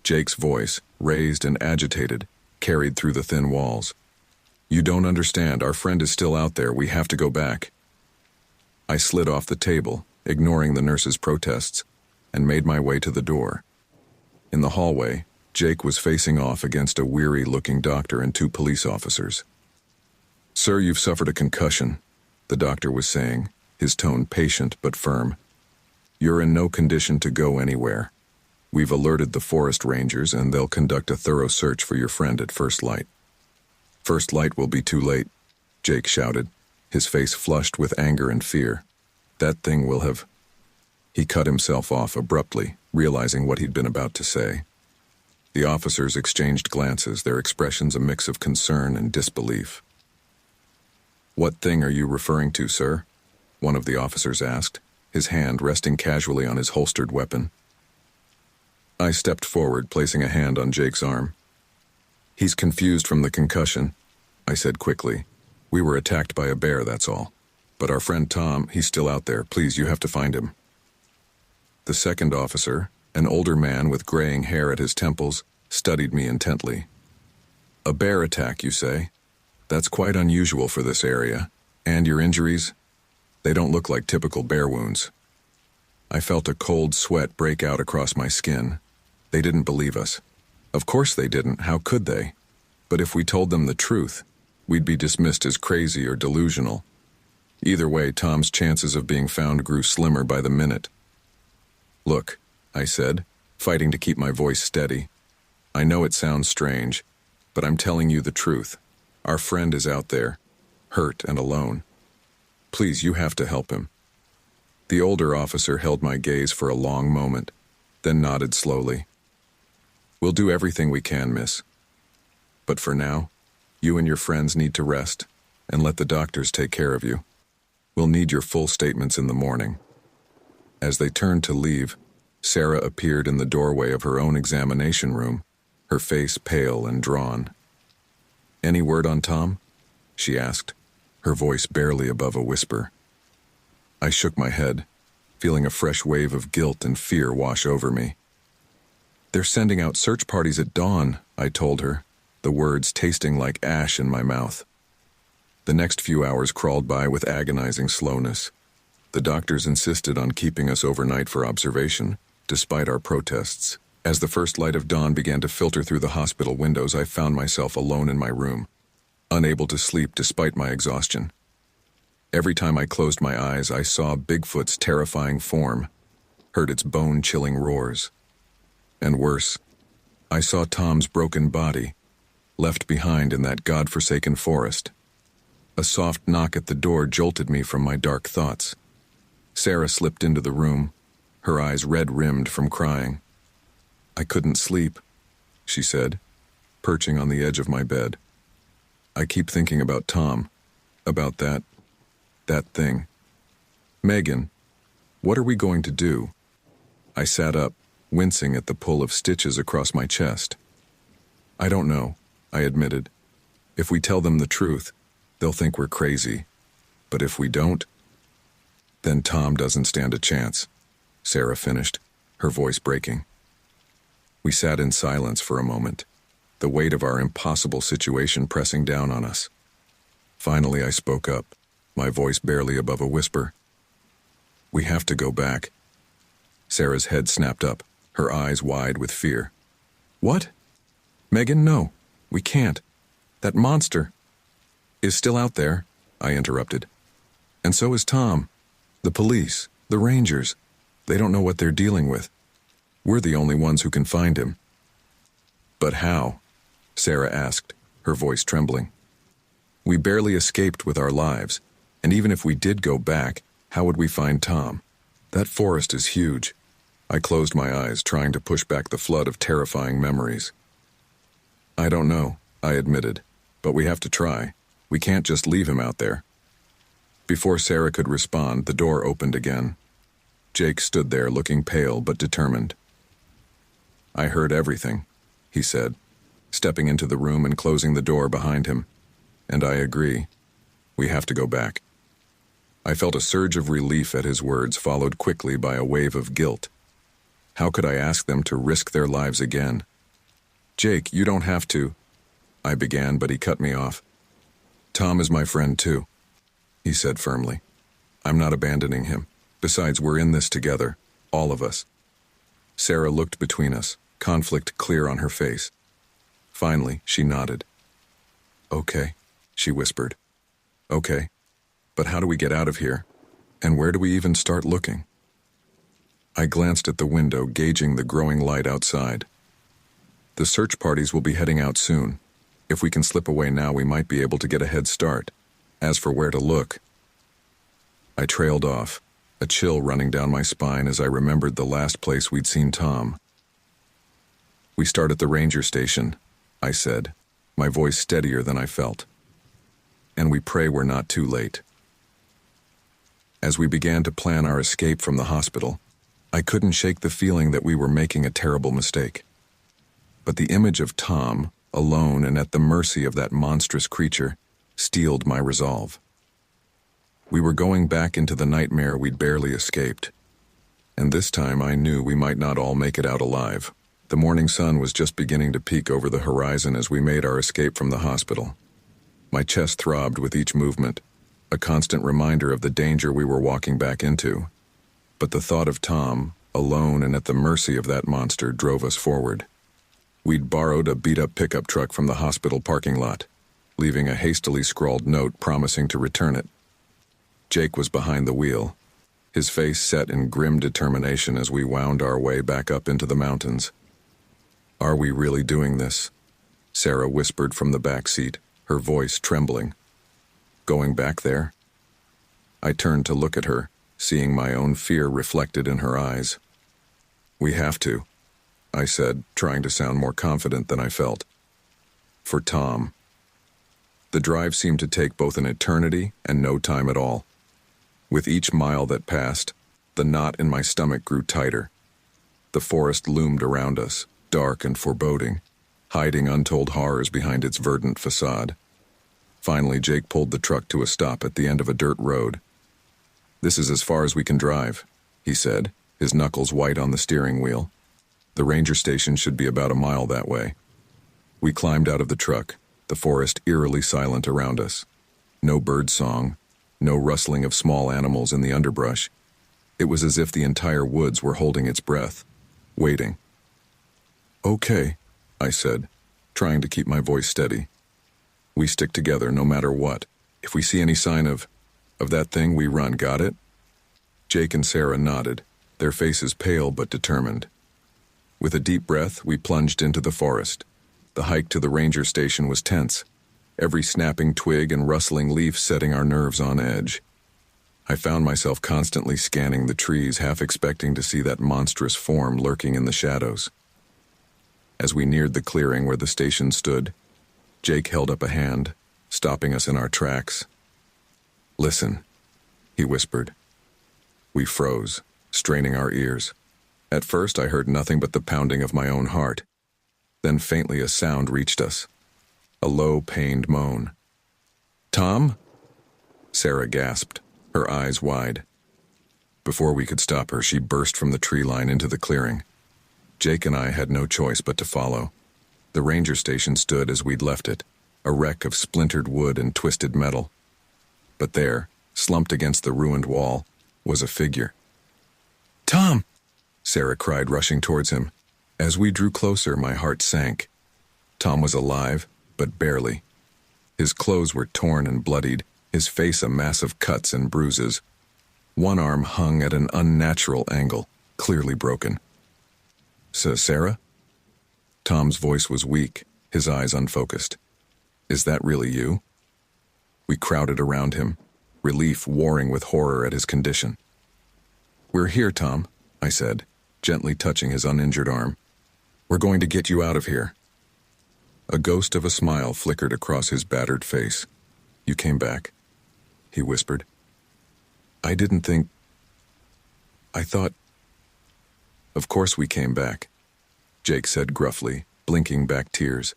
Jake's voice, raised and agitated, carried through the thin walls. "You don't understand. Our friend is still out there. We have to go back." I slid off the table, ignoring the nurse's protests, and made my way to the door. In the hallway, Jake was facing off against a weary-looking doctor and 2 police officers. "Sir, you've suffered a concussion," the doctor was saying, his tone patient but firm. "You're in no condition to go anywhere. We've alerted the forest rangers, and they'll conduct a thorough search for your friend at first light." "First light will be too late," Jake shouted, his face flushed with anger and fear. "That thing will have—" He cut himself off abruptly, realizing what he'd been about to say. The officers exchanged glances, their expressions a mix of concern and disbelief. "What thing are you referring to, sir?" one of the officers asked, his hand resting casually on his holstered weapon. I stepped forward, placing a hand on Jake's arm. "He's confused from the concussion," I said quickly. "We were attacked by a bear, that's all. But our friend Tom, he's still out there. Please, you have to find him." The second officer, an older man with graying hair at his temples, studied me intently. "A bear attack, you say? That's quite unusual for this area. And your injuries? They don't look like typical bear wounds." I felt a cold sweat break out across my skin. They didn't believe us. Of course they didn't. How could they? But if we told them the truth, we'd be dismissed as crazy or delusional. Either way, Tom's chances of being found grew slimmer by the minute. "Look," I said, fighting to keep my voice steady. "I know it sounds strange, but I'm telling you the truth. Our friend is out there, hurt and alone. Please, you have to help him." The older officer held my gaze for a long moment, then nodded slowly. "We'll do everything we can, miss. But for now, you and your friends need to rest and let the doctors take care of you. We'll need your full statements in the morning." As they turned to leave, Sarah appeared in the doorway of her own examination room, her face pale and drawn. "Any word on Tom?" she asked, her voice barely above a whisper. I shook my head, feeling a fresh wave of guilt and fear wash over me. "They're sending out search parties at dawn," I told her, the words tasting like ash in my mouth. The next few hours crawled by with agonizing slowness. The doctors insisted on keeping us overnight for observation, despite our protests. As the first light of dawn began to filter through the hospital windows, I found myself alone in my room, unable to sleep despite my exhaustion. Every time I closed my eyes, I saw Bigfoot's terrifying form, heard its bone-chilling roars. And worse, I saw Tom's broken body, left behind in that God-forsaken forest. A soft knock at the door jolted me from my dark thoughts. Sarah slipped into the room, her eyes red-rimmed from crying. "I couldn't sleep," she said, perching on the edge of my bed. "I keep thinking about Tom, about that thing. Megan, what are we going to do?" I sat up, wincing at the pull of stitches across my chest. "I don't know," I admitted. "If we tell them the truth, they'll think we're crazy. But if we don't, then Tom doesn't stand a chance," Sarah finished, her voice breaking. We sat in silence for a moment, the weight of our impossible situation pressing down on us. Finally, I spoke up, my voice barely above a whisper. "We have to go back." Sarah's head snapped up, her eyes wide with fear. "What? Megan, no, we can't. That monster is still out there," I interrupted. "And so is Tom. The police, the rangers, they don't know what they're dealing with. We're the only ones who can find him." "But how?" Sarah asked, her voice trembling. "We barely escaped with our lives, and even if we did go back, how would we find Tom? That forest is huge." I closed my eyes, trying to push back the flood of terrifying memories. "I don't know," I admitted, "but we have to try. We can't just leave him out there." Before Sarah could respond, the door opened again. Jake stood there looking pale but determined. "I heard everything," he said, stepping into the room and closing the door behind him. "And I agree. We have to go back." I felt a surge of relief at his words, followed quickly by a wave of guilt. How could I ask them to risk their lives again? "Jake, you don't have to," I began, but he cut me off. "Tom is my friend too," he said firmly. "I'm not abandoning him. Besides, we're in this together, all of us." Sarah looked between us, conflict clear on her face. Finally, she nodded. "Okay," she whispered. "Okay, but how do we get out of here? And where do we even start looking?" I glanced at the window, gauging the growing light outside. "The search parties will be heading out soon. If we can slip away now, we might be able to get a head start. As for where to look..." I trailed off, a chill running down my spine as I remembered the last place we'd seen Tom. "We start at the ranger station," I said, my voice steadier than I felt. "And we pray we're not too late." As we began to plan our escape from the hospital, I couldn't shake the feeling that we were making a terrible mistake. But the image of Tom, alone and at the mercy of that monstrous creature, steeled my resolve. We were going back into the nightmare we'd barely escaped. And this time I knew we might not all make it out alive. The morning sun was just beginning to peek over the horizon as we made our escape from the hospital. My chest throbbed with each movement, a constant reminder of the danger we were walking back into. But the thought of Tom, alone and at the mercy of that monster, drove us forward. We'd borrowed a beat-up pickup truck from the hospital parking lot, leaving a hastily scrawled note promising to return it. Jake was behind the wheel, his face set in grim determination as we wound our way back up into the mountains. "Are we really doing this?" Sarah whispered from the back seat, her voice trembling. "Going back there?" I turned to look at her, seeing my own fear reflected in her eyes. "We have to," I said, trying to sound more confident than I felt. "For Tom." The drive seemed to take both an eternity and no time at all. With each mile that passed, the knot in my stomach grew tighter. The forest loomed around us, dark and foreboding, hiding untold horrors behind its verdant facade. Finally, Jake pulled the truck to a stop at the end of a dirt road. "This is as far as we can drive," he said, his knuckles white on the steering wheel. "The ranger station should be about a mile that way." We climbed out of the truck, the forest eerily silent around us. No bird song, no rustling of small animals in the underbrush. It was as if the entire woods were holding its breath, waiting. "Okay," I said, trying to keep my voice steady. "We stick together no matter what. If we see any sign of that thing, we run, got it?" Jake and Sarah nodded, their faces pale but determined. With a deep breath, we plunged into the forest. The hike to the ranger station was tense, every snapping twig and rustling leaf setting our nerves on edge. I found myself constantly scanning the trees, half expecting to see that monstrous form lurking in the shadows. As we neared the clearing where the station stood, Jake held up a hand, stopping us in our tracks. "Listen," he whispered. We froze, straining our ears. At first I heard nothing but the pounding of my own heart. Then faintly a sound reached us. A low, pained moan. "Tom?" Sarah gasped, her eyes wide. Before we could stop her, she burst from the tree line into the clearing. Jake and I had no choice but to follow. The ranger station stood as we'd left it, a wreck of splintered wood and twisted metal. But there, slumped against the ruined wall, was a figure. "Tom!" Sarah cried, rushing towards him. As we drew closer, my heart sank. Tom was alive, but barely. His clothes were torn and bloodied, his face a mass of cuts and bruises. One arm hung at an unnatural angle, clearly broken. "Sarah?" Tom's voice was weak, his eyes unfocused. "Is that really you?" We crowded around him, relief warring with horror at his condition. "We're here, Tom," I said, gently touching his uninjured arm. "We're going to get you out of here." A ghost of a smile flickered across his battered face. "You came back," he whispered. "I didn't think... I thought..." "Of course we came back," Jake said gruffly, blinking back tears.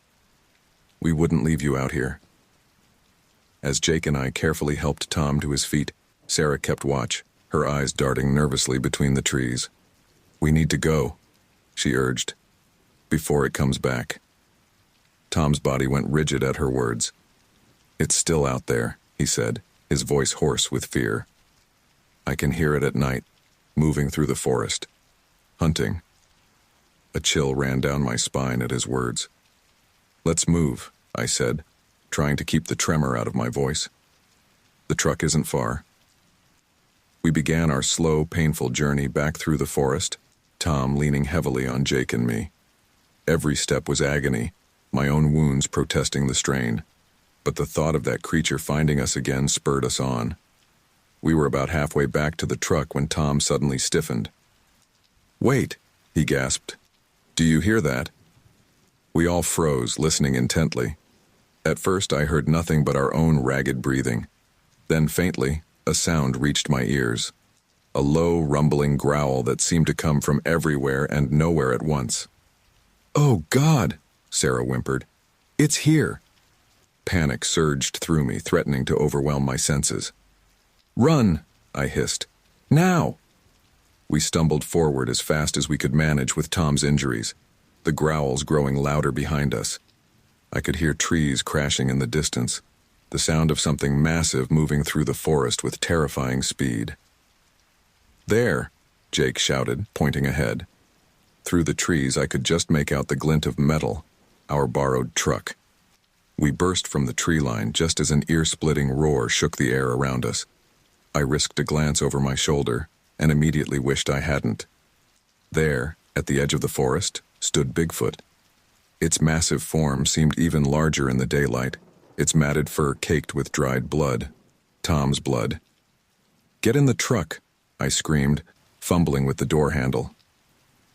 "We wouldn't leave you out here." As Jake and I carefully helped Tom to his feet, Sarah kept watch, her eyes darting nervously between the trees. "We need to go," she urged, "before it comes back." Tom's body went rigid at her words. "It's still out there," he said, his voice hoarse with fear. "I can hear it at night, moving through the forest. Hunting." A chill ran down my spine at his words. "Let's move," I said, trying to keep the tremor out of my voice. "The truck isn't far." We began our slow, painful journey back through the forest, Tom leaning heavily on Jake and me. Every step was agony, my own wounds protesting the strain. But the thought of that creature finding us again spurred us on. We were about halfway back to the truck when Tom suddenly stiffened. "Wait," he gasped. "Do you hear that?" We all froze, listening intently. At first I heard nothing but our own ragged breathing. Then faintly, a sound reached my ears. A low, rumbling growl that seemed to come from everywhere and nowhere at once. "Oh, God!" Sarah whimpered. "It's here!" Panic surged through me, threatening to overwhelm my senses. "Run!" I hissed. "Now!" We stumbled forward as fast as we could manage with Tom's injuries, the growls growing louder behind us. I could hear trees crashing in the distance, the sound of something massive moving through the forest with terrifying speed. "There!" Jake shouted, pointing ahead. Through the trees I could just make out the glint of metal, our borrowed truck. We burst from the tree line just as an ear-splitting roar shook the air around us. I risked a glance over my shoulder and immediately wished I hadn't. There, at the edge of the forest, stood Bigfoot. Its massive form seemed even larger in the daylight, its matted fur caked with dried blood. Tom's blood. "Get in the truck!" I screamed, fumbling with the door handle.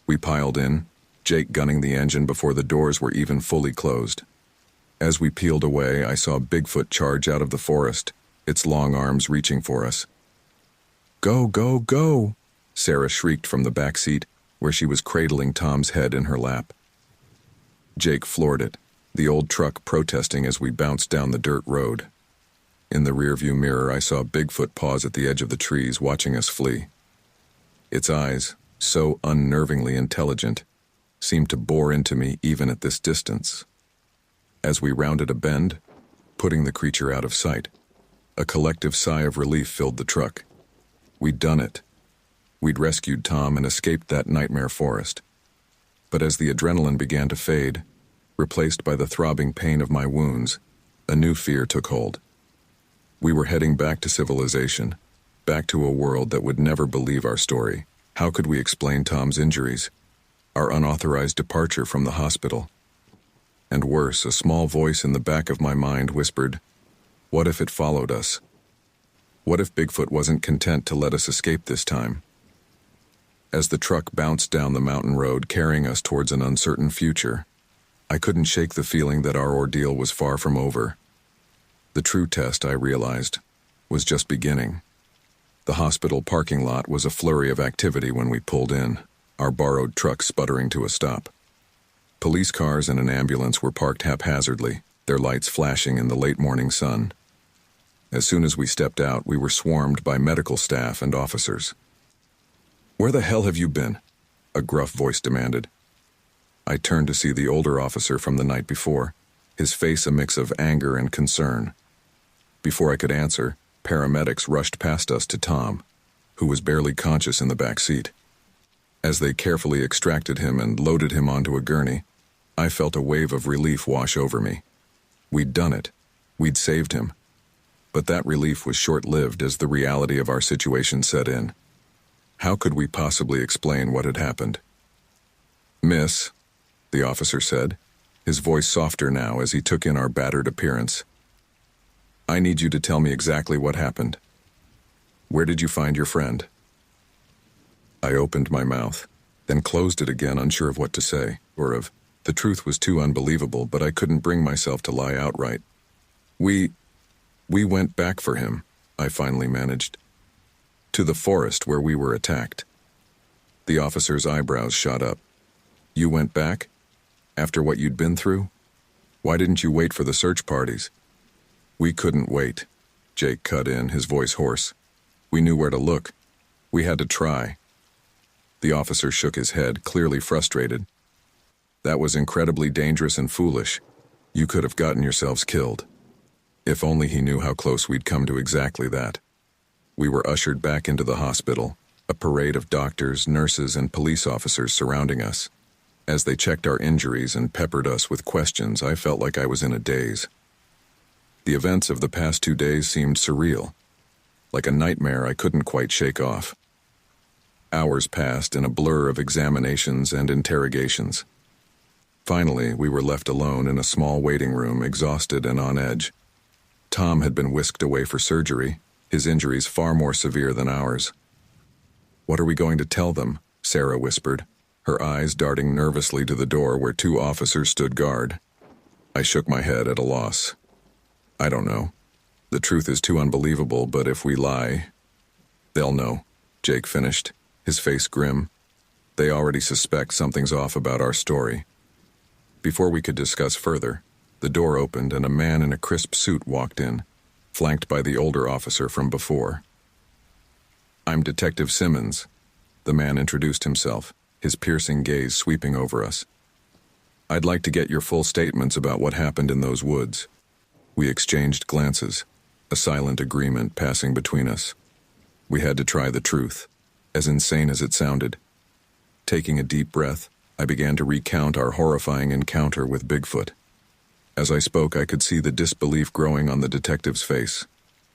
We piled in, Jake gunning the engine before the doors were even fully closed. As we peeled away, I saw Bigfoot charge out of the forest, its long arms reaching for us. Go, go, go! Sarah shrieked from the back seat, where she was cradling Tom's head in her lap. Jake floored it, the old truck protesting as we bounced down the dirt road. In the rearview mirror, I saw Bigfoot pause at the edge of the trees, watching us flee. Its eyes, so unnervingly intelligent, seemed to bore into me even at this distance. As we rounded a bend, putting the creature out of sight, a collective sigh of relief filled the truck. We'd done it. We'd rescued Tom and escaped that nightmare forest. But as the adrenaline began to fade, replaced by the throbbing pain of my wounds, a new fear took hold. We were heading back to civilization, back to a world that would never believe our story. How could we explain Tom's injuries, our unauthorized departure from the hospital? And worse, a small voice in the back of my mind whispered, what if it followed us? What if Bigfoot wasn't content to let us escape this time? As the truck bounced down the mountain road carrying us towards an uncertain future, I couldn't shake the feeling that our ordeal was far from over. The true test, I realized, was just beginning. The hospital parking lot was a flurry of activity when we pulled in, our borrowed truck sputtering to a stop. Police cars and an ambulance were parked haphazardly, their lights flashing in the late morning sun. As soon as we stepped out, we were swarmed by medical staff and officers. "Where the hell have you been?" a gruff voice demanded. I turned to see the older officer from the night before, his face a mix of anger and concern. Before I could answer, paramedics rushed past us to Tom, who was barely conscious in the back seat. As they carefully extracted him and loaded him onto a gurney, I felt a wave of relief wash over me. We'd done it. We'd saved him. But that relief was short-lived as the reality of our situation set in. How could we possibly explain what had happened? "Miss," the officer said, his voice softer now as he took in our battered appearance. "I need you to tell me exactly what happened. Where did you find your friend?" I opened my mouth, then closed it again, unsure of what to say, or of. The truth was too unbelievable, but I couldn't bring myself to lie outright. We went back for him," I finally managed. "To the forest where we were attacked." The officer's eyebrows shot up. "You went back? After what you'd been through? Why didn't you wait for the search parties?" "We couldn't wait," Jake cut in, his voice hoarse. "We knew where to look. We had to try." The officer shook his head, clearly frustrated. "That was incredibly dangerous and foolish. You could have gotten yourselves killed." If only he knew how close we'd come to exactly that. We were ushered back into the hospital, a parade of doctors, nurses, and police officers surrounding us. As they checked our injuries and peppered us with questions, I felt like I was in a daze. The events of the past 2 days seemed surreal, like a nightmare I couldn't quite shake off. Hours passed in a blur of examinations and interrogations. Finally, we were left alone in a small waiting room, exhausted and on edge. Tom had been whisked away for surgery, his injuries far more severe than ours. "What are we going to tell them?" Sarah whispered, her eyes darting nervously to the door where 2 officers stood guard. I shook my head at a loss. "I don't know. The truth is too unbelievable, but if we lie, they'll know," Jake finished, his face grim. "They already suspect something's off about our story." Before we could discuss further, the door opened and a man in a crisp suit walked in, flanked by the older officer from before. "I'm Detective Simmons," the man introduced himself, his piercing gaze sweeping over us. "I'd like to get your full statements about what happened in those woods." We exchanged glances, a silent agreement passing between us. We had to try the truth, as insane as it sounded. Taking a deep breath, I began to recount our horrifying encounter with Bigfoot. As I spoke, I could see the disbelief growing on the detective's face,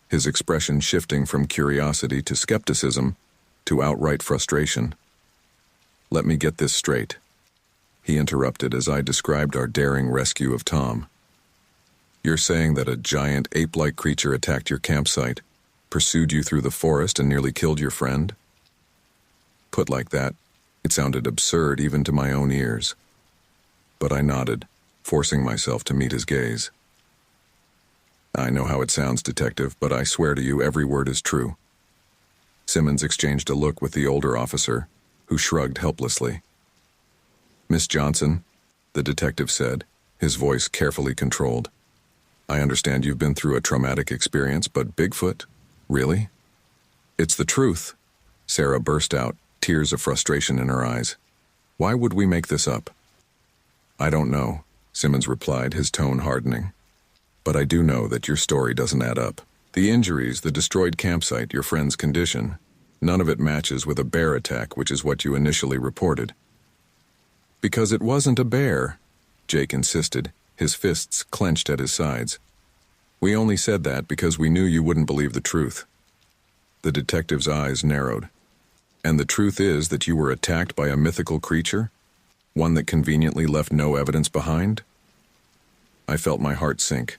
his expression shifting from curiosity to skepticism to outright frustration. "Let me get this straight," he interrupted as I described our daring rescue of Tom. "You're saying that a giant ape-like creature attacked your campsite, pursued you through the forest, and nearly killed your friend?" Put like that, it sounded absurd even to my own ears. But I nodded, forcing myself to meet his gaze. "I know how it sounds, Detective, but I swear to you every word is true." Simmons exchanged a look with the older officer, who shrugged helplessly. "Miss Johnson," the detective said, his voice carefully controlled. "I understand you've been through a traumatic experience, but Bigfoot? Really?" "It's the truth," Sarah burst out, tears of frustration in her eyes. "Why would we make this up?" "I don't know," Simmons replied, his tone hardening. "But I do know that your story doesn't add up. The injuries, the destroyed campsite, your friend's condition, none of it matches with a bear attack, which is what you initially reported." "Because it wasn't a bear," Jake insisted, his fists clenched at his sides. "We only said that because we knew you wouldn't believe the truth." The detective's eyes narrowed. "And the truth is that you were attacked by a mythical creature? One that conveniently left no evidence behind?" I felt my heart sink.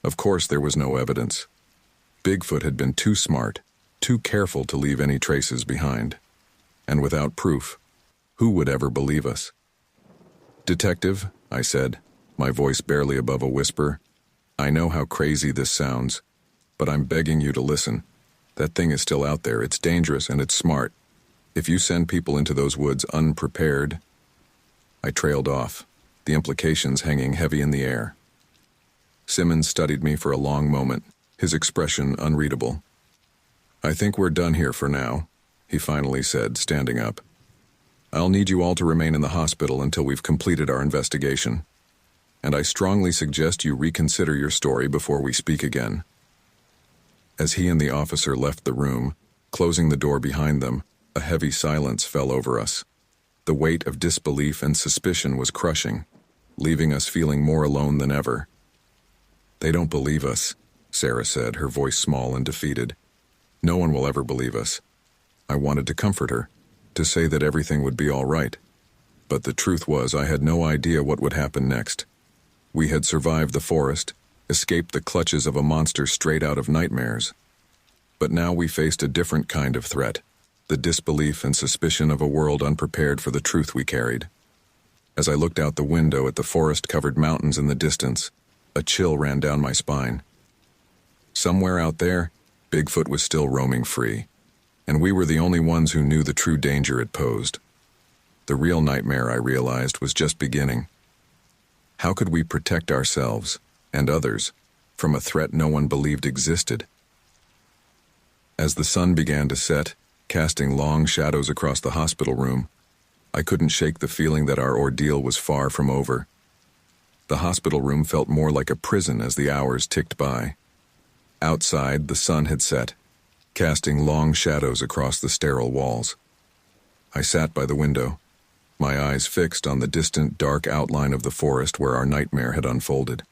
Of course there was no evidence. Bigfoot had been too smart, too careful to leave any traces behind. And without proof, who would ever believe us? "Detective," I said, my voice barely above a whisper, "I know how crazy this sounds, but I'm begging you to listen. That thing is still out there. It's dangerous and it's smart. If you send people into those woods unprepared..." I trailed off, the implications hanging heavy in the air. Simmons studied me for a long moment, his expression unreadable. "I think we're done here for now," he finally said, standing up. "I'll need you all to remain in the hospital until we've completed our investigation. And I strongly suggest you reconsider your story before we speak again." As he and the officer left the room, closing the door behind them, a heavy silence fell over us. The weight of disbelief and suspicion was crushing, leaving us feeling more alone than ever. "They don't believe us," Sarah said, her voice small and defeated. "No one will ever believe us." I wanted to comfort her, to say that everything would be all right. But the truth was I had no idea what would happen next. We had survived the forest, escaped the clutches of a monster straight out of nightmares. But now we faced a different kind of threat, the disbelief and suspicion of a world unprepared for the truth we carried. As I looked out the window at the forest-covered mountains in the distance, a chill ran down my spine. Somewhere out there, Bigfoot was still roaming free, and we were the only ones who knew the true danger it posed. The real nightmare, I realized, was just beginning. How could we protect ourselves, and others, from a threat no one believed existed? As the sun began to set, casting long shadows across the hospital room, I couldn't shake the feeling that our ordeal was far from over. The hospital room felt more like a prison as the hours ticked by. Outside, the sun had set, casting long shadows across the sterile walls. I sat by the window, my eyes fixed on the distant, dark outline of the forest where our nightmare had unfolded.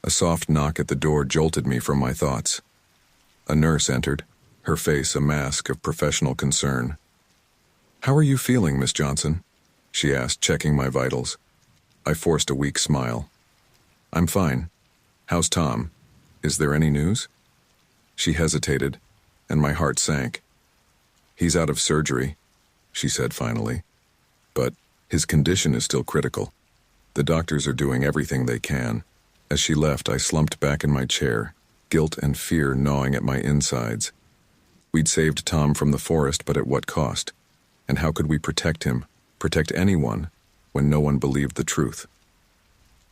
A soft knock at the door jolted me from my thoughts. A nurse entered, her face a mask of professional concern. "How are you feeling, Miss Johnson?" she asked, checking my vitals. I forced a weak smile. "I'm fine. How's Tom? Is there any news?" She hesitated, and my heart sank. "He's out of surgery," she said finally. "But his condition is still critical. The doctors are doing everything they can." As she left, I slumped back in my chair, guilt and fear gnawing at my insides. We'd saved Tom from the forest, but at what cost? And how could we protect him, protect anyone, when no one believed the truth?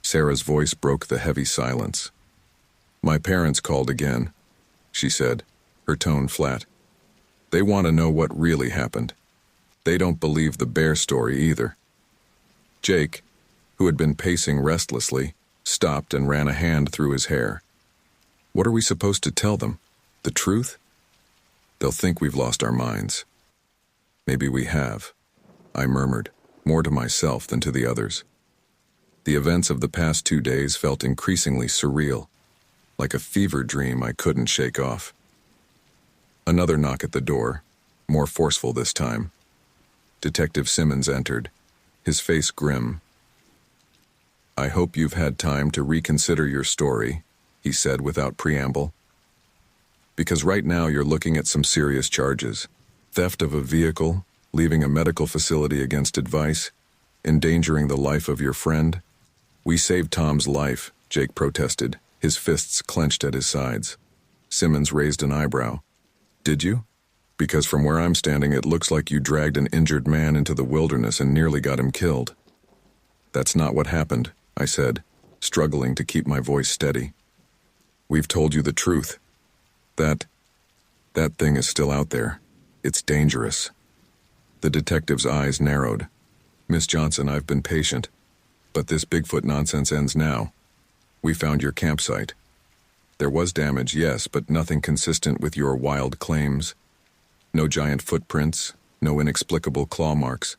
Sarah's voice broke the heavy silence. "My parents called again," she said, her tone flat. "They want to know what really happened. They don't believe the bear story either." Jake, who had been pacing restlessly, stopped and ran a hand through his hair. "What are we supposed to tell them? The truth? They'll think we've lost our minds." "Maybe we have," I murmured, more to myself than to the others. The events of the past 2 days felt increasingly surreal, like a fever dream I couldn't shake off. Another knock at the door, more forceful this time. Detective Simmons entered, his face grim. "I hope you've had time to reconsider your story," he said without preamble. "Because right now you're looking at some serious charges. Theft of a vehicle, leaving a medical facility against advice, endangering the life of your friend." "We saved Tom's life," Jake protested, his fists clenched at his sides. Simmons raised an eyebrow. "Did you? Because from where I'm standing, it looks like you dragged an injured man into the wilderness and nearly got him killed. That's not what happened, I said, struggling to keep my voice steady. We've told you the truth. That thing is still out there. It's dangerous. The detective's eyes narrowed. Miss Johnson, I've been patient, but this Bigfoot nonsense ends now. We found your campsite. There was damage, yes, but nothing consistent with your wild claims. No giant footprints, no inexplicable claw marks.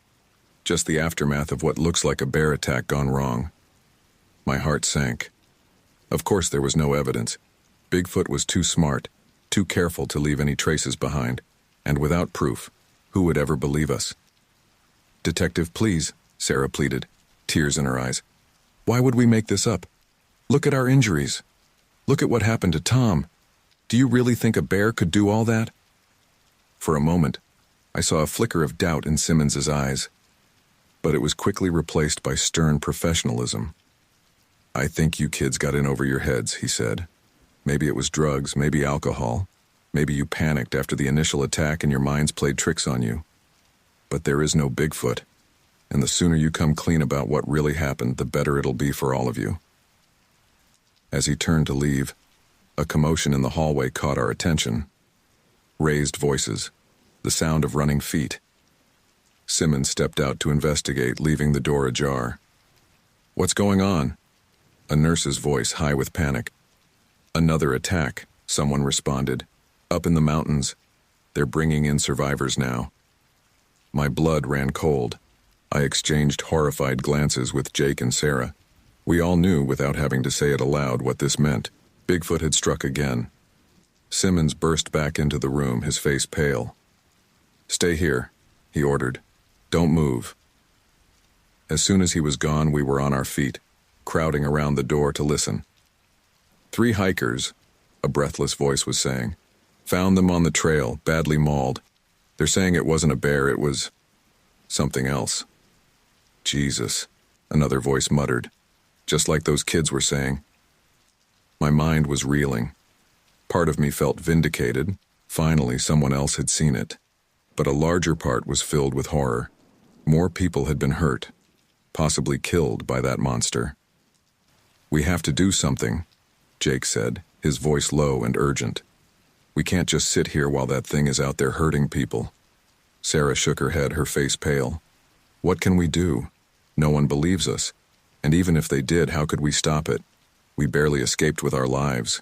Just the aftermath of what looks like a bear attack gone wrong. My heart sank. Of course there was no evidence. Bigfoot was too smart, too careful to leave any traces behind, and without proof, who would ever believe us? Detective, please, Sarah pleaded, tears in her eyes. Why would we make this up? Look at our injuries. Look at what happened to Tom. Do you really think a bear could do all that? For a moment, I saw a flicker of doubt in Simmons's eyes, but it was quickly replaced by stern professionalism. I think you kids got in over your heads, he said. Maybe it was drugs, maybe alcohol. Maybe you panicked after the initial attack and your minds played tricks on you. But there is no Bigfoot, and the sooner you come clean about what really happened, the better it'll be for all of you. As he turned to leave, a commotion in the hallway caught our attention. Raised voices, the sound of running feet. Simmons stepped out to investigate, leaving the door ajar. What's going on? A nurse's voice, high with panic. Another attack, someone responded. Up in the mountains. They're bringing in survivors now. My blood ran cold. I exchanged horrified glances with Jake and Sarah. We all knew, without having to say it aloud, what this meant. Bigfoot had struck again. Simmons burst back into the room, his face pale. Stay here, he ordered. Don't move. As soon as he was gone, we were on our feet, crowding around the door to listen. 3 hikers, a breathless voice was saying. Found them on the trail, badly mauled. They're saying it wasn't a bear, it was something else. Jesus, another voice muttered, just like those kids were saying. My mind was reeling. Part of me felt vindicated. Finally, someone else had seen it. But a larger part was filled with horror. More people had been hurt, possibly killed by that monster. We have to do something, Jake said, his voice low and urgent. We can't just sit here while that thing is out there hurting people. Sarah shook her head, her face pale. What can we do? No one believes us. And even if they did, how could we stop it? We barely escaped with our lives.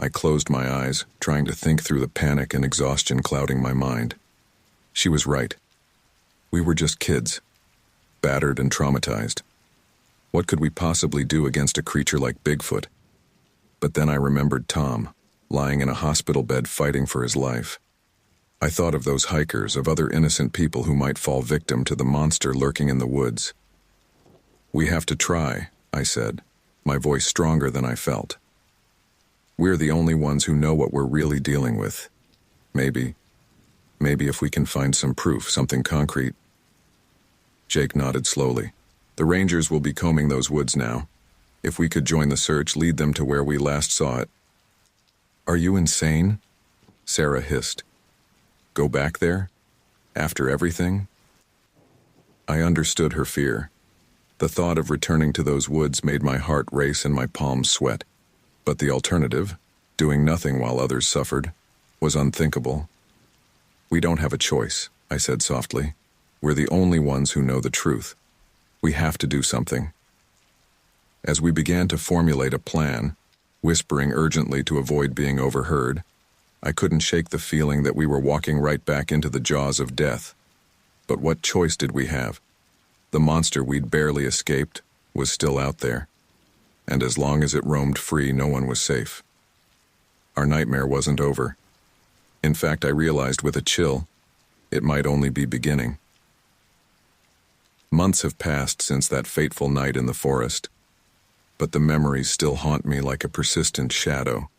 I closed my eyes, trying to think through the panic and exhaustion clouding my mind. She was right. We were just kids, battered and traumatized. What could we possibly do against a creature like Bigfoot? But then I remembered Tom, lying in a hospital bed fighting for his life. I thought of those hikers, of other innocent people who might fall victim to the monster lurking in the woods. We have to try, I said, my voice stronger than I felt. We're the only ones who know what we're really dealing with. Maybe if we can find some proof, something concrete. Jake nodded slowly. The rangers will be combing those woods now. If we could join the search, lead them to where we last saw it. Are you insane? Sarah hissed. Go back there? After everything? I understood her fear. The thought of returning to those woods made my heart race and my palms sweat. But the alternative, doing nothing while others suffered, was unthinkable. We don't have a choice, I said softly. We're the only ones who know the truth. We have to do something. As we began to formulate a plan, whispering urgently to avoid being overheard, I couldn't shake the feeling that we were walking right back into the jaws of death. But what choice did we have? The monster we'd barely escaped was still out there, and as long as it roamed free, no one was safe. Our nightmare wasn't over. In fact, I realized with a chill, it might only be beginning. Months have passed since that fateful night in the forest, but the memories still haunt me like a persistent shadow.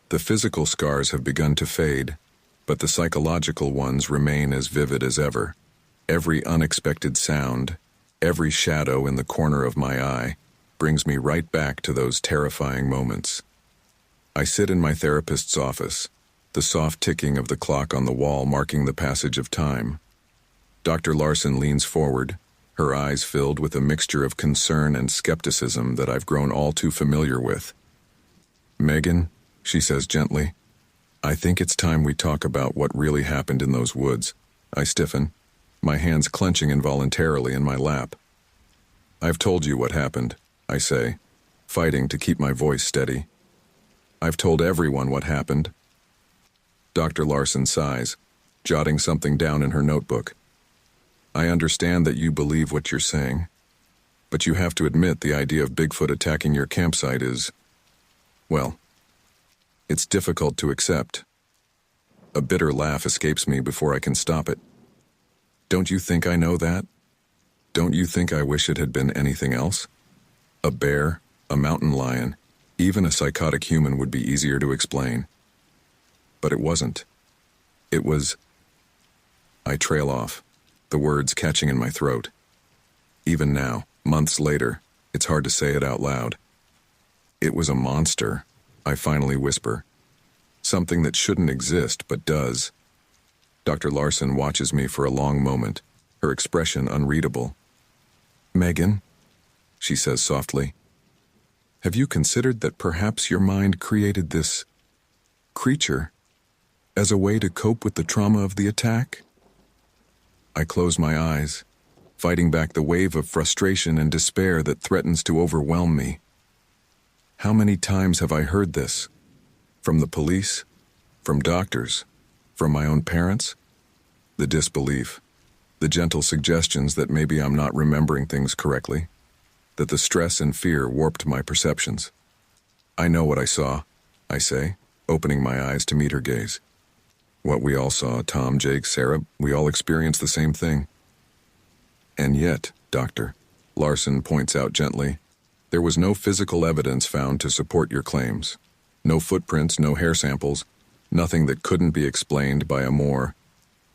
The physical scars have begun to fade, but the psychological ones remain as vivid as ever. Every unexpected sound, every shadow in the corner of my eye, brings me right back to those terrifying moments. I sit in my therapist's office, the soft ticking of the clock on the wall marking the passage of time. Dr. Larson leans forward, her eyes filled with a mixture of concern and skepticism that I've grown all too familiar with. "Megan," she says gently, "I think it's time we talk about what really happened in those woods." I stiffen, my hands clenching involuntarily in my lap. "I've told you what happened," I say, fighting to keep my voice steady. "I've told everyone what happened." Dr. Larson sighs, jotting something down in her notebook. "I understand that you believe what you're saying, but you have to admit the idea of Bigfoot attacking your campsite is, well, it's difficult to accept." A bitter laugh escapes me before I can stop it. "Don't you think I know that? Don't you think I wish it had been anything else? A bear, a mountain lion, even a psychotic human would be easier to explain. But it wasn't. It was..." I trail off, the words catching in my throat. Even now, months later, it's hard to say it out loud. "It was a monster," I finally whisper. "Something that shouldn't exist, but does." Dr. Larson watches me for a long moment, her expression unreadable. "Megan," she says softly, "have you considered that perhaps your mind created this creature as a way to cope with the trauma of the attack?" I close my eyes, fighting back the wave of frustration and despair that threatens to overwhelm me. How many times have I heard this? From the police? From doctors? From my own parents? The disbelief, the gentle suggestions that maybe I'm not remembering things correctly, that the stress and fear warped my perceptions. "I know what I saw," I say, opening my eyes to meet her gaze. "What we all saw, Tom, Jake, Sarah, we all experienced the same thing." "And yet, Doctor," Larson points out gently, "there was no physical evidence found to support your claims. No footprints, no hair samples, nothing that couldn't be explained by a more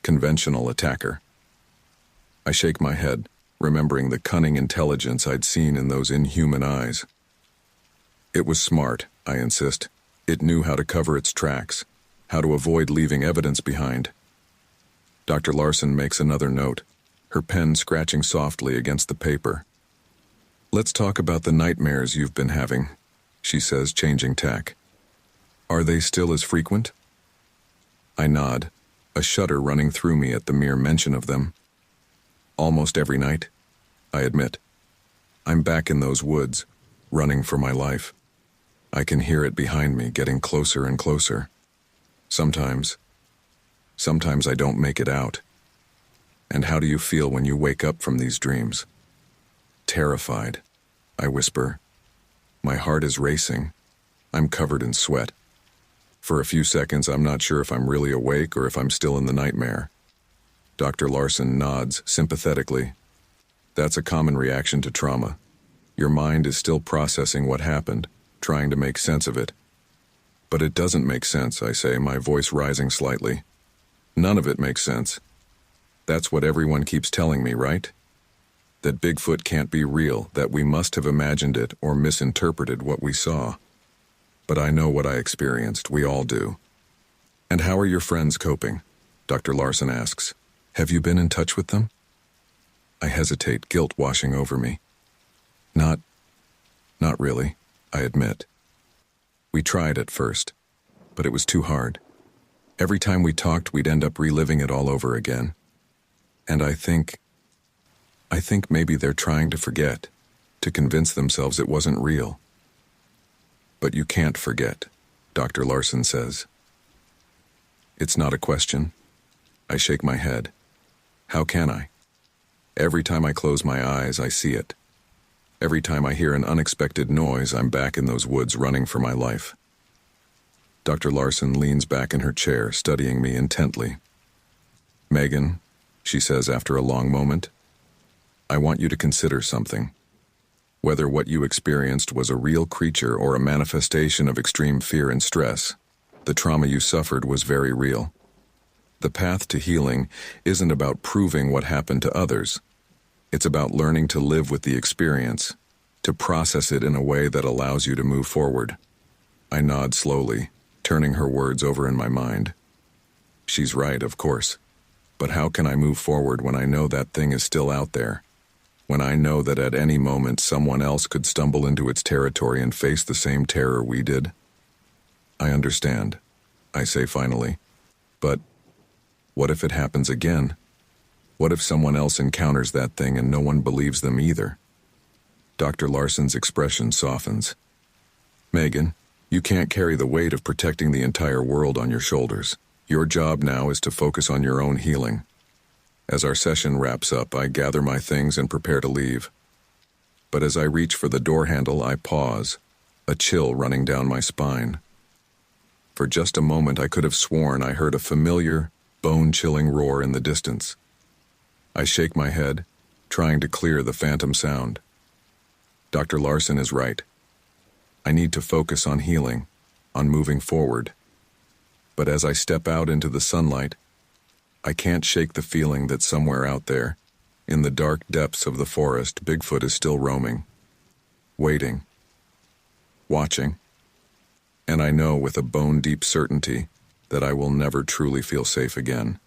conventional attacker." I shake my head, remembering the cunning intelligence I'd seen in those inhuman eyes. "It was smart," I insist. "It knew how to cover its tracks, how to avoid leaving evidence behind." Dr. Larson makes another note, her pen scratching softly against the paper. "Let's talk about the nightmares you've been having," she says, changing tack. "Are they still as frequent?" I nod, a shudder running through me at the mere mention of them. "Almost every night," I admit. "I'm back in those woods, running for my life. I can hear it behind me, getting closer and closer. Sometimes I don't make it out." "And how do you feel when you wake up from these dreams?" "Terrified," I whisper. My heart is racing. I'm covered in sweat. For a few seconds, I'm not sure if I'm really awake or if I'm still in the nightmare. Dr. Larson nods sympathetically. "That's a common reaction to trauma. Your mind is still processing what happened, trying to make sense of it." "But it doesn't make sense," I say, my voice rising slightly. "None of it makes sense. That's what everyone keeps telling me, right? That Bigfoot can't be real, that we must have imagined it or misinterpreted what we saw. But I know what I experienced, we all do." "And how are your friends coping?" Dr. Larson asks. "Have you been in touch with them?" I hesitate, guilt washing over me. Not really," I admit. "We tried at first, but it was too hard. Every time we talked, we'd end up reliving it all over again. And I think maybe they're trying to forget, to convince themselves it wasn't real." "But you can't forget," Dr. Larson says. "It's not a question." I shake my head. "How can I? Every time I close my eyes, I see it. Every time I hear an unexpected noise, I'm back in those woods running for my life." Dr. Larson leans back in her chair, studying me intently. "Megan," she says after a long moment, "I want you to consider something. Whether what you experienced was a real creature or a manifestation of extreme fear and stress, the trauma you suffered was very real. The path to healing isn't about proving what happened to others. It's about learning to live with the experience, to process it in a way that allows you to move forward." I nod slowly, turning her words over in my mind. She's right, of course. But how can I move forward when I know that thing is still out there? When I know that at any moment someone else could stumble into its territory and face the same terror we did? I understand, I say finally. But what if it happens again? What if someone else encounters that thing and no one believes them either? Dr. Larson's expression softens. Megan, you can't carry the weight of protecting the entire world on your shoulders. Your job now is to focus on your own healing. As our session wraps up, I gather my things and prepare to leave. But as I reach for the door handle, I pause, a chill running down my spine. For just a moment, I could have sworn I heard a familiar, bone-chilling roar in the distance. I shake my head, trying to clear the phantom sound. Dr. Larson is right. I need to focus on healing, on moving forward. But as I step out into the sunlight, I can't shake the feeling that somewhere out there, in the dark depths of the forest, Bigfoot is still roaming, waiting, watching, and I know with a bone-deep certainty that I will never truly feel safe again.